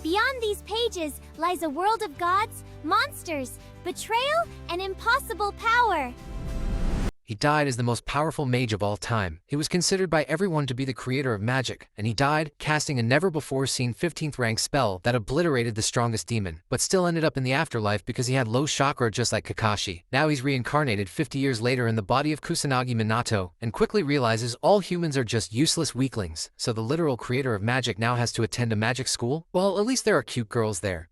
Beyond these pages lies a world of gods, monsters, betrayal, and impossible power. He died as the most powerful mage of all time. He was considered by everyone to be the creator of magic, and he died, casting a never-before-seen 15th rank spell that obliterated the strongest demon, but still ended up in the afterlife because he had low chakra just like Kakashi. Now he's reincarnated 50 years later in the body of Kusanagi Minato, and quickly realizes all humans are just useless weaklings, so the literal creator of magic now has to attend a magic school? Well, at least there are cute girls there.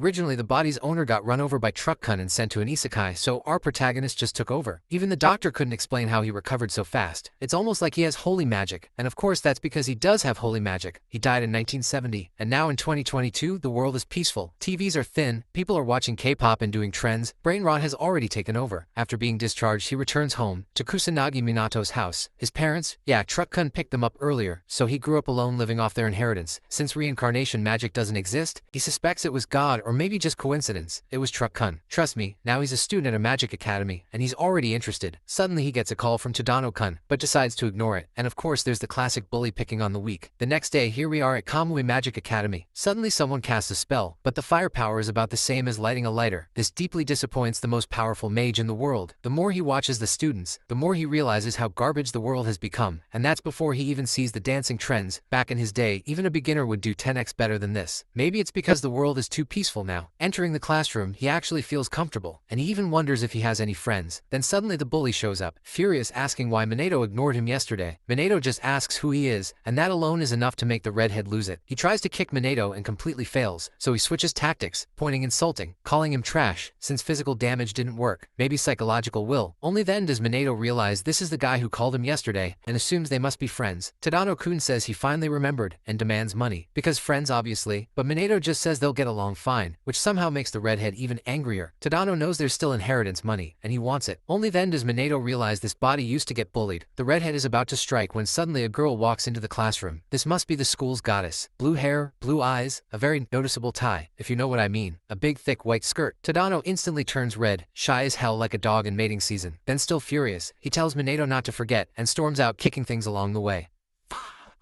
Originally, the body's owner got run over by Truck-kun and sent to an isekai, so our protagonist just took over. Even the doctor couldn't explain how he recovered so fast. It's almost like he has holy magic, and of course that's because he does have holy magic. He died in 1970, and now in 2022, the world is peaceful. TVs are thin, people are watching K-pop and doing trends. Brain rot has already taken over. After being discharged, he returns home, to Kusanagi Minato's house. His parents? Yeah, Truck-kun picked them up earlier, so he grew up alone living off their inheritance. Since reincarnation magic doesn't exist, he suspects it was God or maybe just coincidence. It was Truck-kun. Trust me, now he's a student at a magic academy, and he's already interested. Suddenly he gets a call from Tadano-kun, but decides to ignore it. And of course there's the classic bully picking on the weak. The next day, here we are at Kamui Magic Academy. Suddenly someone casts a spell, but the firepower is about the same as lighting a lighter. This deeply disappoints the most powerful mage in the world. The more he watches the students, the more he realizes how garbage the world has become, and that's before he even sees the dancing trends. Back in his day, even a beginner would do 10x better than this. Maybe it's because the world is too peaceful now. Entering the classroom, he actually feels comfortable, and he even wonders if he has any friends. Then suddenly the bully shows up, furious, asking why Minato ignored him yesterday. Minato just asks who he is, and that alone is enough to make the redhead lose it. He tries to kick Minato and completely fails, so he switches tactics, pointing insulting, calling him trash. Since physical damage didn't work, maybe psychological will. Only then does Minato realize this is the guy who called him yesterday, and assumes they must be friends. Tadano-kun says he finally remembered, and demands money. Because friends obviously, but Minato just says they'll get along fine, which somehow makes the redhead even angrier. Tadano knows there's still inheritance money, and he wants it. Only then does Minato realize this body used to get bullied. The redhead is about to strike when suddenly a girl walks into the classroom. This must be the school's goddess. Blue hair, blue eyes, a very noticeable tie, if you know what I mean. A big thick white skirt. Tadano instantly turns red, shy as hell like a dog in mating season. Then still furious, he tells Minato not to forget, and storms out kicking things along the way.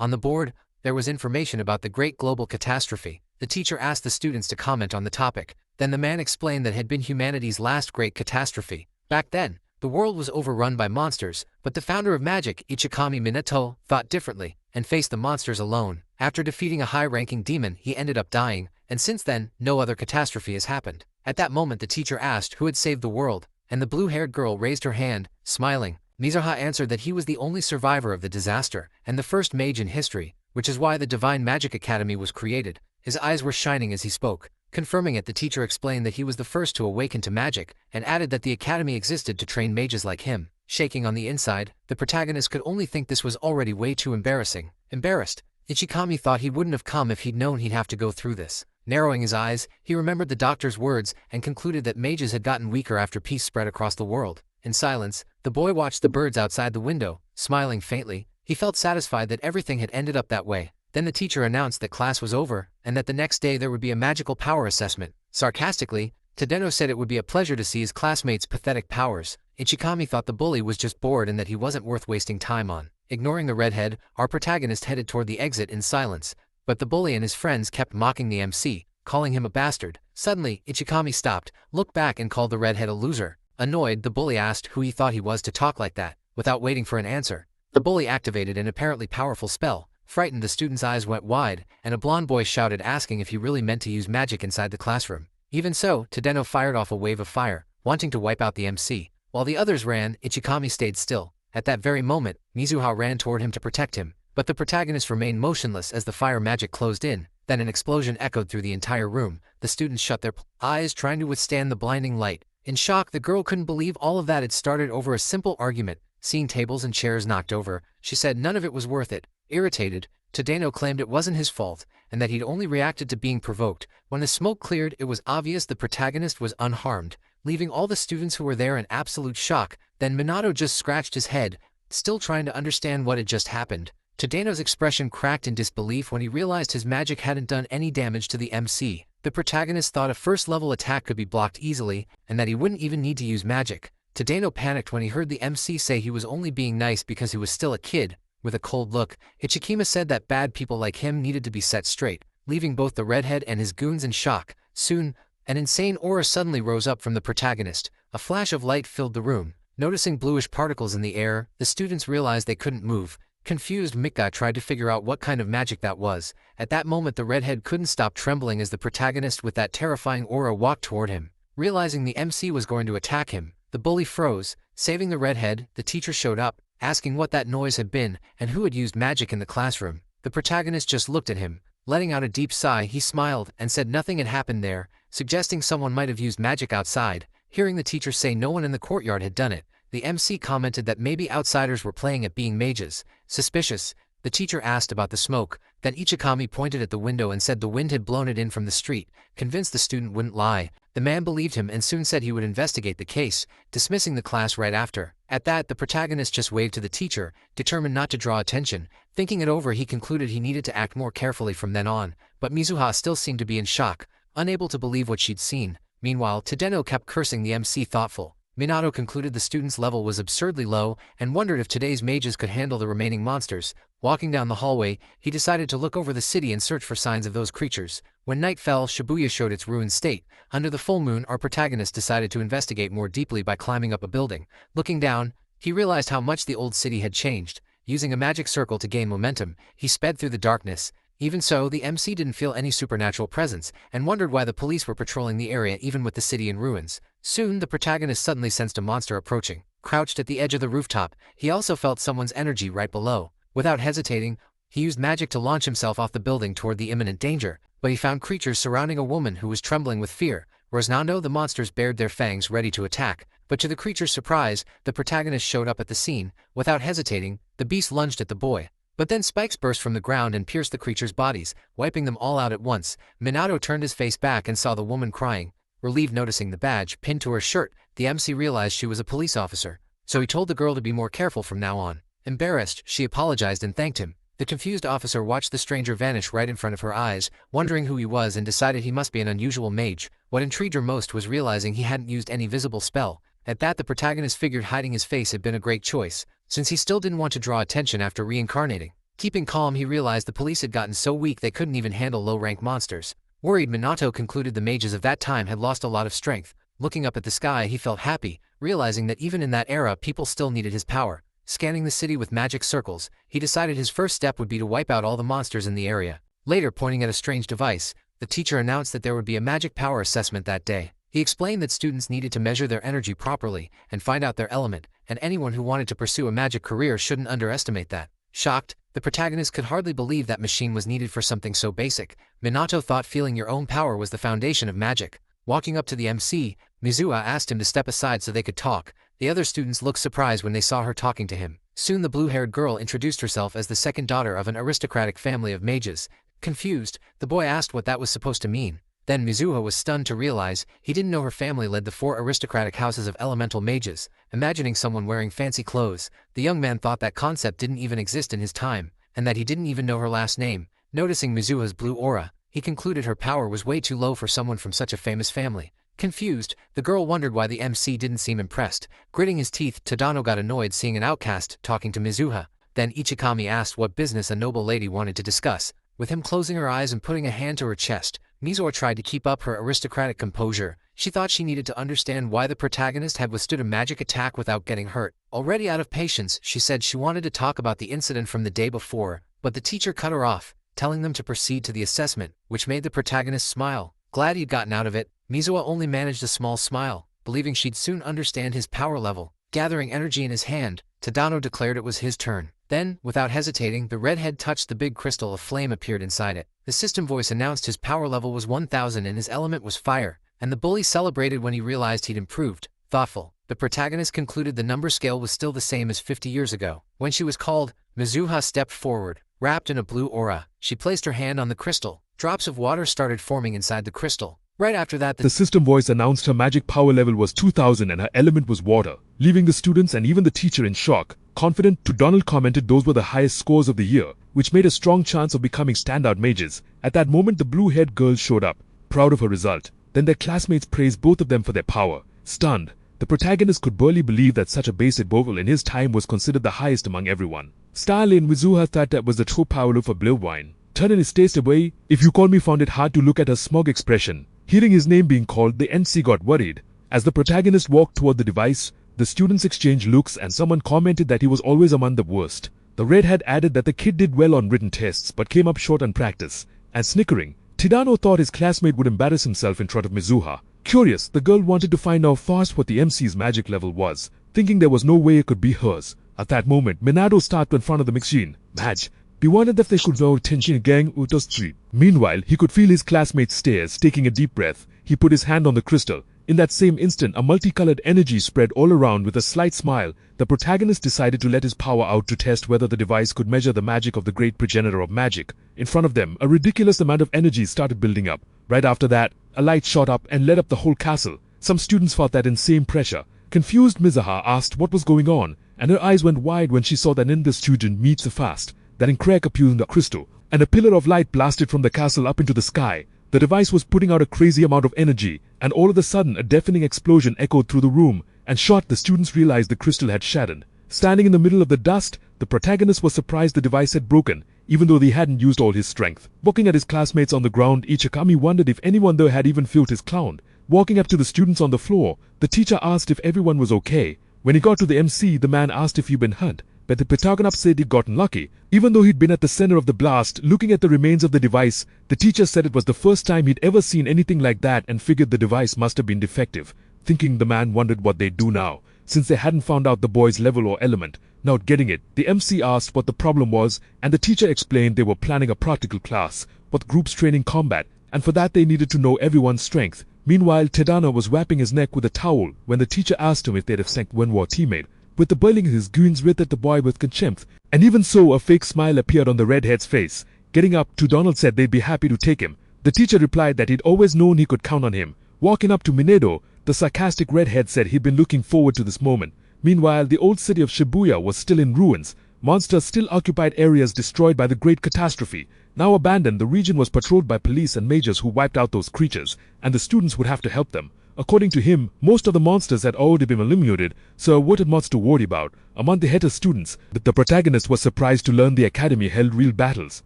On the board, there was information about the great global catastrophe. The teacher asked the students to comment on the topic. Then the man explained that had been humanity's last great catastrophe. Back then, the world was overrun by monsters, but the founder of magic, Ichikami Minato, thought differently, and faced the monsters alone. After defeating a high-ranking demon, he ended up dying, and since then, no other catastrophe has happened. At that moment the teacher asked who had saved the world, and the blue-haired girl raised her hand, smiling. Mizuha answered that he was the only survivor of the disaster, and the first mage in history, which is why the Divine Magic Academy was created. His eyes were shining as he spoke. Confirming it, the teacher explained that he was the first to awaken to magic, and added that the academy existed to train mages like him. Shaking on the inside, the protagonist could only think this was already way too embarrassing. Embarrassed, Ichikami thought he wouldn't have come if he'd known he'd have to go through this. Narrowing his eyes, he remembered the doctor's words and concluded that mages had gotten weaker after peace spread across the world. In silence, the boy watched the birds outside the window, smiling faintly. He felt satisfied that everything had ended up that way. Then the teacher announced that class was over, and that the next day there would be a magical power assessment. Sarcastically, Tadano said it would be a pleasure to see his classmates' pathetic powers. Ichikami thought the bully was just bored and that he wasn't worth wasting time on. Ignoring the redhead, our protagonist headed toward the exit in silence, but the bully and his friends kept mocking the MC, calling him a bastard. Suddenly, Ichikami stopped, looked back and called the redhead a loser. Annoyed, the bully asked who he thought he was to talk like that. Without waiting for an answer, the bully activated an apparently powerful spell. Frightened, the student's eyes went wide, and a blonde boy shouted asking if he really meant to use magic inside the classroom. Even so, Tadano fired off a wave of fire, wanting to wipe out the MC. While the others ran, Ichikami stayed still. At that very moment, Mizuha ran toward him to protect him, but the protagonist remained motionless as the fire magic closed in. Then an explosion echoed through the entire room. The students shut their eyes, trying to withstand the blinding light. In shock, the girl couldn't believe all of that had started over a simple argument. Seeing tables and chairs knocked over, she said none of it was worth it. Irritated, Tadano claimed it wasn't his fault, and that he'd only reacted to being provoked. When the smoke cleared, it was obvious the protagonist was unharmed, leaving all the students who were there in absolute shock. Then Minato just scratched his head, still trying to understand what had just happened. Tadano's expression cracked in disbelief when he realized his magic hadn't done any damage to the MC. The protagonist thought a first-level attack could be blocked easily, and that he wouldn't even need to use magic. Tadano panicked when he heard the MC say he was only being nice because he was still a kid. With a cold look, Ichikima said that bad people like him needed to be set straight. leaving both the redhead and his goons in shock. Soon, an insane aura suddenly rose up from the protagonist. A flash of light filled the room. Noticing bluish particles in the air, the students realized they couldn't move. Confused, Mika tried to figure out what kind of magic that was. At that moment, the redhead couldn't stop trembling as the protagonist with that terrifying aura walked toward him. Realizing the MC was going to attack him, the bully froze. Saving the redhead, the teacher showed up, asking what that noise had been and who had used magic in the classroom. The protagonist just looked at him. Letting out a deep sigh, he smiled and said nothing had happened there, suggesting someone might have used magic outside. Hearing the teacher say no one in the courtyard had done it, the MC commented that maybe outsiders were playing at being mages. Suspicious, the teacher asked about the smoke. Then Ichikami pointed at the window and said the wind had blown it in from the street. Convinced the student wouldn't lie, the man believed him and soon said he would investigate the case, dismissing the class right after. At that, the protagonist just waved to the teacher, determined not to draw attention. Thinking it over, he concluded he needed to act more carefully from then on, but Mizuha still seemed to be in shock, unable to believe what she'd seen. Meanwhile, Tadeno kept cursing the MC thoughtful. Minato concluded the student's level was absurdly low and wondered if today's mages could handle the remaining monsters. Walking down the hallway, he decided to look over the city and search for signs of those creatures. When night fell, Shibuya showed its ruined state. Under the full moon, our protagonist decided to investigate more deeply by climbing up a building. Looking down, he realized how much the old city had changed. Using a magic circle to gain momentum, he sped through the darkness. Even so, the MC didn't feel any supernatural presence, and wondered why the police were patrolling the area even with the city in ruins. Soon, the protagonist suddenly sensed a monster approaching. Crouched at the edge of the rooftop, he also felt someone's energy right below. Without hesitating, he used magic to launch himself off the building toward the imminent danger, but he found creatures surrounding a woman who was trembling with fear. Rosnando, the monsters bared their fangs ready to attack, but to the creature's surprise, the protagonist showed up at the scene. Without hesitating, the beast lunged at the boy. But then spikes burst from the ground and pierced the creatures' bodies, wiping them all out at once. Minato turned his face back and saw the woman crying. Relieved noticing the badge pinned to her shirt, the MC realized she was a police officer, so he told the girl to be more careful from now on. Embarrassed, she apologized and thanked him. The confused officer watched the stranger vanish right in front of her eyes, wondering who he was, and decided he must be an unusual mage. What intrigued her most was realizing he hadn't used any visible spell. At that, the protagonist figured hiding his face had been a great choice, since he still didn't want to draw attention after reincarnating. Keeping calm, he realized the police had gotten so weak they couldn't even handle low-rank monsters. Worried, Minato concluded the mages of that time had lost a lot of strength. Looking up at the sky, he felt happy, realizing that even in that era people still needed his power. Scanning the city with magic circles, he decided his first step would be to wipe out all the monsters in the area. Later, pointing at a strange device, the teacher announced that there would be a magic power assessment that day. He explained that students needed to measure their energy properly and find out their element, and anyone who wanted to pursue a magic career shouldn't underestimate that. Shocked, the protagonist could hardly believe that machine was needed for something so basic. Minato thought feeling your own power was the foundation of magic. Walking up to the MC, Mizuha asked him to step aside so they could talk. The other students looked surprised when they saw her talking to him. Soon the blue-haired girl introduced herself as the second daughter of an aristocratic family of mages. Confused, the boy asked what that was supposed to mean. Then Mizuha was stunned to realize he didn't know her family led the 4 aristocratic houses of elemental mages. Imagining someone wearing fancy clothes, the young man thought that concept didn't even exist in his time, and that he didn't even know her last name. Noticing Mizuha's blue aura, he concluded her power was way too low for someone from such a famous family. Confused, the girl wondered why the MC didn't seem impressed. Gritting his teeth, Tadano got annoyed seeing an outcast talking to Mizuha. Then Ichikami asked what business a noble lady wanted to discuss. With him closing her eyes and putting a hand to her chest, Mizuha tried to keep up her aristocratic composure. She thought she needed to understand why the protagonist had withstood a magic attack without getting hurt. Already out of patience, she said she wanted to talk about the incident from the day before, but the teacher cut her off, telling them to proceed to the assessment, which made the protagonist smile. Glad he'd gotten out of it, Mizuha only managed a small smile, believing she'd soon understand his power level. Gathering energy in his hand, Tadano declared it was his turn. Then, without hesitating, the redhead touched the big crystal. A flame appeared inside it. The system voice announced his power level was 1000 and his element was fire, and the bully celebrated when he realized he'd improved. Thoughtful, the protagonist concluded the number scale was still the same as 50 years ago. When she was called, Mizuha stepped forward, wrapped in a blue aura. She placed her hand on the crystal. Drops of water started forming inside the crystal. Right after that, the system voice announced her magic power level was 2000 and her element was water, leaving the students and even the teacher in shock. Confident, Donald commented those were the highest scores of the year, which made a strong chance of becoming standout mages. At that moment, the blue-haired girl showed up, proud of her result. Then their classmates praised both of them for their power. Stunned, the protagonist could barely believe that such a basic vowel in his time was considered the highest among everyone. Style in Mizuha thought that was the true power for blue wine. turning his taste away. If you call me found it hard to look at her smug expression. Hearing his name being called, the MC got worried. As the protagonist walked toward the device, the students exchanged looks and someone commented that he was always among the worst. The redhead added that the kid did well on written tests but came up short on practice. And snickering, Tadano thought his classmate would embarrass himself in front of Mizuha. Curious, the girl wanted to find out fast what the MC's magic level was, thinking there was no way it could be hers. At that moment, Minato stopped in front of the machine. Mage, be wondered if they could know Tenshin Gang Uto Street. Meanwhile, he could feel his classmate's stares. Taking a deep breath, he put his hand on the crystal. In that same instant, a multicolored energy spread all around. With a slight smile, the protagonist decided to let his power out to test whether the device could measure the magic of the great progenitor of magic. In front of them, a ridiculous amount of energy started building up. Right after that, a light shot up and lit up the whole castle. Some students felt that insane pressure. Confused, Mizuha asked what was going on, and her eyes went wide when she saw that in the student meets a fast. That in crack appeared in the crystal, and a pillar of light blasted from the castle up into the sky. The device was putting out a crazy amount of energy, and all of a sudden a deafening explosion echoed through the room, and shocked the students realized the crystal had shattered. Standing in the middle of the dust, the protagonist was surprised the device had broken, even though he hadn't used all his strength. Looking at his classmates on the ground, Ichikami wondered if anyone there had even felt his clown. Walking up to the students on the floor, the teacher asked if everyone was okay. When he got to the MC, the man asked if he'd been hurt, but the protagonist said he'd gotten lucky. Even though he'd been at the center of the blast, looking at the remains of the device, the teacher said it was the first time he'd ever seen anything like that and figured the device must have been defective. Thinking, the man wondered what they'd do now, since they hadn't found out the boy's level or element. Not getting it, the MC asked what the problem was, and the teacher explained they were planning a practical class, with groups training combat, and for that they needed to know everyone's strength. Meanwhile, Tadano was wrapping his neck with a towel when the teacher asked him if they'd have sent one more teammate. With the burling his goons writhed at the boy with contempt, and even so a fake smile appeared on the redhead's face. Getting up, Donald said they'd be happy to take him. The teacher replied that he'd always known he could count on him. Walking up to Minedo, the sarcastic redhead said he'd been looking forward to this moment. Meanwhile, the old city of Shibuya was still in ruins. Monsters still occupied areas destroyed by the great catastrophe. Now abandoned, the region was patrolled by police and mages who wiped out those creatures, and the students would have to help them. According to him, most of the monsters had already been eliminated, so what had much to worry about. Among the Heta students, the protagonist was surprised to learn the academy held real battles.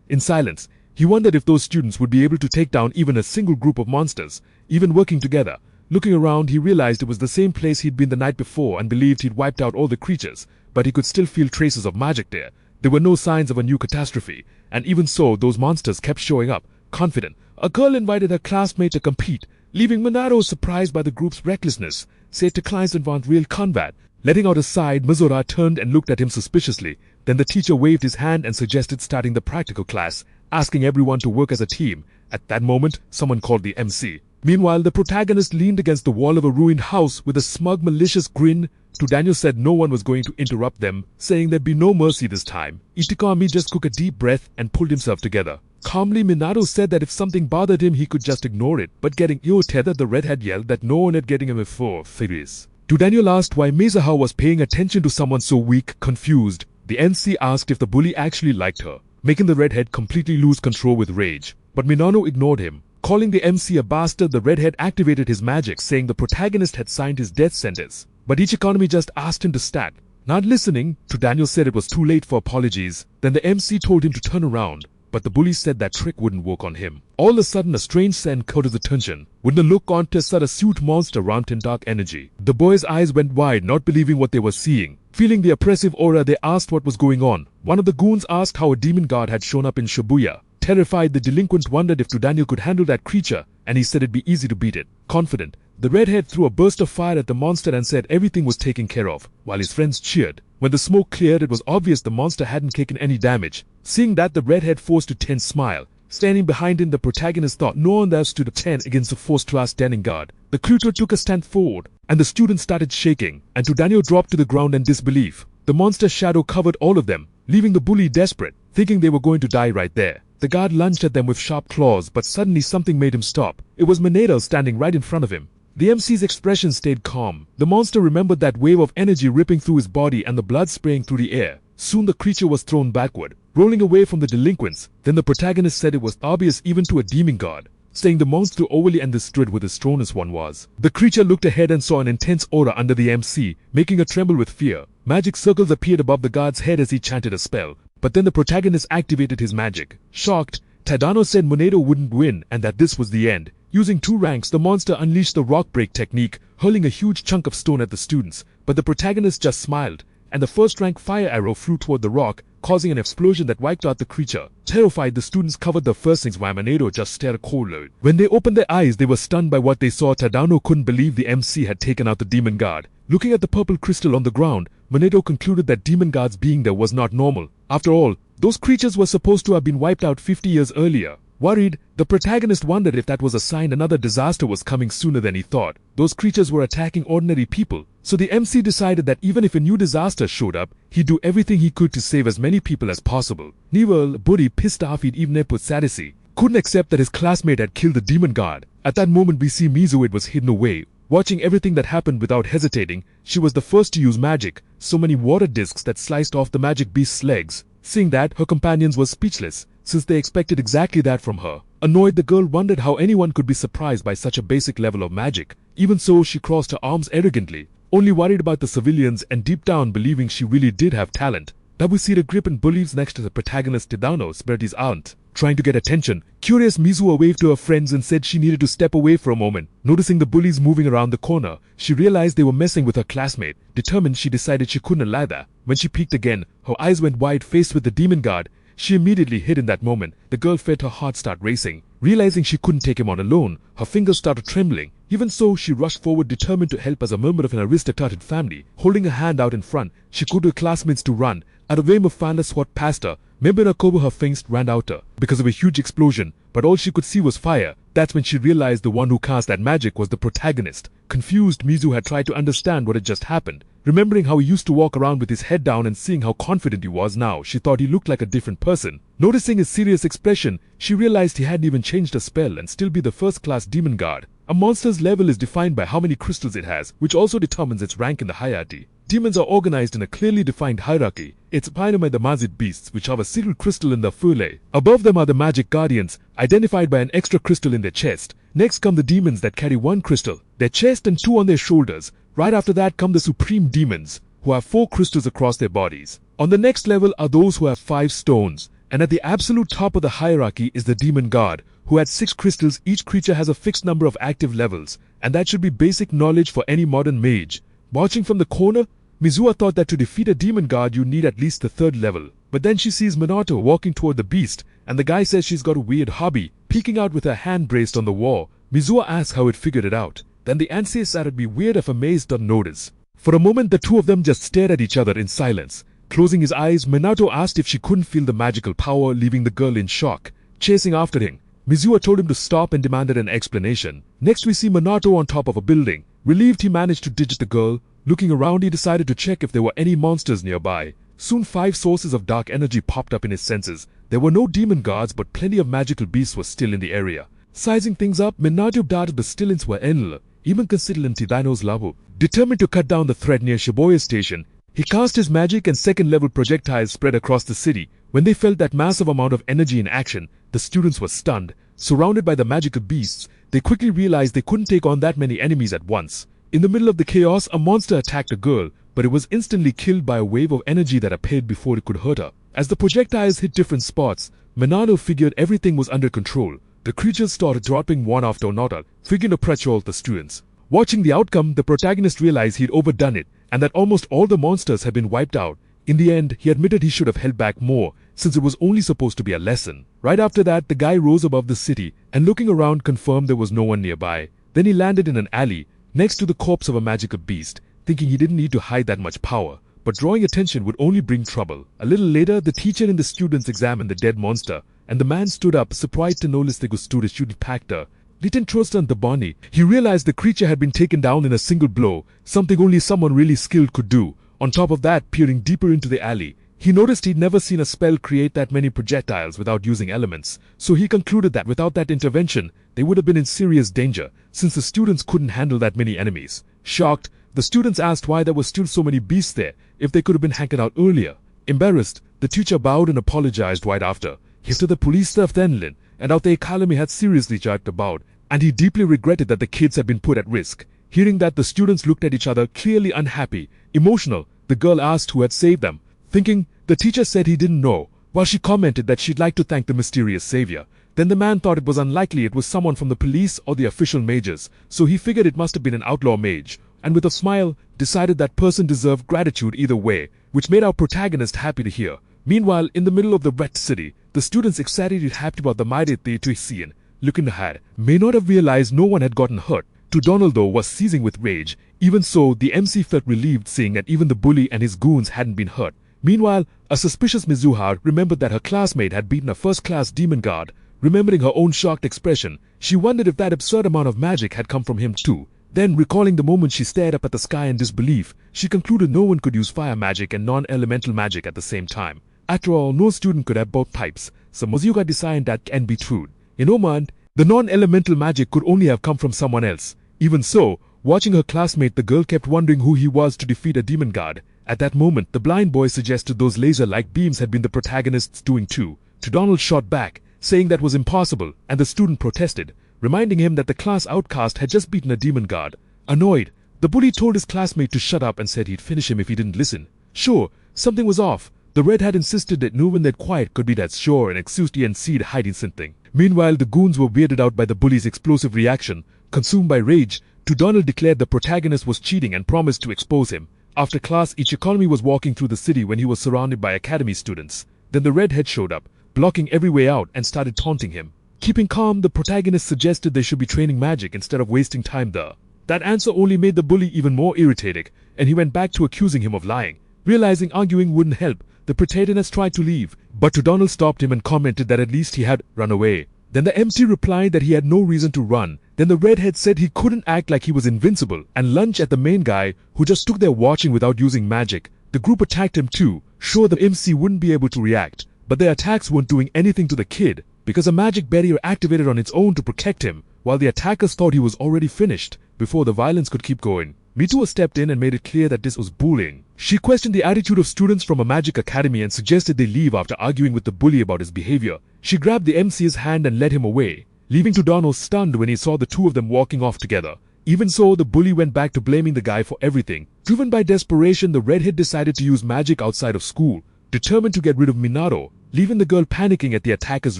In silence, he wondered if those students would be able to take down even a single group of monsters, even working together. Looking around, he realized it was the same place he'd been the night before and believed he'd wiped out all the creatures, but he could still feel traces of magic there. There were no signs of a new catastrophe, and even so, those monsters kept showing up. Confident, a girl invited her classmate to compete, leaving Minato surprised by the group's recklessness. Said to clients and want real combat. Letting out a sigh, Mizora turned and looked at him suspiciously. Then the teacher waved his hand and suggested starting the practical class, asking everyone to work as a team. At that moment, someone called the MC. Meanwhile, the protagonist leaned against the wall of a ruined house with a smug, malicious grin. To Daniel said no one was going to interrupt them, saying there'd be no mercy this time. Ichikami just took a deep breath and pulled himself together. Calmly, Minato said that if something bothered him, he could just ignore it, but getting irritated, the redhead yelled that no one had getting him before. Furious. To Daniel asked why Mizuha was paying attention to someone so weak, confused. The MC asked if the bully actually liked her, making the redhead completely lose control with rage. But Minato ignored him. Calling the MC a bastard, the redhead activated his magic, saying the protagonist had signed his death sentence. But Ichikami just asked him to stat. Not listening, to Daniel said it was too late for apologies. Then the MC told him to turn around, but the bully said that trick wouldn't work on him. All of a sudden, a strange scent caught his attention. When the look contest saw a suit monster wrapped in dark energy. The boys' eyes went wide, not believing what they were seeing. Feeling the oppressive aura, they asked what was going on. One of the goons asked how a demon god had shown up in Shibuya. Terrified, the delinquent wondered if Daniel could handle that creature, and he said it'd be easy to beat it. Confident, the redhead threw a burst of fire at the monster and said everything was taken care of, while his friends cheered. When the smoke cleared, it was obvious the monster hadn't taken any damage. Seeing that, the redhead forced a tense smile. Standing behind him, the protagonist thought no one there stood a 10 against the first-class standing guard. The creature took a stand forward, and the students started shaking, and Daniel dropped to the ground in disbelief. The monster's shadow covered all of them, leaving the bully desperate, thinking they were going to die right there. The guard lunged at them with sharp claws, but suddenly something made him stop. It was Minato standing right in front of him. The MC's expression stayed calm. The monster remembered that wave of energy ripping through his body and the blood spraying through the air. Soon the creature was thrown backward, rolling away from the delinquents. Then the protagonist said it was obvious even to a demon god, saying the monster overly understood what the strongest one was. The creature looked ahead and saw an intense aura under the MC, making her tremble with fear. Magic circles appeared above the guard's head as he chanted a spell. But then the protagonist activated his magic. Shocked, Tadano said Monado wouldn't win and that this was the end. Using 2 ranks, the monster unleashed the rock break technique, hurling a huge chunk of stone at the students. But the protagonist just smiled, and the first rank fire arrow flew toward the rock, causing an explosion that wiped out the creature. Terrified, the students covered their facings while Monado just stared cold. When they opened their eyes, they were stunned by what they saw. Tadano couldn't believe the MC had taken out the demon guard. Looking at the purple crystal on the ground, Monado concluded that demon guards being there was not normal. After all, those creatures were supposed to have been wiped out 50 years earlier. Worried, the protagonist wondered if that was a sign another disaster was coming sooner than he thought. Those creatures were attacking ordinary people, so the MC decided that even if a new disaster showed up, he'd do everything he could to save as many people as possible. Newell, Buddy, pissed off he'd even put Sadisi, couldn't accept that his classmate had killed the demon guard. At that moment we see Mizuid was hidden away. Watching everything that happened without hesitating, she was the first to use magic, so many water discs that sliced off the magic beast's legs. Seeing that, her companions were speechless, since they expected exactly that from her. Annoyed, the girl wondered how anyone could be surprised by such a basic level of magic. Even so, she crossed her arms arrogantly, only worried about the civilians and deep down believing she really did have talent. Dabusita grip and believes next to the protagonist Tadano, Sperti's aunt. Trying to get attention, curious Mizuha waved to her friends and said she needed to step away for a moment. Noticing the bullies moving around the corner, she realized they were messing with her classmate. Determined, she decided she couldn't allow that. When she peeked again, her eyes went wide faced with the demon guard. She immediately hid in that moment. The girl felt her heart start racing. Realizing she couldn't take him on alone, her fingers started trembling. Even so, she rushed forward determined to help as a member of an aristocratic family. Holding her hand out in front, she called her classmates to run. At a wave of thunder swept past her. Membina Kobo her fangs ran out her because of a huge explosion, but all she could see was fire. That's when she realized the one who cast that magic was the protagonist. Confused, Mizu had tried to understand what had just happened. Remembering how he used to walk around with his head down and seeing how confident he was now, she thought he looked like a different person. Noticing his serious expression, she realized he hadn't even changed a spell and still be the first-class demon guard. A monster's level is defined by how many crystals it has, which also determines its rank in the hierarchy. Demons are organized in a clearly defined hierarchy. It's defined by the Mazid beasts, which have a single crystal in their fule. Above them are the magic guardians, identified by an extra crystal in their chest. Next come the demons that carry 1 crystal, their chest and 2 on their shoulders. Right after that come the supreme demons, who have 4 crystals across their bodies. On the next level are those who have 5 stones. And at the absolute top of the hierarchy is the demon guard, who had 6 crystals. Each creature has a fixed number of active levels, and that should be basic knowledge for any modern mage. Watching from the corner, Mizuha thought that to defeat a demon guard you need at least the 3rd level. But then she sees Minato walking toward the beast, and the guy says she's got a weird hobby, peeking out with her hand braced on the wall. Mizuha asks how it figured it out. Then the answer says that it'd be weird if a mage doesn't notice. For a moment the two of them just stared at each other in silence. Closing his eyes, Minato asked if she couldn't feel the magical power, leaving the girl in shock. Chasing after him, Mizuha told him to stop and demanded an explanation. Next we see Minato on top of a building. Relieved he managed to digit the girl. Looking around, he decided to check if there were any monsters nearby. Soon 5 sources of dark energy popped up in his senses. There were no demon guards, but plenty of magical beasts were still in the area. Sizing things up, Minato darted the stillings were endless, even considering Tidano's Labu. Determined to cut down the threat near Shibuya Station, he cast his magic and 2nd-level projectiles spread across the city. When they felt that massive amount of energy in action, the students were stunned. Surrounded by the magical beasts, they quickly realized they couldn't take on that many enemies at once. In the middle of the chaos, a monster attacked a girl, but it was instantly killed by a wave of energy that appeared before it could hurt her. As the projectiles hit different spots, Minato figured everything was under control. The creatures started dropping one after another, figuring to pressure the students. Watching the outcome, the protagonist realized he'd overdone it, and that almost all the monsters had been wiped out. In the end, he admitted he should have held back more, since it was only supposed to be a lesson. Right after that, the guy rose above the city, and looking around confirmed there was no one nearby. Then he landed in an alley, next to the corpse of a magical beast, thinking he didn't need to hide that much power. But drawing attention would only bring trouble. A little later, the teacher and the students examined the dead monster, and the man stood up, surprised to notice the Gusturi shooting Pactor. Didn't trust on the Bonnie. He realized the creature had been taken down in a single blow, something only someone really skilled could do. On top of that, peering deeper into the alley, he noticed he'd never seen a spell create that many projectiles without using elements. So he concluded that without that intervention, they would have been in serious danger, since the students couldn't handle that many enemies. Shocked, the students asked why there were still so many beasts there, if they could have been hanging out earlier. Embarrassed, the teacher bowed and apologized right after. He said the police stuff then, and out the academy had seriously joked about, and he deeply regretted that the kids had been put at risk. Hearing that, the students looked at each other, clearly unhappy. Emotional, the girl asked who had saved them. Thinking, the teacher said he didn't know, while she commented that she'd like to thank the mysterious savior. Then the man thought it was unlikely it was someone from the police or the official mages, so he figured it must have been an outlaw mage, and with a smile, decided that person deserved gratitude either way, which made our protagonist happy to hear. Meanwhile, in the middle of the wet city, the students excitedly happy about the Maide to scene. Looking ahead, may not have realized no one had gotten hurt. To Donald though was seizing with rage. Even so, the MC felt relieved seeing that even the bully and his goons hadn't been hurt. Meanwhile, a suspicious Mizuha remembered that her classmate had beaten a first-class demon guard. Remembering her own shocked expression, she wondered if that absurd amount of magic had come from him too. Then, recalling the moment she stared up at the sky in disbelief, she concluded no one could use fire magic and non-elemental magic at the same time. After all, no student could have both types, so Mizuha decided that can be true. In her mind, the non-elemental magic could only have come from someone else. Even so, watching her classmate, the girl kept wondering who he was to defeat a demon guard. At that moment, the blind boy suggested those laser-like beams had been the protagonist's doing too. To Donald shot back, saying that was impossible, and the student protested, reminding him that the class outcast had just beaten a demon guard. Annoyed, the bully told his classmate to shut up and said he'd finish him if he didn't listen. Sure, something was off. The red had insisted that knowing that quiet could be that sure and excused the NC hiding something. Meanwhile, the goons were weirded out by the bully's explosive reaction. Consumed by rage, Donald declared the protagonist was cheating and promised to expose him. After class, Ichikonomi was walking through the city when he was surrounded by academy students. Then the redhead showed up, blocking every way out and started taunting him. Keeping calm, the protagonist suggested they should be training magic instead of wasting time there. That answer only made the bully even more irritating, and he went back to accusing him of lying. Realizing arguing wouldn't help, the protagonist tried to leave, but Donald stopped him and commented that at least he had run away. Then the MC replied that he had no reason to run. Then the redhead said he couldn't act like he was invincible and lunged at the main guy who just stood there watching without using magic. The group attacked him too, sure the MC wouldn't be able to react. But their attacks weren't doing anything to the kid because a magic barrier activated on its own to protect him, while the attackers thought he was already finished before the violence could keep going. Mitsuo stepped in and made it clear that this was bullying. She questioned the attitude of students from a magic academy and suggested they leave after arguing with the bully about his behavior. She grabbed the MC's hand and led him away, leaving Donald stunned when he saw the two of them walking off together. Even so, the bully went back to blaming the guy for everything. Driven by desperation, the redhead decided to use magic outside of school, determined to get rid of Minato, leaving the girl panicking at the attacker's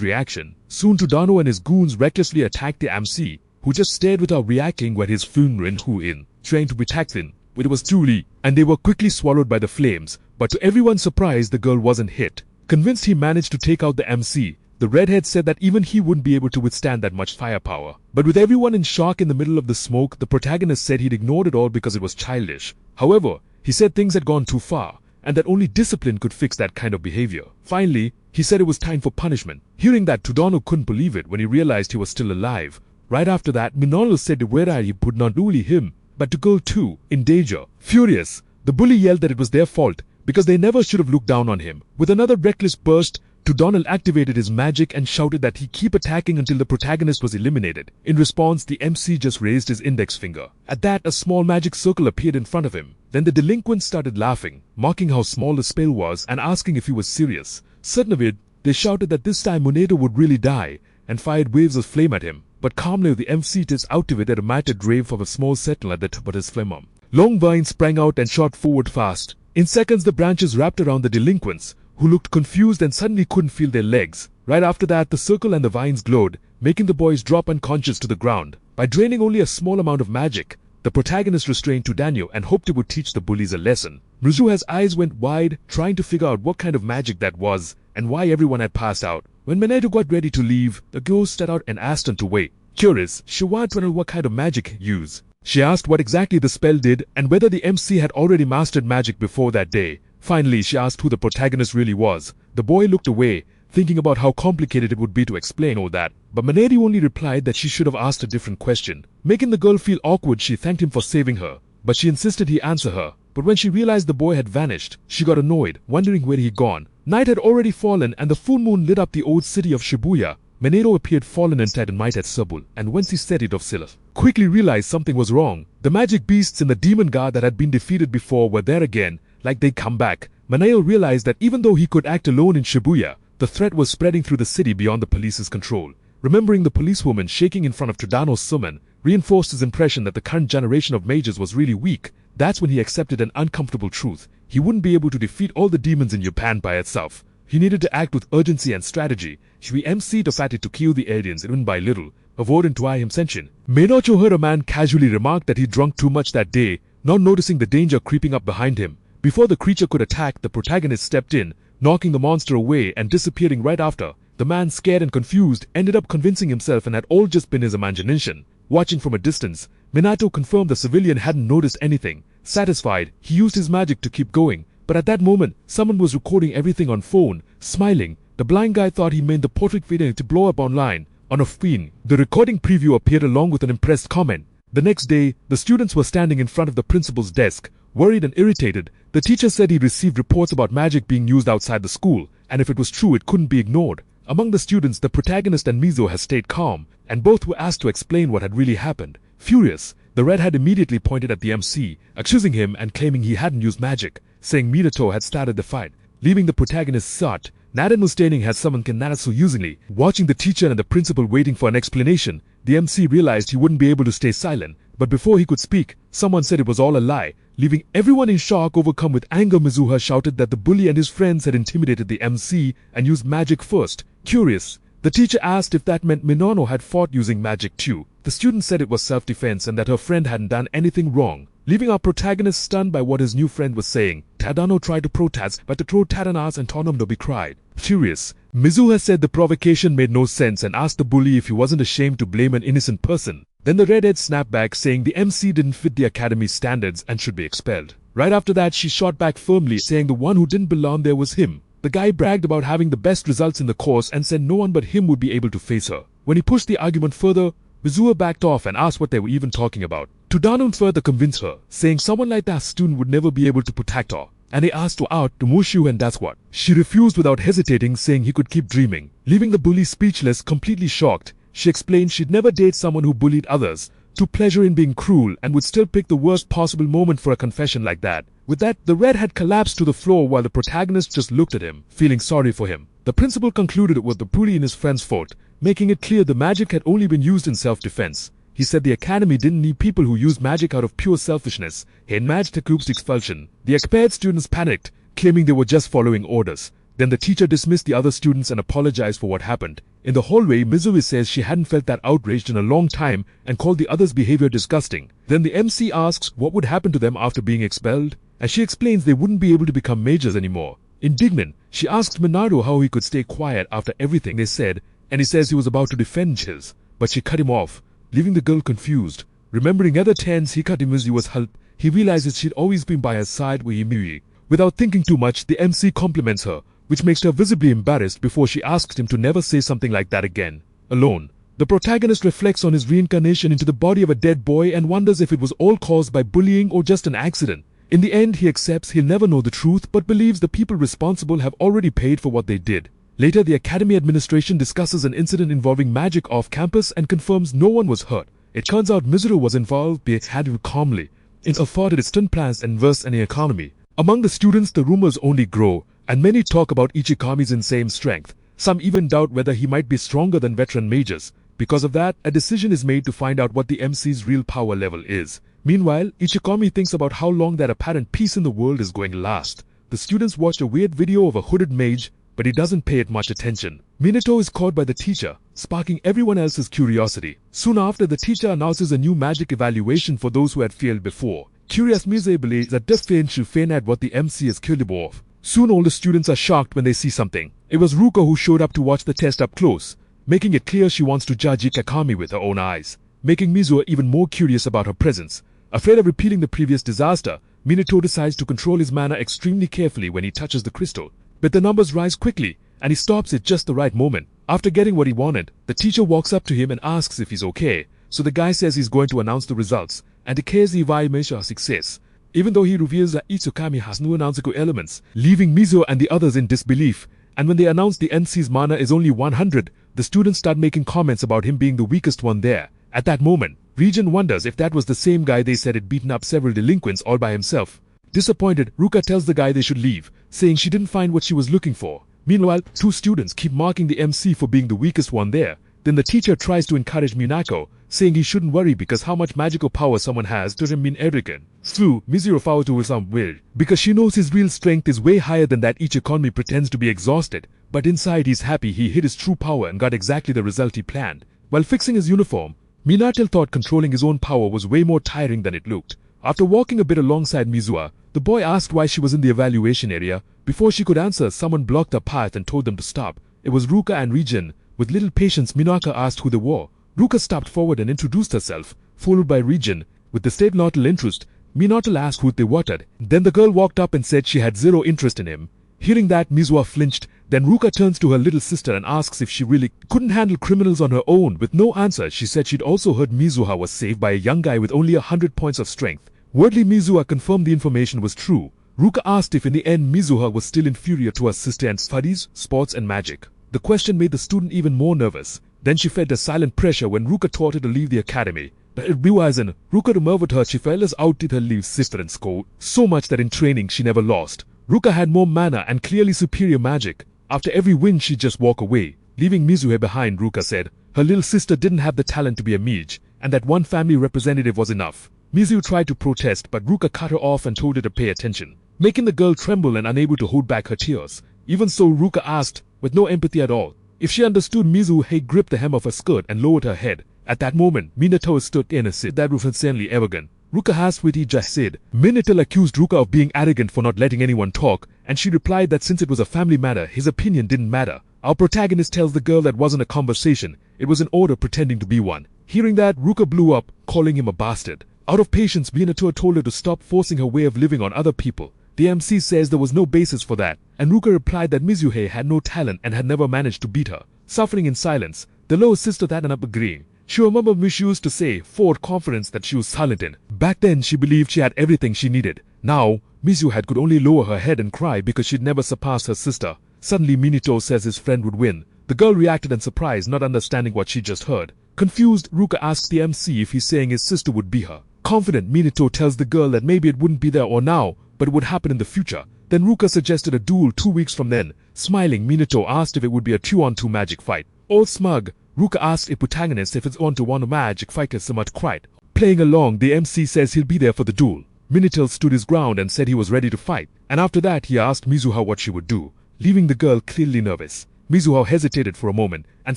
reaction. Soon Todano and his goons recklessly attacked the MC, who just stared without reacting when his Funrin Hu in, trying to protect him. It was too late, and they were quickly swallowed by the flames, but to everyone's surprise the girl wasn't hit. Convinced he managed to take out the MC, the redhead said that even he wouldn't be able to withstand that much firepower. But with everyone in shock in the middle of the smoke, the protagonist said he'd ignored it all because it was childish. However, he said things had gone too far, and that only discipline could fix that kind of behavior. Finally, he said it was time for punishment. Hearing that, Todano couldn't believe it when he realized he was still alive. Right after that, Minoru said the Werai would not only him, but the girl too, in danger. Furious, the bully yelled that it was their fault, because they never should have looked down on him. With another reckless burst, Donald activated his magic and shouted that he keep attacking until the protagonist was eliminated. In response, the MC just raised his index finger. At that, a small magic circle appeared in front of him. Then the delinquents started laughing, mocking how small the spell was and asking if he was serious. Certain of it, they shouted that this time Monedo would really die, and fired waves of flame at him. But calmly, the MC just activated a matted grave from a small sentinel at the top of his flame arm. Long vines sprang out and shot forward fast. In seconds, the branches wrapped around the delinquents, who looked confused and suddenly couldn't feel their legs. Right after that, the circle and the vines glowed, making the boys drop unconscious to the ground. By draining only a small amount of magic, the protagonist restrained Daniel and hoped it would teach the bullies a lesson. Mizuha's eyes went wide, trying to figure out what kind of magic that was and why everyone had passed out. When Minato got ready to leave, the girl stepped out and asked him to wait. Curious, she wanted to know what kind of magic he used. She asked what exactly the spell did and whether the MC had already mastered magic before that day. Finally, she asked who the protagonist really was. The boy looked away, thinking about how complicated it would be to explain all that. But Maneri only replied that she should have asked a different question. Making the girl feel awkward, she thanked him for saving her, but she insisted he answer her. But when she realized the boy had vanished, she got annoyed, wondering where he'd gone. Night had already fallen and the full moon lit up the old city of Shibuya. Manero appeared fallen and in might at Sabul, and once he said it of Silith, quickly realized something was wrong. The magic beasts in the demon guard that had been defeated before were there again, like they'd come back. Maneo realized that even though he could act alone in Shibuya, the threat was spreading through the city beyond the police's control. Remembering the policewoman shaking in front of Todano's summon reinforced his impression that the current generation of mages was really weak. That's when he accepted an uncomfortable truth. He wouldn't be able to defeat all the demons in Japan by itself. He needed to act with urgency and strategy. He MC'd a fatty to kill the aliens even by little, avoiding to him sensation. Minato heard a man casually remark that he drunk too much that day, not noticing the danger creeping up behind him. Before the creature could attack, the protagonist stepped in, knocking the monster away and disappearing right after. The man, scared and confused, ended up convincing himself and had all just been his imagination. Watching from a distance, Minato confirmed the civilian hadn't noticed anything. Satisfied, he used his magic to keep going. But at that moment, someone was recording everything on phone. Smiling, the blind guy thought he meant the portrait video to blow up online. On a screen, the recording preview appeared along with an impressed comment. The next day, the students were standing in front of the principal's desk. Worried and irritated, the teacher said he received reports about magic being used outside the school, and if it was true, it couldn't be ignored. Among the students, the protagonist and Mizo had stayed calm, and both were asked to explain what had really happened. Furious, the Red had immediately pointed at the MC, accusing him and claiming he hadn't used magic, saying Minato had started the fight. Leaving the protagonist shot, Naden was standing had summoned Kanatsu usingly. Watching the teacher and the principal waiting for an explanation, the MC realized he wouldn't be able to stay silent. But before he could speak, someone said it was all a lie. Leaving everyone in shock, overcome with anger, Mizuha shouted that the bully and his friends had intimidated the MC and used magic first. Curious, the teacher asked if that meant Minano had fought using magic too. The student said it was self-defense and that her friend hadn't done anything wrong. Leaving our protagonist stunned by what his new friend was saying, Tadano tried to protest, but the throw Tadanas and Tonomnobi cried. Furious, Mizuha said the provocation made no sense and asked the bully if he wasn't ashamed to blame an innocent person. Then the redhead snapped back, saying the MC didn't fit the academy's standards and should be expelled. Right after that, she shot back firmly, saying the one who didn't belong there was him. The guy bragged about having the best results in the course and said no one but him would be able to face her. When he pushed the argument further, Mizuha backed off and asked what they were even talking about. Tadano further convinced her, saying someone like that student would never be able to protect her, and they asked her out to Mushu and that's what. She refused without hesitating, saying he could keep dreaming. Leaving the bully speechless, completely shocked, she explained she'd never date someone who bullied others, took pleasure in being cruel, and would still pick the worst possible moment for a confession like that. With that, the red had collapsed to the floor while the protagonist just looked at him, feeling sorry for him. The principal concluded it was the bully and his friend's fault, making it clear the magic had only been used in self-defense. He said the academy didn't need people who used magic out of pure selfishness. He encouraged the group's expulsion. The expelled students panicked, claiming they were just following orders. Then the teacher dismissed the other students and apologized for what happened. In the hallway, Mizui says she hadn't felt that outraged in a long time and called the others' behavior disgusting. Then the MC asks what would happen to them after being expelled, and she explains they wouldn't be able to become mages anymore. Indignant, she asked Minato how he could stay quiet after everything they said, and he says he was about to defend his, but she cut him off, leaving the girl confused. Remembering other times Hikarimuzi was helped, he realizes she'd always been by his side with Yumiri. Without thinking too much, the MC compliments her, which makes her visibly embarrassed before she asks him to never say something like that again. Alone, the protagonist reflects on his reincarnation into the body of a dead boy and wonders if it was all caused by bullying or just an accident. In the end, he accepts he'll never know the truth but believes the people responsible have already paid for what they did. Later, the academy administration discusses an incident involving magic off campus and confirms no one was hurt. It turns out Mizuru was involved, but handled calmly. It afforded its stunt plans and worse in the economy. Among the students, the rumors only grow, and many talk about Ichikami's insane strength. Some even doubt whether he might be stronger than veteran mages. Because of that, a decision is made to find out what the MC's real power level is. Meanwhile, Ichikami thinks about how long that apparent peace in the world is going to last. The students watch a weird video of a hooded mage, but he doesn't pay it much attention. Minato is caught by the teacher, sparking everyone else's curiosity. Soon after, the teacher announces a new magic evaluation for those who had failed before. Curious Mise believes that Def Fein should feign at what the MC has killed him off. Soon all the students are shocked when they see something. It was Ruka who showed up to watch the test up close, making it clear she wants to judge Ikakami with her own eyes, making Mizuha even more curious about her presence. Afraid of repeating the previous disaster, Minato decides to control his mana extremely carefully when he touches the crystal. But the numbers rise quickly, and he stops at just the right moment. After getting what he wanted, the teacher walks up to him and asks if he's okay, so the guy says he's going to announce the results, and declares the evaluation a success, even though he reveals that Itsukami has no nonsensical elements, leaving Mizuha and the others in disbelief. And when they announce the MC's mana is only 100, the students start making comments about him being the weakest one there. At that moment, Region wonders if that was the same guy they said had beaten up several delinquents all by himself. Disappointed, Ruka tells the guy they should leave, saying she didn't find what she was looking for. Meanwhile, two students keep marking the MC for being the weakest one there, Then the teacher tries to encourage Minako, saying he shouldn't worry because how much magical power someone has doesn't mean arrogant. True, Mizuho Fauto will sound weird, because she knows his real strength is way higher than that each economy pretends to be exhausted. But inside he's happy he hit his true power and got exactly the result he planned. While fixing his uniform, Minato thought controlling his own power was way more tiring than it looked. After walking a bit alongside Mizuha, the boy asked why she was in the evaluation area. Before she could answer, someone blocked her path and told them to stop. It was Ruka and Regin. With little patience, Minako asked who they were. Ruka stepped forward and introduced herself, followed by Regin. With the same little interest, Minato asked who they wanted. Then the girl walked up and said she had zero interest in him. Hearing that, Mizuha flinched. Then Ruka turns to her little sister and asks if she really couldn't handle criminals on her own. With no answer, she said she'd also heard Mizuha was saved by a young guy with only 100 points of strength. Wordly, Mizuha confirmed the information was true. Ruka asked if in the end Mizuha was still inferior to her sister in studies, sports and magic. The question made the student even more nervous. Then she felt a silent pressure when Ruka told her to leave the academy. Realizing Ruka removed her, she felt as outdid her leave sister in school, so much that in training she never lost. Ruka had more mana and clearly superior magic. After every win she'd just walk away, leaving Mizuhe behind. Ruka said her little sister didn't have the talent to be a mage, and that one family representative was enough. Mizuho tried to protest, but Ruka cut her off and told her to pay attention, making the girl tremble and unable to hold back her tears. Even so, Ruka asked, with no empathy at all, if she understood. Mizuho gripped the hem of her skirt and lowered her head. At that moment, Minato stood innocent. That was insanely arrogant. Ruka asked what he just said. Minato accused Ruka of being arrogant for not letting anyone talk, and she replied that since it was a family matter, his opinion didn't matter. Our protagonist tells the girl that wasn't a conversation, it was an order pretending to be one. Hearing that, Ruka blew up, calling him a bastard. Out of patience, Minato told her to stop forcing her way of living on other people. The MC says there was no basis for that, and Ruka replied that Mizuhe had no talent and had never managed to beat her. Suffering in silence, the little sister ended up agreeing. She remembered Mish used to say, forward confidence that she was silent in. Back then, she believed she had everything she needed. Now, Mizuhe could only lower her head and cry because she'd never surpassed her sister. Suddenly, Minato says his friend would win. The girl reacted in surprise, not understanding what she just heard. Confused, Ruka asks the MC if he's saying his sister would be her. Confident, Minato tells the girl that maybe it wouldn't be there or now, but it would happen in the future. Then Ruka suggested a duel 2 weeks from then. Smiling, Minato asked if it would be a 2-on-2 magic fight. All smug, Ruka asked a protagonist if it's on to one magic fighter so much cried. Playing along, the MC says he'll be there for the duel. Minato stood his ground and said he was ready to fight. And after that, he asked Mizuha what she would do, leaving the girl clearly nervous. Mizuha hesitated for a moment and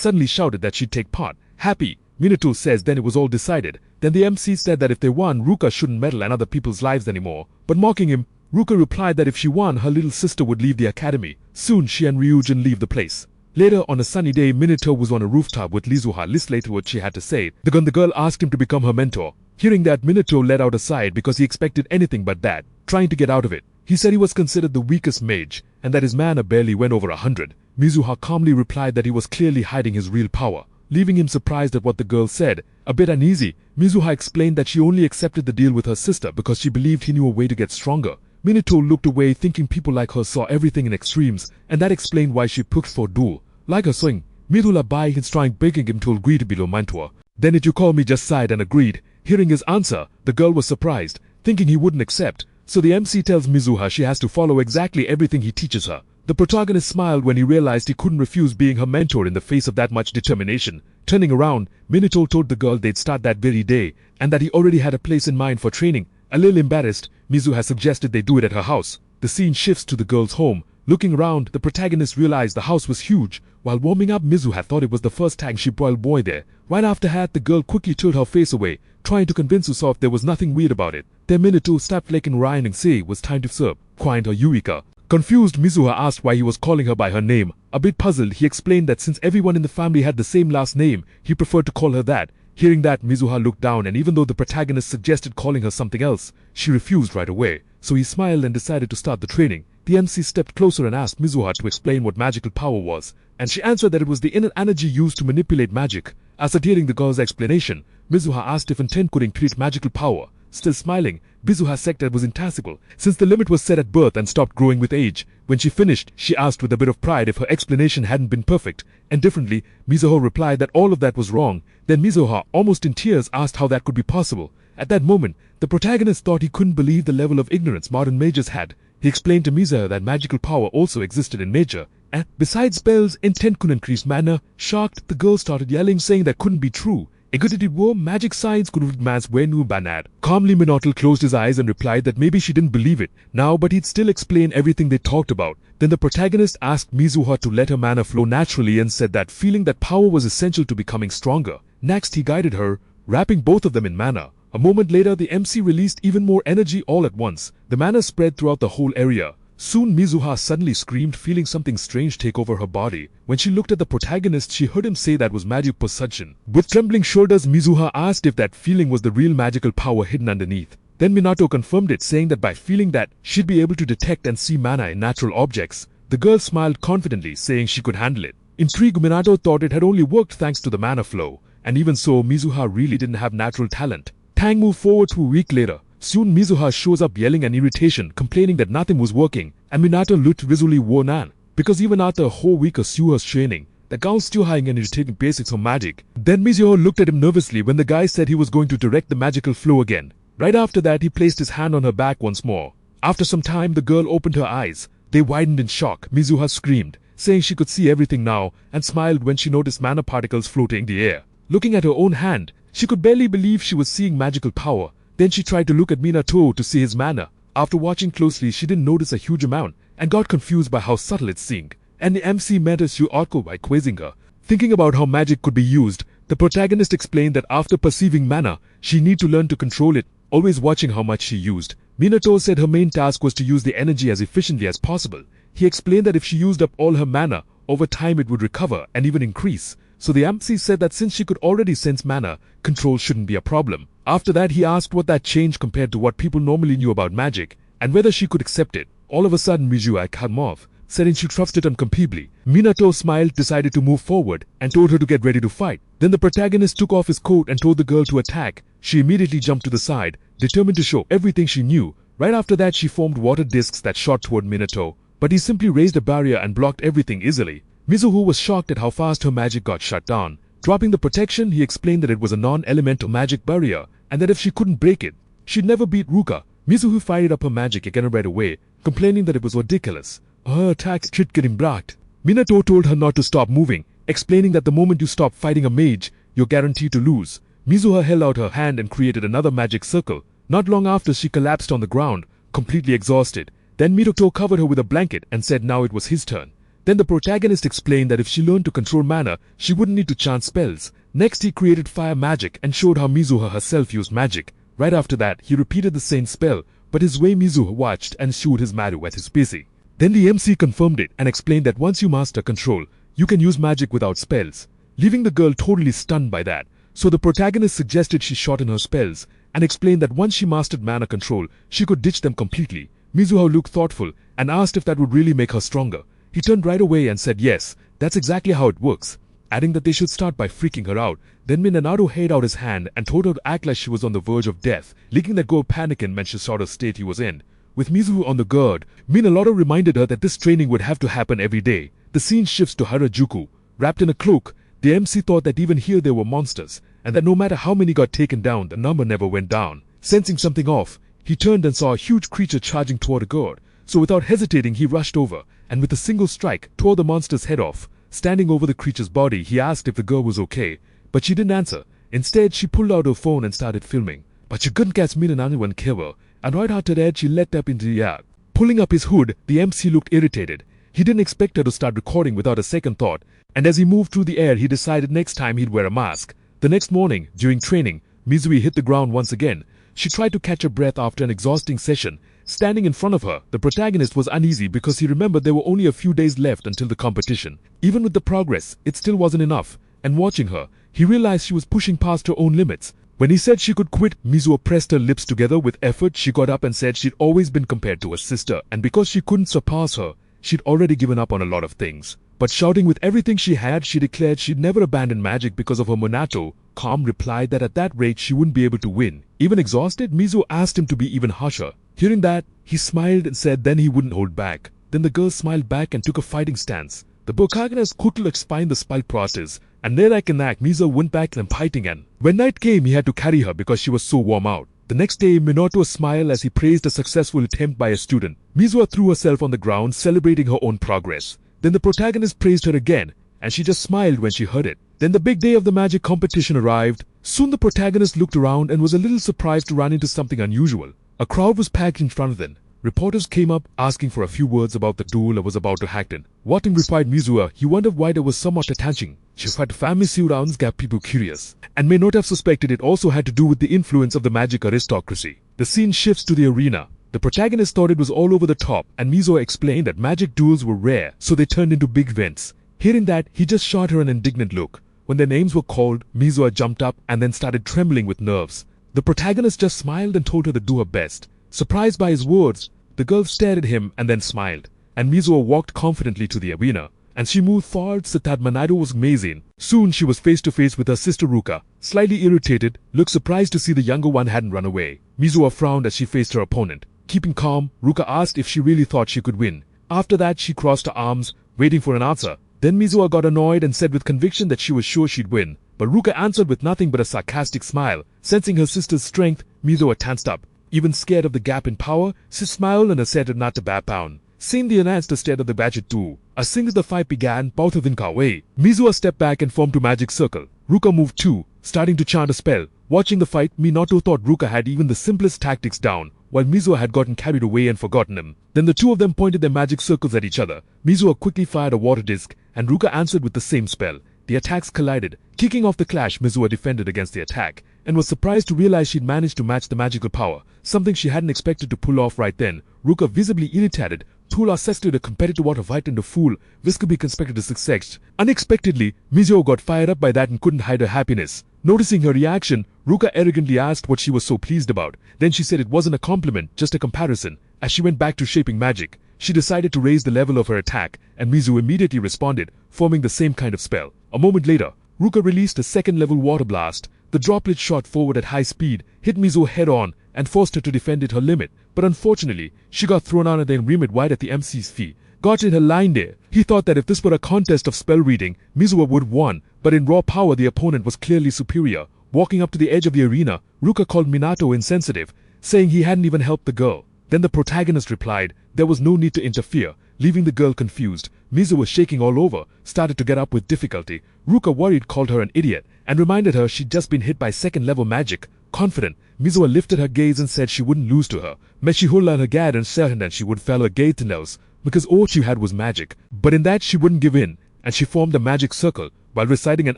suddenly shouted that she'd take part. Happy, Minato says then it was all decided. Then the MC said that if they won, Ruka shouldn't meddle in other people's lives anymore. But mocking him, Ruka replied that if she won, her little sister would leave the academy. Soon she and Ryujin leave the place. Later, on a sunny day, Minato was on a rooftop with Lizuha. Listen later what she had to say. The girl asked him to become her mentor. Hearing that, Minato let out a sigh because he expected anything but that, trying to get out of it. He said he was considered the weakest mage, and that his mana barely went over 100. Mizuha calmly replied that he was clearly hiding his real power, leaving him surprised at what the girl said. A bit uneasy, Mizuha explained that she only accepted the deal with her sister because she believed he knew a way to get stronger. Minato looked away, thinking people like her saw everything in extremes, and that explained why she pushed for a duel. Like her swing, Midula buying his trying begging him to agree to below Mantua. Then it you call me just sighed and agreed. Hearing his answer, the girl was surprised, thinking he wouldn't accept. So the MC tells Mizuha she has to follow exactly everything he teaches her. The protagonist smiled when he realized he couldn't refuse being her mentor in the face of that much determination. Turning around, Minato told the girl they'd start that very day, and that he already had a place in mind for training. A little embarrassed, Mizuha suggested they do it at her house. The scene shifts to the girl's home. Looking around, the protagonist realized the house was huge. While warming up, Mizuha thought it was the first time she brought a boy there. Right after that, the girl quickly turned her face away, trying to convince herself there was nothing weird about it. Then Minato stopped flaking Ryan and say it was time to serve, quiet her Yuika. Confused, Mizuha asked why he was calling her by her name. A bit puzzled, he explained that since everyone in the family had the same last name, he preferred to call her that. Hearing that, Mizuha looked down, and even though the protagonist suggested calling her something else, she refused right away. So he smiled and decided to start the training. The MC stepped closer and asked Mizuha to explain what magical power was, and she answered that it was the inner energy used to manipulate magic. After hearing the girl's explanation, Mizuha asked if intent could increase magical power. Still smiling, Mizuha said that was impossible, since the limit was set at birth and stopped growing with age. When she finished, she asked with a bit of pride if her explanation hadn't been perfect, and differently, Mizuha replied that all of that was wrong. Then Mizuha, almost in tears, asked how that could be possible. At that moment, the protagonist thought he couldn't believe the level of ignorance modern mages had. He explained to Mizuha that magical power also existed in nature, and besides spells, intent could increase mana. Shocked, the girl started yelling, saying that couldn't be true. Egotited worm, magic science could read man's Venu Banad. Calmly, Minotaur closed his eyes and replied that maybe she didn't believe it now, but he'd still explain everything they talked about. Then the protagonist asked Mizuha to let her mana flow naturally and said that feeling that power was essential to becoming stronger. Next, he guided her, wrapping both of them in mana. A moment later, the MC released even more energy all at once. The mana spread throughout the whole area. Soon, Mizuha suddenly screamed, feeling something strange take over her body. When she looked at the protagonist, she heard him say that was magic possession. With trembling shoulders, Mizuha asked if that feeling was the real magical power hidden underneath. Then Minato confirmed it, saying that by feeling that, she'd be able to detect and see mana in natural objects. The girl smiled confidently, saying she could handle it. Intrigued, Minato thought it had only worked thanks to the mana flow. And even so, Mizuha really didn't have natural talent. Tang moved forward to a week later. Soon Mizuha shows up yelling and irritation, complaining that nothing was working, and Minato looked visually worn out. Because even after a whole week of Suha's training, the guy's still hiding and irritating basics of magic. Then Mizuha looked at him nervously when the guy said he was going to direct the magical flow again. Right after that, he placed his hand on her back once more. After some time, the girl opened her eyes. They widened in shock. Mizuha screamed, saying she could see everything now, and smiled when she noticed mana particles floating in the air. Looking at her own hand, she could barely believe she was seeing magical power. Then she tried to look at Minato to see his mana. After watching closely, she didn't notice a huge amount and got confused by how subtle it seemed. And the MC met her Shuako by quizzing her. Thinking about how magic could be used, the protagonist explained that after perceiving mana, she need to learn to control it, always watching how much she used. Minato said her main task was to use the energy as efficiently as possible. He explained that if she used up all her mana, over time it would recover and even increase. So the MC said that since she could already sense mana, control shouldn't be a problem. After that, he asked what that changed compared to what people normally knew about magic, and whether she could accept it. All of a sudden, Mizuha cut him off, saying she trusted him completely. Minato smiled, decided to move forward, and told her to get ready to fight. Then the protagonist took off his coat and told the girl to attack. She immediately jumped to the side, determined to show everything she knew. Right after that, she formed water discs that shot toward Minato, but he simply raised a barrier and blocked everything easily. Mizuha was shocked at how fast her magic got shut down. Dropping the protection, he explained that it was a non-elemental magic barrier, and that if she couldn't break it, she'd never beat Ruka. Mizuha fired up her magic again right away, complaining that it was ridiculous. Her attacks kept getting blocked. Minato told her not to stop moving, explaining that the moment you stop fighting a mage, you're guaranteed to lose. Mizuha held out her hand and created another magic circle. Not long after, she collapsed on the ground, completely exhausted. Then Minato covered her with a blanket and said now it was his turn. Then the protagonist explained that if she learned to control mana, she wouldn't need to chant spells. Next, he created fire magic and showed how Mizuha herself used magic. Right after that, he repeated the same spell, but his way Mizuha watched and showed his Maru at his busy. Then the MC confirmed it and explained that once you master control, you can use magic without spells, leaving the girl totally stunned by that. So the protagonist suggested she shorten her spells and explained that once she mastered mana control, she could ditch them completely. Mizuha looked thoughtful and asked if that would really make her stronger. He turned right away and said yes, that's exactly how it works, adding that they should start by freaking her out. Then Minato held out his hand and told her to act like she was on the verge of death, leaking that girl panicking when she saw the state he was in. With Mizuha on the guard, Minato reminded her that this training would have to happen every day. The scene shifts to Harajuku. Wrapped in a cloak, the MC thought that even here there were monsters, and that no matter how many got taken down, the number never went down. Sensing something off, he turned and saw a huge creature charging toward a guard. So without hesitating, he rushed over, and with a single strike, tore the monster's head off. Standing over the creature's body, he asked if the girl was okay, but she didn't answer. Instead, she pulled out her phone and started filming. But she couldn't catch Minanani and kill her, and right after that, she leapt up into the air. Pulling up his hood, the MC looked irritated. He didn't expect her to start recording without a second thought, and as he moved through the air, he decided next time he'd wear a mask. The next morning, during training, Mizui hit the ground once again. She tried to catch her breath after an exhausting session. Standing in front of her, the protagonist was uneasy because he remembered there were only a few days left until the competition. Even with the progress, it still wasn't enough, and watching her, he realized she was pushing past her own limits. When he said she could quit, Mizuha pressed her lips together with effort. She got up and said she'd always been compared to her sister, and because she couldn't surpass her, she'd already given up on a lot of things. But shouting with everything she had, she declared she'd never abandon magic because of her Minato. Calm replied that at that rate she wouldn't be able to win. Even exhausted, Mizuha asked him to be even harsher. Hearing that, he smiled and said then he wouldn't hold back. Then the girl smiled back and took a fighting stance. The protagonist quickly explained the spell process, and there like an act, Mizuha went back and fighting, and when night came, he had to carry her because she was so warm out. The next day, Minato smiled as he praised a successful attempt by a student. Mizuha threw herself on the ground, celebrating her own progress. Then the protagonist praised her again, and she just smiled when she heard it. Then the big day of the magic competition arrived. Soon the protagonist looked around and was a little surprised to run into something unusual. A crowd was packed in front of them. Reporters came up asking for a few words about the duel that was about to happen. Watching replied Mizuha, he wondered why there was so much attention. She had family rounds got people curious, and may not have suspected it also had to do with the influence of the magic aristocracy. The scene shifts to the arena. The protagonist thought it was all over the top, and Mizuha explained that magic duels were rare, so they turned into big events. Hearing that, he just shot her an indignant look. When their names were called, Mizuha jumped up and then started trembling with nerves. The protagonist just smiled and told her to do her best. Surprised by his words, the girl stared at him and then smiled, and Mizuha walked confidently to the arena, and she moved forward so that Minato was amazing. Soon she was face to face with her sister Ruka. Slightly irritated, looked surprised to see the younger one hadn't run away. Mizuha frowned as she faced her opponent. Keeping calm, Ruka asked if she really thought she could win. After that, she crossed her arms, waiting for an answer. Then Mizuha got annoyed and said with conviction that she was sure she'd win. But Ruka answered with nothing but a sarcastic smile. Sensing her sister's strength, Mizuha tensed up. Even scared of the gap in power, she smiled and asserted not to back down. Seeing the announcer stare at the gadget too. As soon as the fight began, both of them got away. Mizuha stepped back and formed a magic circle. Ruka moved too, starting to chant a spell. Watching the fight, Minato thought Ruka had even the simplest tactics down, while Mizuha had gotten carried away and forgotten him. Then the two of them pointed their magic circles at each other. Mizuha quickly fired a water disc, and Ruka answered with the same spell. The attacks collided. Kicking off the clash, Mizuha defended against the attack, and was surprised to realize she'd managed to match the magical power, something she hadn't expected to pull off right then. Ruka, visibly irritated, told her sister to competitive water fight and the fool, this could be conspected to success. Unexpectedly, Mizuha got fired up by that and couldn't hide her happiness. Noticing her reaction, Ruka arrogantly asked what she was so pleased about. Then she said it wasn't a compliment, just a comparison. As she went back to shaping magic, she decided to raise the level of her attack, and Mizuha immediately responded, forming the same kind of spell. A moment later, Ruka released a second-level water blast. The droplet shot forward at high speed, hit Mizuha head-on, and forced her to defend at her limit. But unfortunately, she got thrown out and then reamed wide at the MC's feet. Got in her line there. He thought that if this were a contest of spell reading, Mizuha would have won, but in raw power the opponent was clearly superior. Walking up to the edge of the arena, Ruka called Minato insensitive, saying he hadn't even helped the girl. Then the protagonist replied there was no need to interfere, leaving the girl confused. Mizuha was shaking all over, started to get up with difficulty. Ruka, worried, called her an idiot, and reminded her she'd just been hit by second-level magic. Confident, Mizuha lifted her gaze and said she wouldn't lose to her. She hulled her gad and certain that she would fell her gate to nose, because all she had was magic. But in that she wouldn't give in, and she formed a magic circle, while reciting an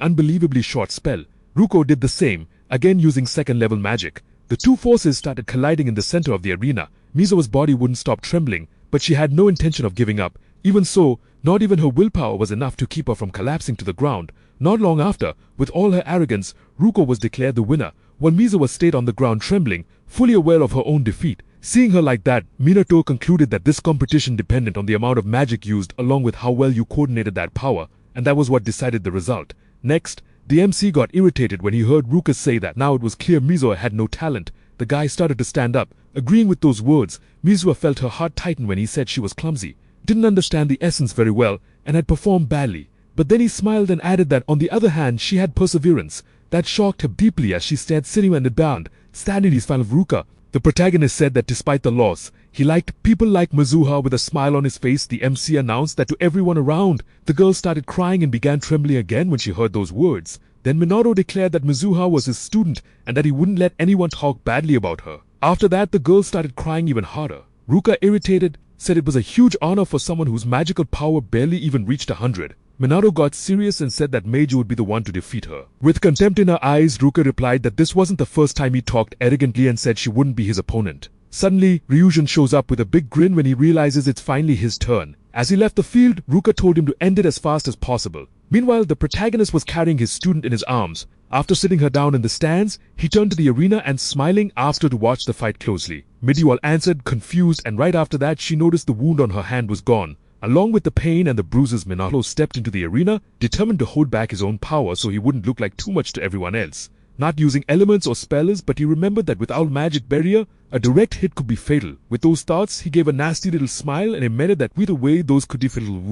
unbelievably short spell. Ruko did the same, again using second-level magic. The two forces started colliding in the center of the arena. Mizuha's body wouldn't stop trembling, but she had no intention of giving up. Even so, not even her willpower was enough to keep her from collapsing to the ground. Not long after, with all her arrogance, Ruko was declared the winner, while Mizuha stayed on the ground trembling, fully aware of her own defeat. Seeing her like that, Minato concluded that this competition depended on the amount of magic used along with how well you coordinated that power, and that was what decided the result. Next, the MC got irritated when he heard Ruka say that now it was clear Mizuha had no talent. The guy started to stand up. Agreeing with those words, Mizuha felt her heart tighten when he said she was clumsy, didn't understand the essence very well, and had performed badly. But then he smiled and added that on the other hand she had perseverance. That shocked her deeply as she stared sitting and bound, standing in front of Ruka. The protagonist said that despite the loss, he liked people like Mizuha. With a smile on his face, the MC announced that to everyone around. The girl started crying and began trembling again when she heard those words. Then Minato declared that Mizuha was his student and that he wouldn't let anyone talk badly about her. After that, the girl started crying even harder. Ruka, irritated, said it was a huge honor for someone whose magical power barely even reached 100. Minato got serious and said that Mage would be the one to defeat her. With contempt in her eyes, Ruka replied that this wasn't the first time he talked arrogantly and said she wouldn't be his opponent. Suddenly, Ryujin shows up with a big grin when he realizes it's finally his turn. As he left the field, Ruka told him to end it as fast as possible. Meanwhile, the protagonist was carrying his student in his arms. After sitting her down in the stands, he turned to the arena and smiling asked her to watch the fight closely. Midiwal answered, confused, and right after that she noticed the wound on her hand was gone. Along with the pain and the bruises, Minato stepped into the arena, determined to hold back his own power so he wouldn't look like too much to everyone else. Not using elements or spells, but he remembered that without magic barrier, a direct hit could be fatal. With those thoughts, he gave a nasty little smile and admitted that either way those could be fatal.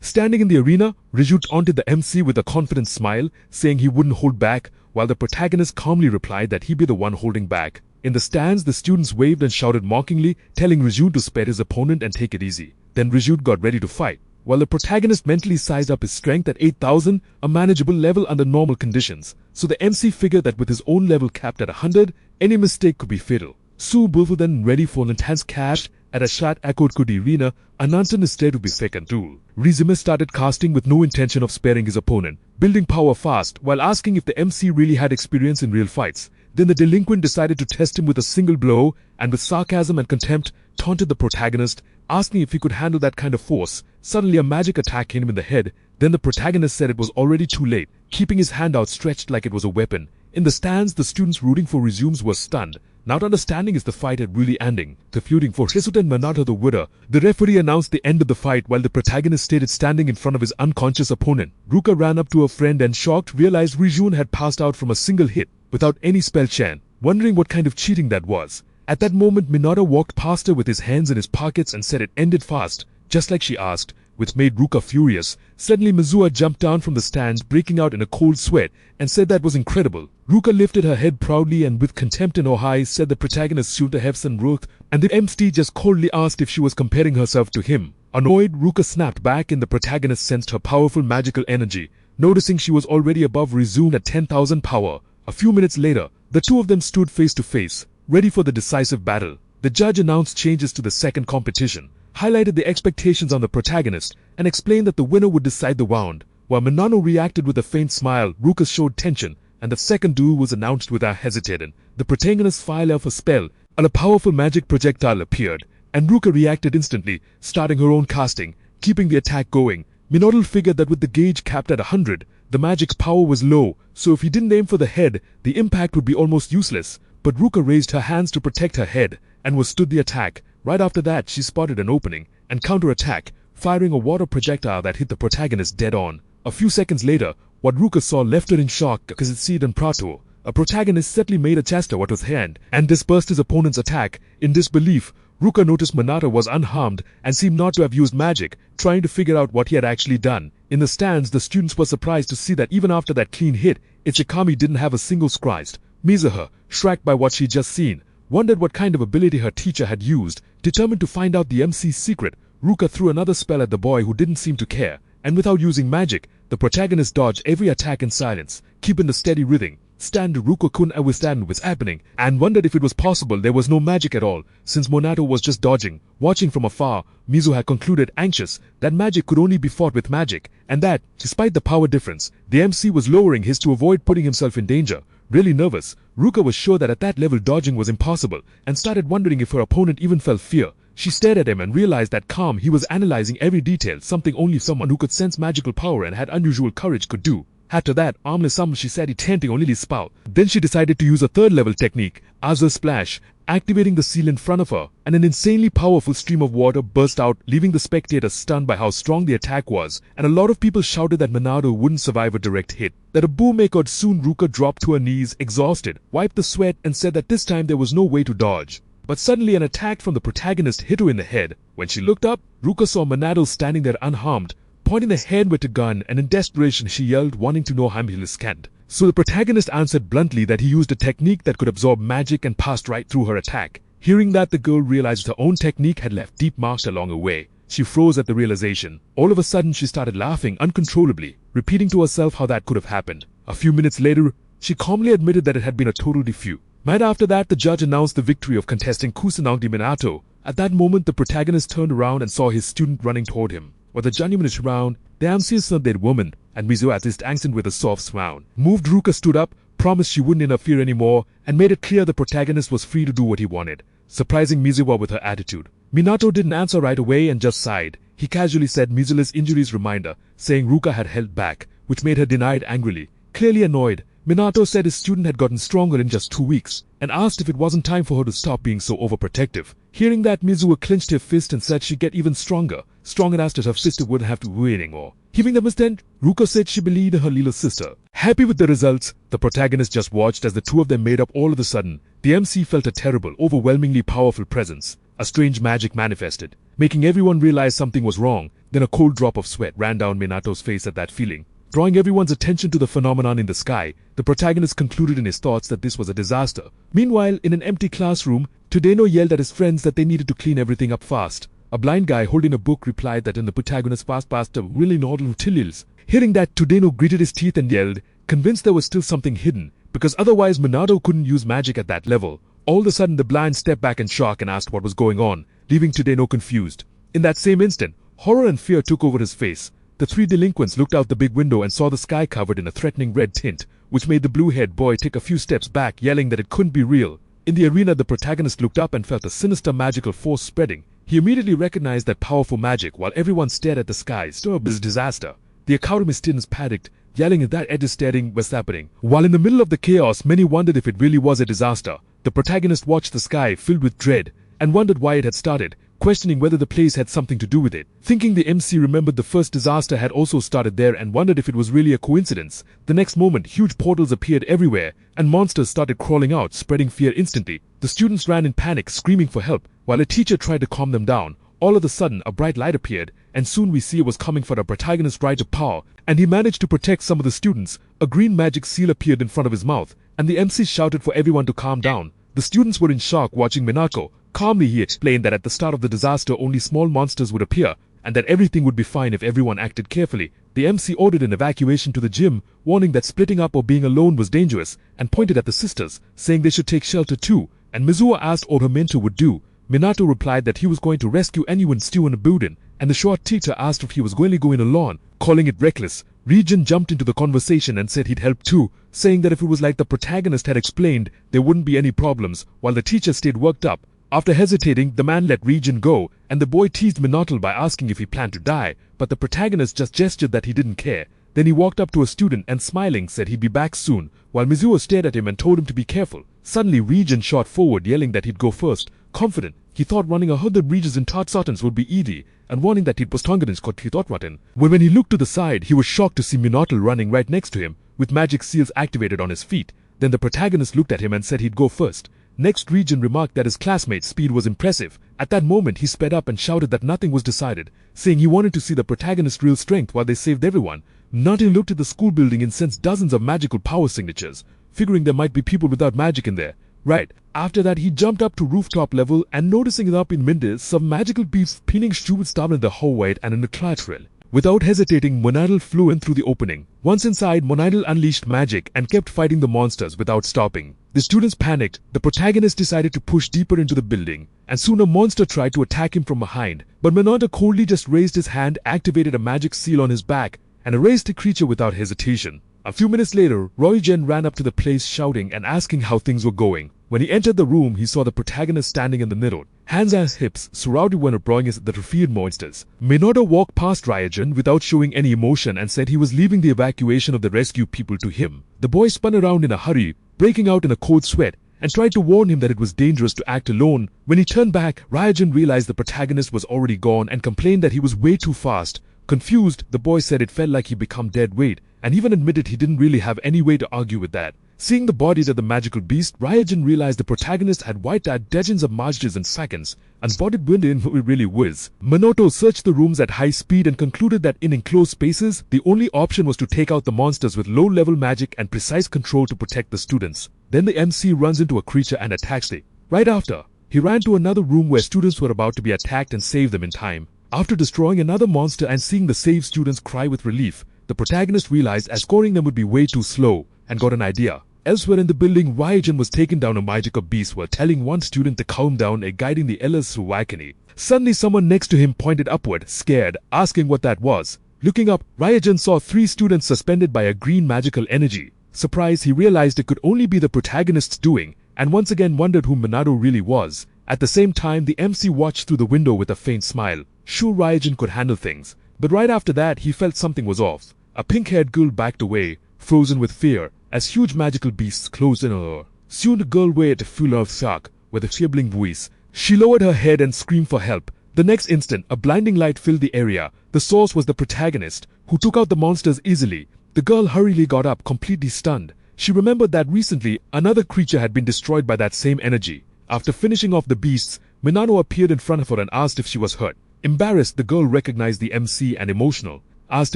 Standing in the arena, Riju taunted the MC with a confident smile, saying he wouldn't hold back, while the protagonist calmly replied that he'd be the one holding back. In the stands, the students waved and shouted mockingly, telling Rejun to spare his opponent and take it easy. Then Rejun got ready to fight, while the protagonist mentally sized up his strength at 8,000, a manageable level under normal conditions. So the MC figured that with his own level capped at 100, any mistake could be fatal. Su Bulfu then ready for an intense clash at a shot echoed Kudi arena. Anantan is there to be second duel. Rizime started casting with no intention of sparing his opponent, building power fast while asking if the MC really had experience in real fights. Then the delinquent decided to test him with a single blow and with sarcasm and contempt taunted the protagonist, asking if he could handle that kind of force. Suddenly a magic attack hit him in the head. Then the protagonist said it was already too late, keeping his hand outstretched like it was a weapon. In the stands, the students rooting for Resumes were stunned, not understanding if the fight had really ending. The feuding for Hisuten Minato the winner. The referee announced the end of the fight while the protagonist stayed standing in front of his unconscious opponent. Ruka ran up to her friend and shocked realized Rijun had passed out from a single hit, without any spell chant, wondering what kind of cheating that was. At that moment, Minato walked past her with his hands in his pockets and said it ended fast, just like she asked, which made Ruka furious. Suddenly Mizuha jumped down from the stands, breaking out in a cold sweat, and said that was incredible. Ruka lifted her head proudly and with contempt in her eyes said the protagonist should have some worth, and the MC just coldly asked if she was comparing herself to him. Annoyed, Ruka snapped back and the protagonist sensed her powerful magical energy, noticing she was already above Rizun at 10,000 power. A few minutes later, the two of them stood face to face, ready for the decisive battle. The judge announced changes to the second competition, highlighted the expectations on the protagonist, and explained that the winner would decide the round. While Minano reacted with a faint smile, Ruka showed tension, and the second duel was announced without hesitating. The protagonist fired off a spell, and a powerful magic projectile appeared, and Ruka reacted instantly, starting her own casting, keeping the attack going. Minoru figured that with the gauge capped at 100, the magic's power was low, so if he didn't aim for the head, the impact would be almost useless. But Ruka raised her hands to protect her head, and withstood the attack. Right after that, she spotted an opening, and counter-attack, firing a water projectile that hit the protagonist dead on. A few seconds later, what Ruka saw left her in shock because it seemed in Prato. A protagonist subtly made a gesture with his hand, and dispersed his opponent's attack. In disbelief, Ruka noticed Minato was unharmed and seemed not to have used magic, trying to figure out what he had actually done. In the stands, the students were surprised to see that even after that clean hit, Ichikami didn't have a single scratch. Mizuha, struck by what she'd just seen, wondered what kind of ability her teacher had used. Determined to find out the MC's secret, Ruka threw another spell at the boy who didn't seem to care, and without using magic, the protagonist dodged every attack in silence, keeping the steady rhythm. Ruka couldn't understand what was happening, and wondered if it was possible there was no magic at all, since Monato was just dodging. Watching from afar, Mizu had concluded, anxious, that magic could only be fought with magic, and that, despite the power difference, the MC was lowering his to avoid putting himself in danger. Really nervous, Ruka was sure that at that level dodging was impossible, and started wondering if her opponent even felt fear. She stared at him and realized that calm he was analyzing every detail, something only someone who could sense magical power and had unusual courage could do. After that, armless she said it tenting on Lily's spout. Then she decided to use a third level technique, Azure Splash, activating the seal in front of her, and an insanely powerful stream of water burst out, leaving the spectators stunned by how strong the attack was, and a lot of people shouted that Minato wouldn't survive a direct hit. That a boom echoed. Soon Ruka dropped to her knees, exhausted, wiped the sweat, and said that this time there was no way to dodge. But suddenly an attack from the protagonist hit her in the head. When she looked up, Ruka saw Minato standing there unharmed, pointing the head with a gun, and in desperation she yelled, wanting to know how he was scanned. So the protagonist answered bluntly that he used a technique that could absorb magic and passed right through her attack. Hearing that, the girl realized her own technique had left deep marks along her way. She froze at the realization. All of a sudden she started laughing uncontrollably, repeating to herself how that could have happened. A few minutes later, she calmly admitted that it had been a total defeat. Right after that, the judge announced the victory of contestant Kusanagi Minato. At that moment, the protagonist turned around and saw his student running toward him. With the judgment around, the MC saw that woman, and Mizu at his accent with a soft frown. Moved, Ruka stood up, promised she wouldn't interfere anymore, and made it clear the protagonist was free to do what he wanted, surprising Mizuwa with her attitude. Minato didn't answer right away and just sighed. He casually said Mizu's injuries reminder, saying Ruka had held back, which made her deny it angrily. Clearly annoyed, Minato said his student had gotten stronger in just 2 weeks, and asked if it wasn't time for her to stop being so overprotective. Hearing that, Mizuwa clenched her fist and said she'd get even stronger, strong enough that her sister wouldn't have to worry anymore. Giving them a stand, Ruka said she believed in her little sister. Happy with the results, the protagonist just watched as the two of them made up. All of a sudden, the MC felt a terrible, overwhelmingly powerful presence. A strange magic manifested, making everyone realize something was wrong. Then a cold drop of sweat ran down Minato's face at that feeling. Drawing everyone's attention to the phenomenon in the sky, the protagonist concluded in his thoughts that this was a disaster. Meanwhile, in an empty classroom, Tudeno yelled at his friends that they needed to clean everything up fast. A blind guy holding a book replied that in the protagonist's past really not utilities. Hearing that, Tudeno gritted his teeth and yelled, convinced there was still something hidden, because otherwise Minato couldn't use magic at that level. All of a sudden, the blind stepped back in shock and asked what was going on, leaving Tudeno confused. In that same instant, horror and fear took over his face. The three delinquents looked out the big window and saw the sky covered in a threatening red tint, which made the blue-haired boy take a few steps back, yelling that it couldn't be real. In the arena, the protagonist looked up and felt a sinister magical force spreading. He immediately recognized that powerful magic while everyone stared at the sky. Stirred his disaster. The Academy students panicked, yelling at that edge staring was happening. While in the middle of the chaos, many wondered if it really was a disaster. The protagonist watched the sky filled with dread and wondered why it had started, questioning whether the place had something to do with it. Thinking the MC remembered the first disaster had also started there and wondered if it was really a coincidence. The next moment, huge portals appeared everywhere and monsters started crawling out, spreading fear instantly. The students ran in panic, screaming for help, while a teacher tried to calm them down. All of a sudden, a bright light appeared, and soon we see it was coming for the protagonist's right to power, and he managed to protect some of the students. A green magic seal appeared in front of his mouth, and the MC shouted for everyone to calm down. The students were in shock watching Minato. Calmly, he explained that at the start of the disaster only small monsters would appear, and that everything would be fine if everyone acted carefully. The MC ordered an evacuation to the gym, warning that splitting up or being alone was dangerous, and pointed at the sisters, saying they should take shelter too, and Mizuho asked what her mentor would do. Minato replied that he was going to rescue anyone still in a building, and the short teacher asked if he was going to go in alone, calling it reckless. Regent jumped into the conversation and said he'd help too, saying that if it was like the protagonist had explained, there wouldn't be any problems, while the teacher stayed worked up. After hesitating, the man let Regent go, and the boy teased Minato by asking if he planned to die, but the protagonist just gestured that he didn't care. Then he walked up to a student and smiling said he'd be back soon, while Mizuho stared at him and told him to be careful. Suddenly, Regent shot forward, yelling that he'd go first. Confident, he thought running 100 bridges in Tatsatans would be easy, and warning that he'd postongans got Kitotwaten. When he looked to the side, he was shocked to see Minato running right next to him, with magic seals activated on his feet. Then the protagonist looked at him and said he'd go first. Next, Regent remarked that his classmate's speed was impressive. At that moment, he sped up and shouted that nothing was decided, saying he wanted to see the protagonist's real strength while they saved everyone. Minato looked at the school building and sensed dozens of magical power signatures, figuring there might be people without magic in there. Right. After that, he jumped up to rooftop level and noticing it up in Mindes, some magical beasts pinning stupid stuff in the hallway and in the collateral. Without hesitating, Monidal flew in through the opening. Once inside, Monidal unleashed magic and kept fighting the monsters without stopping. The students panicked. The protagonist decided to push deeper into the building, and soon a monster tried to attack him from behind. But Monidal coldly just raised his hand, activated a magic seal on his back, and erased the creature without hesitation. A few minutes later, Roy-Gen ran up to the place shouting and asking how things were going. When he entered the room, he saw the protagonist standing in the middle, hands on his hips, surrounded when drawing the revered monsters. Minato walked past Roy-Gen without showing any emotion and said he was leaving the evacuation of the rescue people to him. The boy spun around in a hurry, breaking out in a cold sweat, and tried to warn him that it was dangerous to act alone. When he turned back, Roy-Gen realized the protagonist was already gone and complained that he was way too fast. Confused, the boy said it felt like he'd become dead weight, and even admitted he didn't really have any way to argue with that. Seeing the bodies of the magical beast, Roy-Gen realized the protagonist had wiped out dozens of monsters in seconds, and spotted within who it really was. Minato searched the rooms at high speed and concluded that in enclosed spaces, the only option was to take out the monsters with low-level magic and precise control to protect the students. Then the MC runs into a creature and attacks it. Right after, he ran to another room where students were about to be attacked and saved them in time. After destroying another monster and seeing the saved students cry with relief, the protagonist realized escorting them would be way too slow and got an idea. Elsewhere in the building, Roy-Gen was taking down a magical beast while telling one student to calm down and guiding the others through agony. Suddenly, someone next to him pointed upward, scared, asking what that was. Looking up, Roy-Gen saw 3 students suspended by a green magical energy. Surprised, he realized it could only be the protagonist's doing, and once again wondered who Minato really was. At the same time, the MC watched through the window with a faint smile. Sure, Roy-Gen could handle things, but right after that, he felt something was off. A pink-haired girl backed away, frozen with fear, as huge magical beasts closed in on her. Soon the girl waited full of shock, with a trembling voice. She lowered her head and screamed for help. The next instant, a blinding light filled the area. The source was the protagonist, who took out the monsters easily. The girl hurriedly got up, completely stunned. She remembered that recently, another creature had been destroyed by that same energy. After finishing off the beasts, Minato appeared in front of her and asked if she was hurt. Embarrassed, the girl recognized the MC and emotional, asked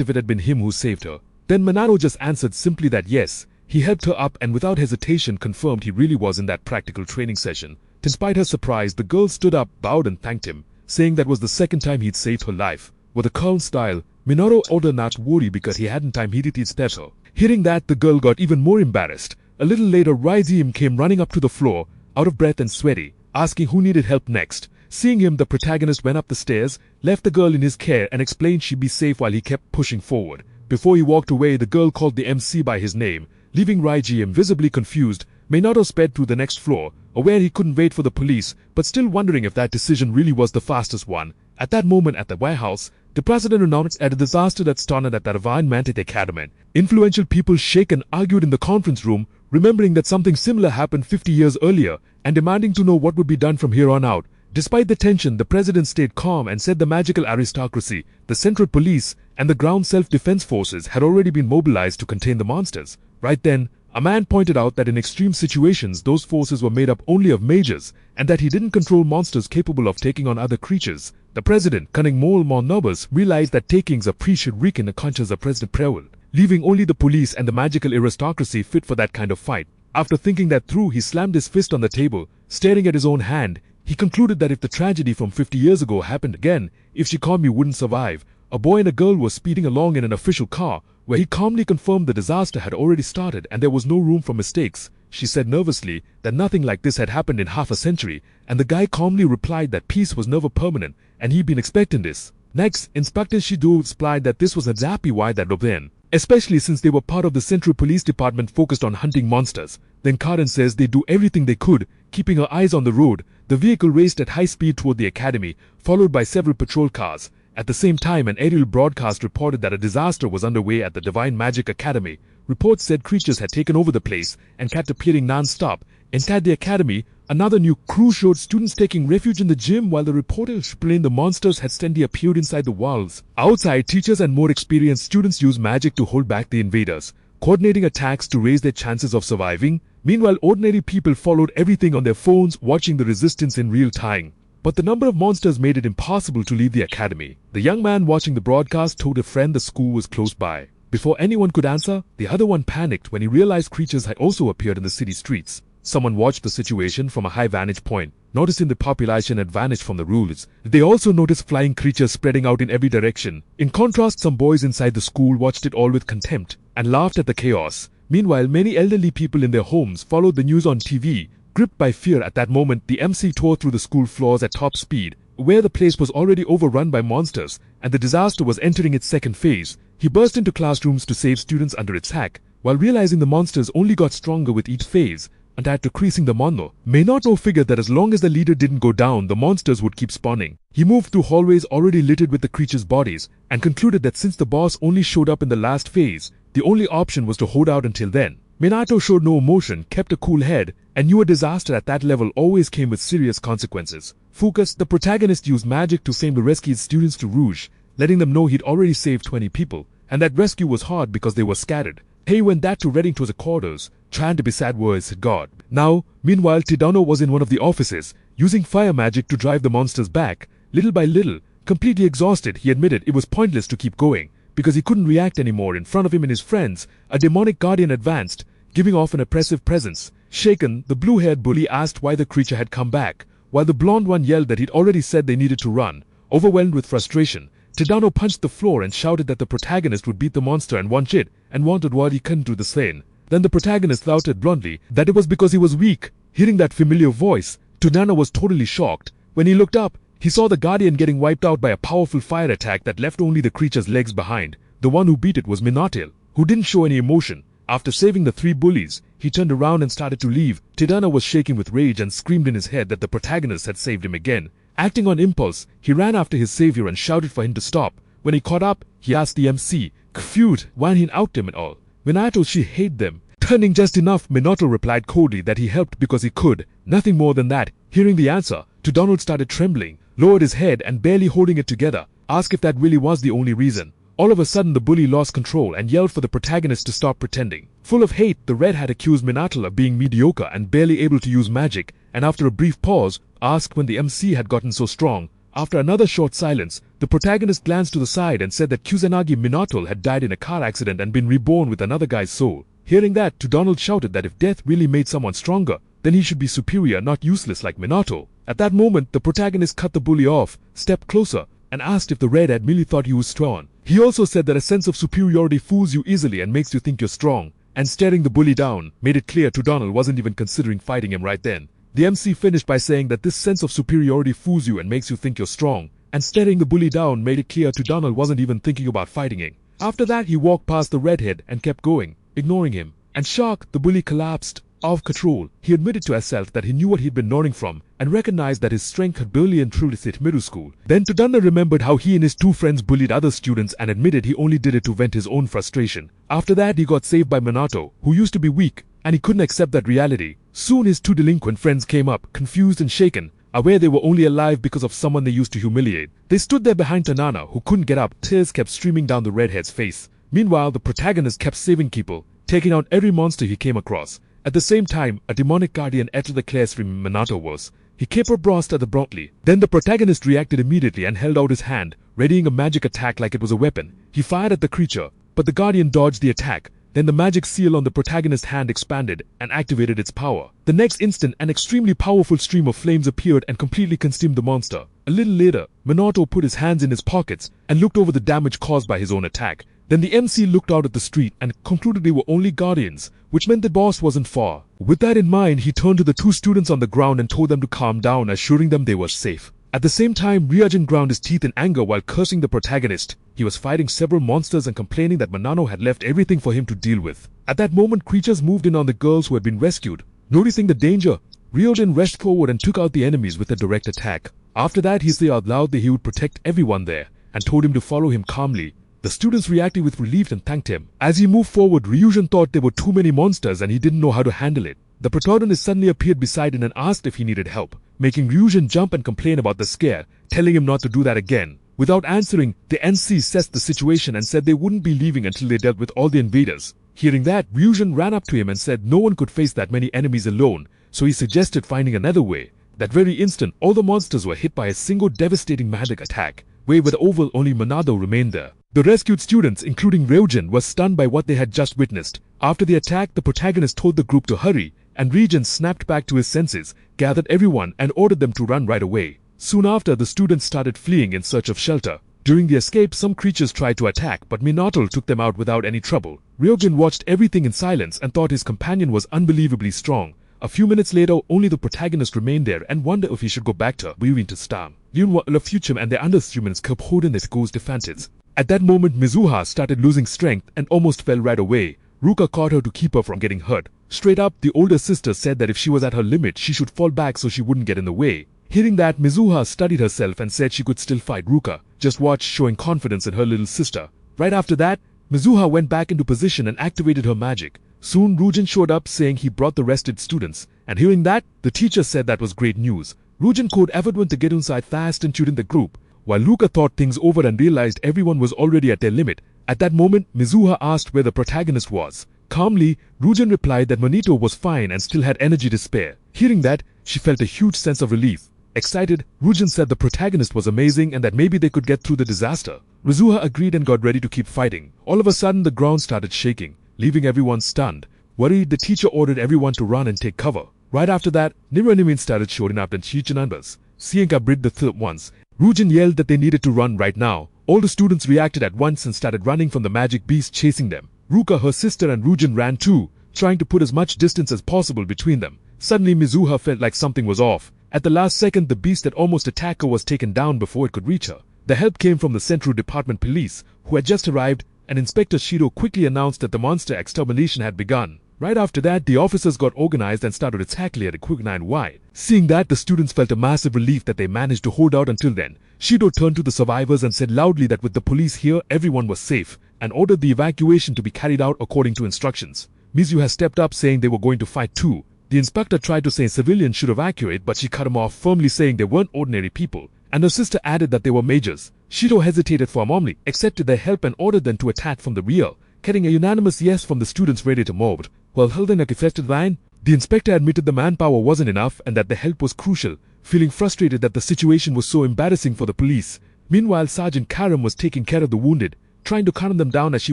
if it had been him who saved her. Then Minato just answered simply that yes, he helped her up and without hesitation confirmed he really was in that practical training session. Despite her surprise, the girl stood up, bowed and thanked him, saying that was the second time he'd saved her life. With a calm style, Minato ordered not to worry because he hadn't time he'd stepped her. Hearing that, the girl got even more embarrassed. A little later, Reincarnation came running up to the floor, out of breath and sweaty, asking who needed help next. Seeing him, the protagonist went up the stairs, left the girl in his care and explained she'd be safe while he kept pushing forward. Before he walked away, the girl called the MC by his name. Leaving Reincarnation visibly confused, Minato sped to the next floor, aware he couldn't wait for the police, but still wondering if that decision really was the fastest one. At that moment at the warehouse, the president announced at a disaster that started at the Divine Mantic Academy. Influential people shaken argued in the conference room, remembering that something similar happened 50 years earlier, and demanding to know what would be done from here on out. Despite the tension, the president stayed calm and said the magical aristocracy, the central police, and the ground self-defense forces had already been mobilized to contain the monsters. Right then, a man pointed out that in extreme situations those forces were made up only of mages, and that he didn't control monsters capable of taking on other creatures. The president, cunning more nervous, realized that takings of priests should weaken the conscience of President Prewell, leaving only the police and the magical aristocracy fit for that kind of fight. After thinking that through, he slammed his fist on the table, staring at his own hand. He concluded that if the tragedy from 50 years ago happened again, if Shikami wouldn't survive. A boy and a girl were speeding along in an official car, where he calmly confirmed the disaster had already started and there was no room for mistakes. She said nervously that nothing like this had happened in half a century, and the guy calmly replied that peace was never permanent, and he'd been expecting this. Next, Inspector Shido explained that this was exactly why that were then, especially since they were part of the Central Police Department focused on hunting monsters. Then Karen says they do everything they could, keeping her eyes on the road. The vehicle raced at high speed toward the academy, followed by several patrol cars. At the same time, an aerial broadcast reported that a disaster was underway at the Divine Magic Academy. Reports said creatures had taken over the place and kept appearing non-stop. Inside the academy, another new crew showed students taking refuge in the gym while the reporter explained the monsters had steadily appeared inside the walls. Outside, teachers and more experienced students used magic to hold back the invaders, coordinating attacks to raise their chances of surviving. Meanwhile, ordinary people followed everything on their phones, watching the resistance in real time. But the number of monsters made it impossible to leave the academy. The young man watching the broadcast told a friend the school was close by. Before anyone could answer, the other one panicked when he realized creatures had also appeared in the city streets. Someone watched the situation from a high vantage point, noticing the population had vanished from the rules. They also noticed flying creatures spreading out in every direction. In contrast, some boys inside the school watched it all with contempt and laughed at the chaos. Meanwhile, many elderly people in their homes followed the news on TV. Gripped by fear at that moment, the MC tore through the school floors at top speed, where the place was already overrun by monsters and the disaster was entering its second phase. He burst into classrooms to save students under attack, while realizing the monsters only got stronger with each phase, and at decreasing the mono. Minato figured that as long as the leader didn't go down, the monsters would keep spawning. He moved through hallways already littered with the creatures' bodies, and concluded that since the boss only showed up in the last phase, the only option was to hold out until then. Minato showed no emotion, kept a cool head, and knew a disaster at that level always came with serious consequences. Focused, the protagonist used magic to frame the rescued students to Rouge, letting them know he'd already saved 20 people, and that rescue was hard because they were scattered. He went that to Redding to the quarters, trying to be sad words at God. Now, meanwhile, Tidano was in one of the offices, using fire magic to drive the monsters back. Little by little, completely exhausted, he admitted it was pointless to keep going, because he couldn't react anymore. In front of him and his friends, a demonic guardian advanced, giving off an oppressive presence. Shaken, the blue-haired bully asked why the creature had come back, while the blonde one yelled that he'd already said they needed to run. Overwhelmed with frustration, Tidano punched the floor and shouted that the protagonist would beat the monster and one shit, and wanted what he couldn't do the same. Then the protagonist flouted bluntly that it was because he was weak. Hearing that familiar voice, Tidano was totally shocked. When he looked up, he saw the guardian getting wiped out by a powerful fire attack that left only the creature's legs behind. The one who beat it was Minato, who didn't show any emotion. After saving the 3 bullies, he turned around and started to leave. Tidano was shaking with rage and screamed in his head that the protagonist had saved him again. Acting on impulse, he ran after his savior and shouted for him to stop. When he caught up, he asked the MC, confused, why he'd out him at all. Minato, she hate them. Turning just enough, Minato replied coldly that he helped because he could. Nothing more than that. Hearing the answer, Tidano started trembling, lowered his head and barely holding it together, asked if that really was the only reason. All of a sudden, the bully lost control and yelled for the protagonist to stop pretending. Full of hate, the red had accused Minato of being mediocre and barely able to use magic, and after a brief pause, asked when the MC had gotten so strong. After another short silence, the protagonist glanced to the side and said that Kusanagi Minato had died in a car accident and been reborn with another guy's soul. Hearing that, Donald shouted that if death really made someone stronger, then he should be superior, not useless like Minato. At that moment, the protagonist cut the bully off, stepped closer, and asked if the redhead really thought he was strong. He also said that a sense of superiority fools you easily and makes you think you're strong, and staring the bully down made it clear Donald wasn't even considering fighting him right then. The MC finished by saying that this sense of superiority fools you and makes you think you're strong, and staring the bully down made it clear Donald wasn't even thinking about fighting him. After that, he walked past the redhead and kept going, ignoring him. And shocked, the bully collapsed. Out of control, he admitted to himself that he knew what he'd been learning from, and recognized that his strength had barely improved at middle school. Then Todana remembered how he and his two friends bullied other students and admitted he only did it to vent his own frustration. After that, he got saved by Minato, who used to be weak, and he couldn't accept that reality. Soon his two delinquent friends came up, confused and shaken, aware they were only alive because of someone they used to humiliate. They stood there behind Tanana, who couldn't get up. Tears kept streaming down the redhead's face. Meanwhile, the protagonist kept saving people, taking out every monster he came across. At the same time, a demonic guardian entered the classroom Minato was. He caper-brushed at abruptly. Then the protagonist reacted immediately and held out his hand, readying a magic attack like it was a weapon. He fired at the creature, but the guardian dodged the attack. Then the magic seal on the protagonist's hand expanded and activated its power. The next instant, an extremely powerful stream of flames appeared and completely consumed the monster. A little later, Minato put his hands in his pockets and looked over the damage caused by his own attack. Then the MC looked out at the street and concluded they were only guardians, which meant the boss wasn't far. With that in mind, he turned to the two students on the ground and told them to calm down, assuring them they were safe. At the same time, Ryujin ground his teeth in anger while cursing the protagonist. He was fighting several monsters and complaining that Manano had left everything for him to deal with. At that moment, creatures moved in on the girls who had been rescued. Noticing the danger, Ryujin rushed forward and took out the enemies with a direct attack. After that, he said out loud that he would protect everyone there and told him to follow him calmly. The students reacted with relief and thanked him. As he moved forward, Ryujin thought there were too many monsters and he didn't know how to handle it. The protagonist suddenly appeared beside him and asked if he needed help, making Ryujin jump and complain about the scare, telling him not to do that again. Without answering, the NC assessed the situation and said they wouldn't be leaving until they dealt with all the invaders. Hearing that, Ryujin ran up to him and said no one could face that many enemies alone, so he suggested finding another way. That very instant, all the monsters were hit by a single devastating magic attack, where with Oval only Monado remained there. The rescued students, including Ryujin, were stunned by what they had just witnessed. After the attack, the protagonist told the group to hurry, and Ryujin snapped back to his senses, gathered everyone, and ordered them to run right away. Soon after, the students started fleeing in search of shelter. During the escape, some creatures tried to attack, but Minato took them out without any trouble. Ryujin watched everything in silence and thought his companion was unbelievably strong. A few minutes later, only the protagonist remained there and wondered if he should go back to Stam. The future and their underhumans kept holding their goals defenses. At that moment, Mizuha started losing strength and almost fell right away. Ruka caught her to keep her from getting hurt. Straight up, the older sister said that if she was at her limit, she should fall back so she wouldn't get in the way. Hearing that, Mizuha studied herself and said she could still fight Ruka. Just watch, showing confidence in her little sister. Right after that, Mizuha went back into position and activated her magic. Soon, Ryujin showed up saying he brought the rested students. And hearing that, the teacher said that was great news. Ryujin called everyone to get inside fast and shoot in the group. While Ruka thought things over and realized everyone was already at their limit. At that moment, Mizuha asked where the protagonist was. Calmly, Ryujin replied that Monito was fine and still had energy to spare. Hearing that, she felt a huge sense of relief. Excited, Ryujin said the protagonist was amazing and that maybe they could get through the disaster. Mizuha agreed and got ready to keep fighting. All of a sudden, the ground started shaking, leaving everyone stunned. Worried, the teacher ordered everyone to run and take cover. Right after that, new enemies started showing up in Chichen numbers. Seeing breed the third ones, Ryujin yelled that they needed to run right now. All the students reacted at once and started running from the magic beast chasing them. Ruka, her sister, and Ryujin ran too, trying to put as much distance as possible between them. Suddenly, Mizuha felt like something was off. At the last second, the beast that almost attacked her was taken down before it could reach her. The help came from the Central Department Police, who had just arrived, and Inspector Shido quickly announced that the monster extermination had begun. Right after that, the officers got organized and started attacking at a quick 9 wide. Seeing that, the students felt a massive relief that they managed to hold out until then. Shido turned to the survivors and said loudly that with the police here, everyone was safe, and ordered the evacuation to be carried out according to instructions. Mizu has stepped up saying they were going to fight too. The inspector tried to say civilians should evacuate, but she cut him off, firmly saying they weren't ordinary people, and her sister added that they were mages. Shido hesitated for a moment, accepted their help and ordered them to attack from the rear, getting a unanimous yes from the students ready to move. While holding a contested line, the inspector admitted the manpower wasn't enough and that the help was crucial. feeling frustrated that the situation was so embarrassing for the police. Meanwhile, Sergeant Karam was taking care of the wounded, trying to calm them down as she